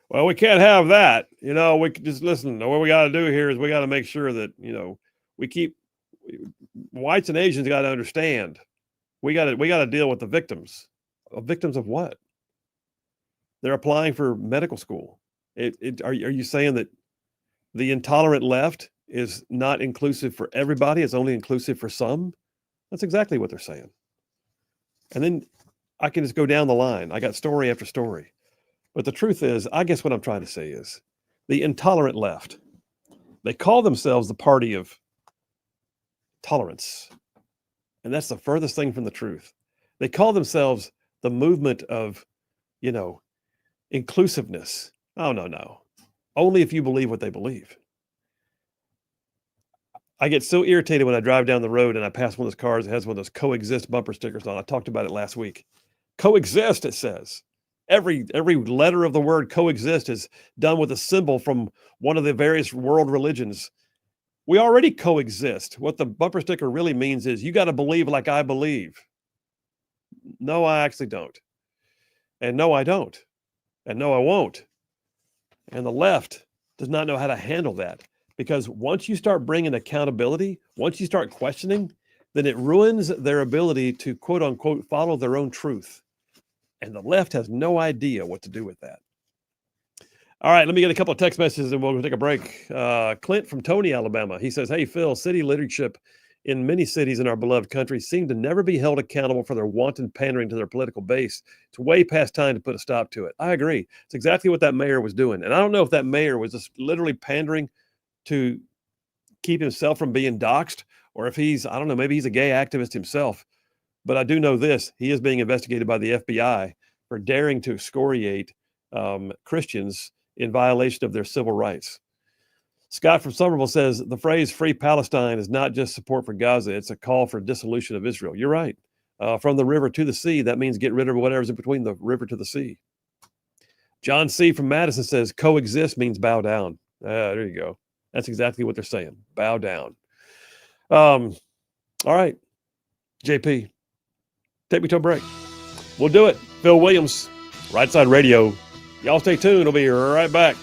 S1: Well, we can't have that. We just listen. What we got to do here is we got to make sure that, we keep whites and Asians got to understand. We got to deal with the victims. Victims of what? They're applying for medical school. Are you saying that the intolerant left is not inclusive for everybody. It's only inclusive for some. That's exactly what they're saying. And then I can just go down the line. I got story after story. But the truth is, I guess what I'm trying to say is the intolerant left, they call themselves the party of tolerance. And that's the furthest thing from the truth. They call themselves the movement of, inclusiveness. Oh, no. Only if you believe what they believe. I get so irritated when I drive down the road and I pass one of those cars that has one of those coexist bumper stickers on. I talked about it last week. Coexist, it says. Every letter of the word coexist is done with a symbol from one of the various world religions. We already coexist. What the bumper sticker really means is you got to believe like I believe. No, I actually don't. And no, I don't. And no, I won't. And the left does not know how to handle that, because once you start bringing accountability, once you start questioning, then it ruins their ability to quote unquote follow their own truth. And the left has no idea what to do with that. All right, let me get a couple of text messages and we'll take a break. Clint from Tony, Alabama. He says, hey, Phil, city leadership in many cities in our beloved country seem to never be held accountable for their wanton pandering to their political base. It's way past time to put a stop to it. I agree. It's exactly what that mayor was doing. And I don't know if that mayor was just literally pandering to keep himself from being doxxed, or if he's, I don't know, maybe he's a gay activist himself. But I do know this. He is being investigated by the FBI for daring to excoriate Christians in violation of their civil rights. Scott from Somerville says the phrase free Palestine is not just support for Gaza. It's a call for dissolution of Israel. You're right. From the river to the sea, that means get rid of whatever's in between the river to the sea. John C. from Madison says coexist means bow down. There you go. That's exactly what they're saying. Bow down. All right, JP, take me to a break. We'll do it. Phil Williams, Rightside Radio. Y'all stay tuned. We'll be right back.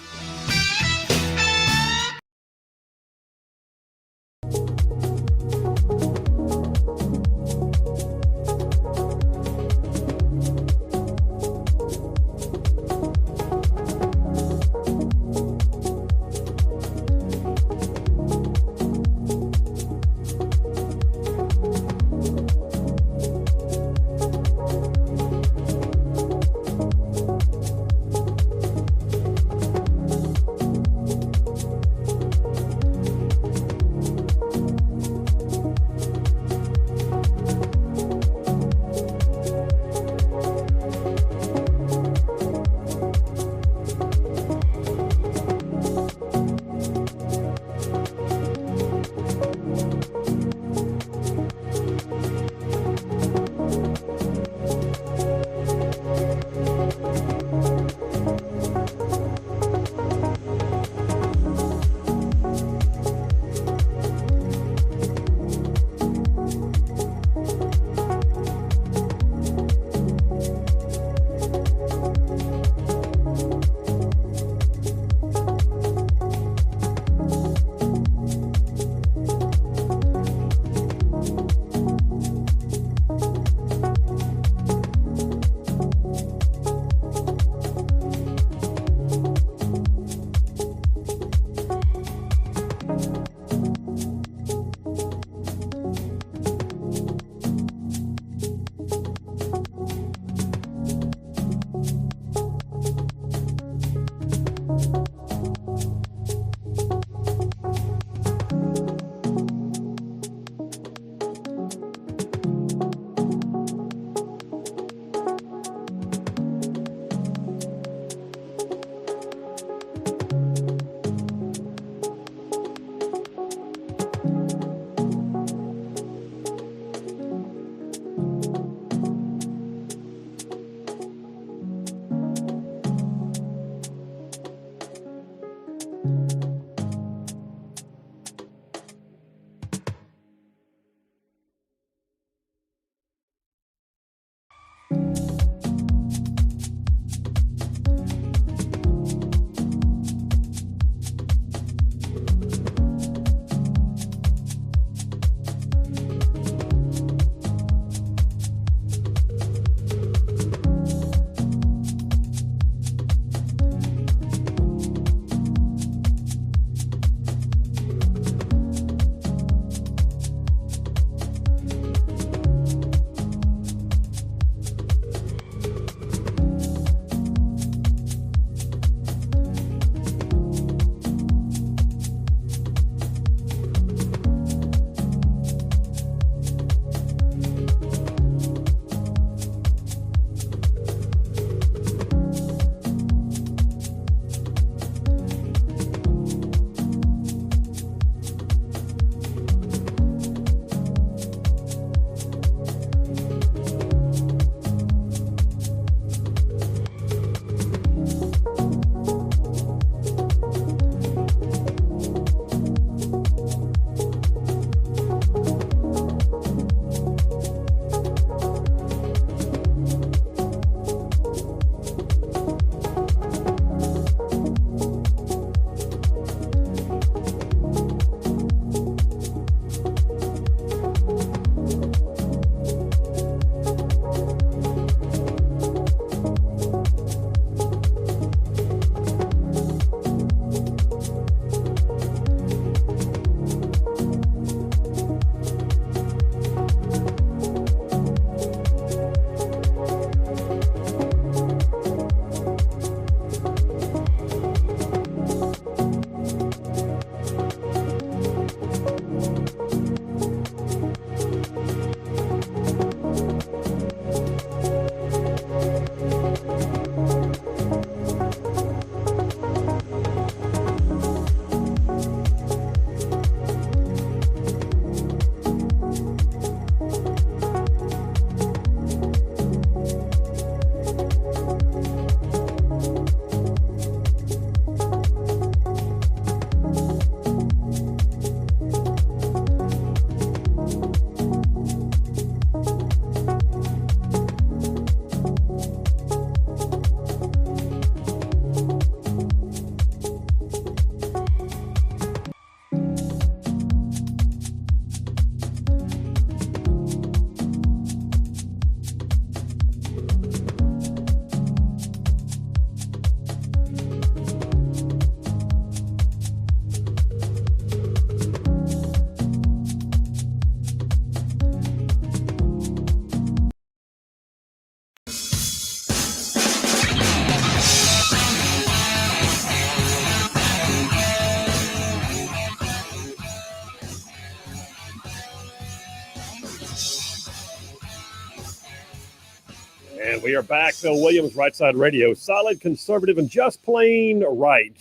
S1: And we are back. Phil Williams, Rightside Radio. Solid, conservative, and just plain right.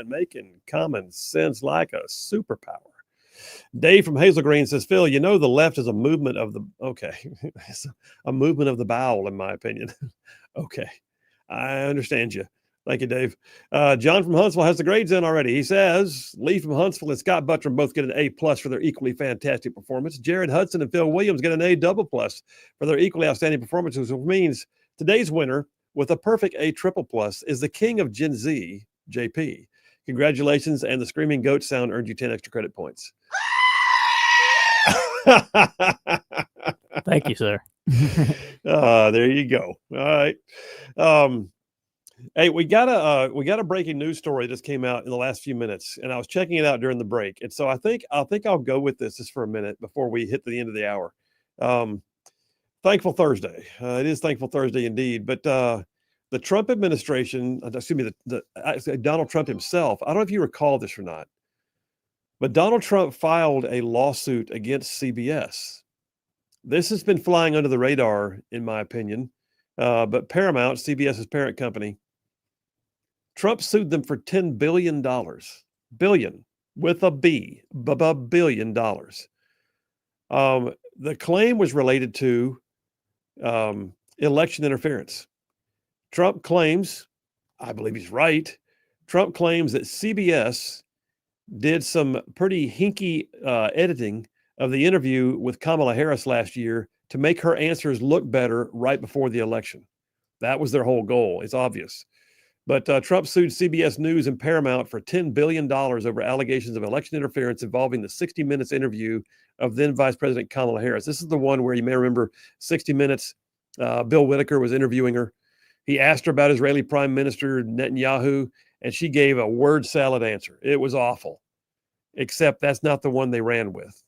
S1: Making common sense like a superpower. Dave from Hazel Green says, Phil, you know the left is a movement of the, okay, it's a movement of the bowel, in my opinion. Okay, I understand you. Thank you, Dave. John from Huntsville has the grades in already. He says, Lee from Huntsville and Scott Buttram both get an A+ for their equally fantastic performance. Jared Hudson and Phil Williams get an A+ for their equally outstanding performances, which means today's winner with a perfect A++ is the king of Gen Z, JP. Congratulations, and the Screaming Goat sound earned you 10 extra credit points.
S7: Thank you, sir.
S1: There you go. All right. Hey, we got a breaking news story that just came out in the last few minutes, and I was checking it out during the break. And so I think I'll go with this just for a minute before we hit the end of the hour. Thankful Thursday. It is Thankful Thursday indeed. But the Trump administration, actually Donald Trump himself, I don't know if you recall this or not, but Donald Trump filed a lawsuit against CBS. This has been flying under the radar, in my opinion. But Paramount, CBS's parent company, Trump sued them for $10 billion. Billion with a B, billion dollars. The claim was related to election interference. Trump claims, I believe he's right, Trump claims that CBS did some pretty hinky editing of the interview with Kamala Harris last year to make her answers look better right before the election. That was their whole goal. It's obvious. But Trump sued CBS News and Paramount for $10 billion over allegations of election interference involving the 60 Minutes interview of then Vice President Kamala Harris. This is the one where you may remember 60 Minutes, Bill Whitaker was interviewing her. He asked her about Israeli Prime Minister Netanyahu, and she gave a word salad answer. It was awful, except that's not the one they ran with.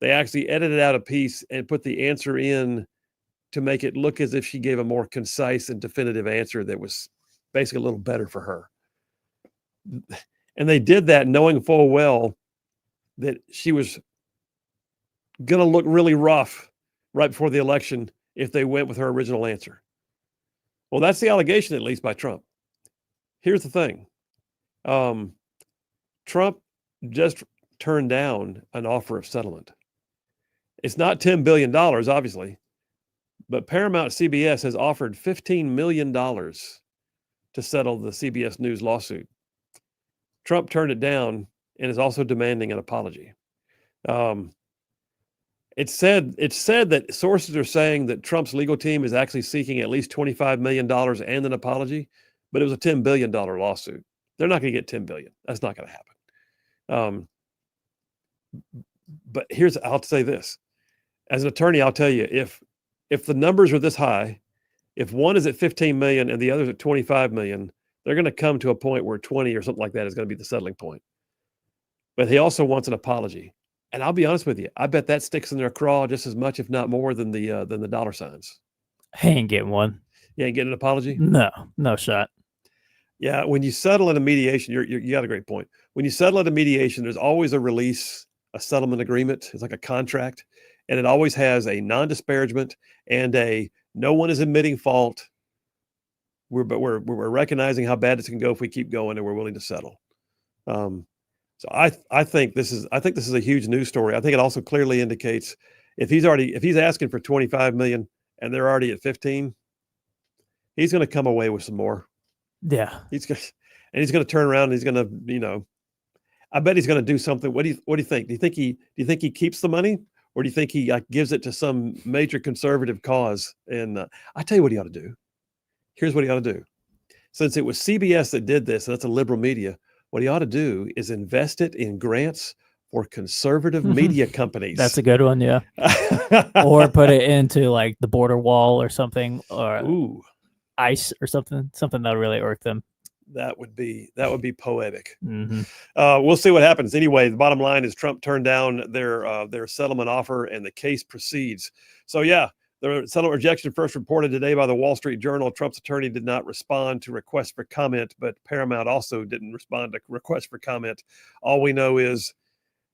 S1: They actually edited out a piece and put the answer in to make it look as if she gave a more concise and definitive answer that was basically a little better for her. And they did that knowing full well that she was going to look really rough right before the election if they went with her original answer. Well, that's the allegation, at least by Trump. Here's the thing. Trump just turned down an offer of settlement. It's not $10 billion, obviously, but Paramount CBS has offered $15 million to settle the CBS News lawsuit. Trump turned it down and is also demanding an apology. It's said that sources are saying that Trump's legal team is actually seeking at least $25 million and an apology, but it was a $10 billion lawsuit. They're not going to get $10 billion. That's not going to happen. But I'll say this. As an attorney, I'll tell you, if the numbers are this high, if one is at 15 million and the other is at 25 million, they're going to come to a point where 20 or something like that is going to be the settling point. But he also wants an apology. And I'll be honest with you, I bet that sticks in their craw just as much, if not more, than the dollar signs.
S7: He ain't getting one.
S1: You ain't getting an apology?
S7: No shot.
S1: Yeah, when you settle in a mediation, you got a great point. When you settle at a mediation, there's always a release, a settlement agreement. It's like a contract. And it always has a non-disparagement and a no one is admitting fault. We're recognizing how bad this can go if we keep going, and we're willing to settle. So I think this is a huge news story. I think it also clearly indicates if he's asking for 25 million and they're already at 15, he's going to come away with some more.
S7: Yeah,
S1: he's going to turn around and he's going to, I bet he's going to do something. What do you think? Do you think he keeps the money? Or do you think he gives it to some major conservative cause? And I tell you what he ought to do. Here's what he ought to do. Since it was CBS that did this, and that's a liberal media, what he ought to do is invest it in grants for conservative media companies.
S7: That's a good one, yeah. Or put it into like the border wall or something, or ICE or something that would really irk them.
S1: That would be poetic.
S7: Mm-hmm.
S1: We'll see what happens. Anyway, the bottom line is Trump turned down their settlement offer, and the case proceeds. So yeah, the settlement rejection first reported today by the Wall Street Journal. Trump's attorney did not respond to requests for comment, but Paramount also didn't respond to requests for comment. All we know is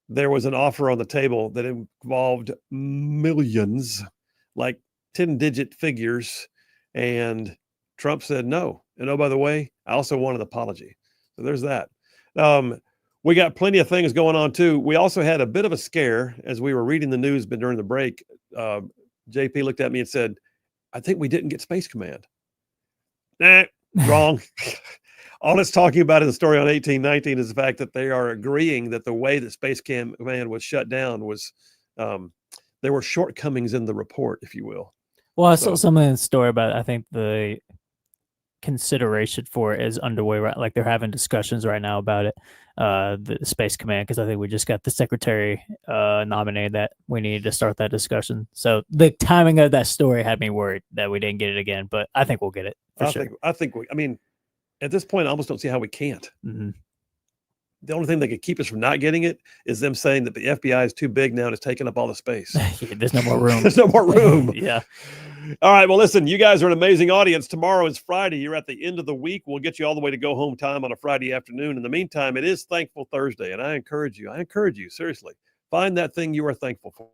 S1: there was an offer on the table that involved millions, like 10-digit figures, and Trump said no. And oh, by the way, I also want an apology. So there's that. We got plenty of things going on too. We also had a bit of a scare as we were reading the news, but during the break, JP looked at me and said, I think we didn't get Space Command. Nah, wrong. All it's talking about in the story on 1819 is the fact that they are agreeing that the way that Space Command was shut down was there were shortcomings in the report, if you will.
S7: Well, I saw something in the story about, I think the consideration for it is underway, right? Like they're having discussions right now about it, the Space Command, because I think we just got the secretary nominated that we needed to start that discussion. So the timing of that story had me worried that we didn't get it again, but I think we'll get it for sure.
S1: I mean, at this point, I almost don't see how we can't.
S7: Mm-hmm.
S1: The only thing that could keep us from not getting it is them saying that the FBI is too big now and it's taking up all the space.
S7: Yeah, there's no more room.
S1: There's no more room.
S7: Yeah.
S1: All right. Well, listen, you guys are an amazing audience. Tomorrow is Friday. You're at the end of the week. We'll get you all the way to go home time on a Friday afternoon. In the meantime, it is Thankful Thursday, and I encourage you, seriously, find that thing you are thankful for.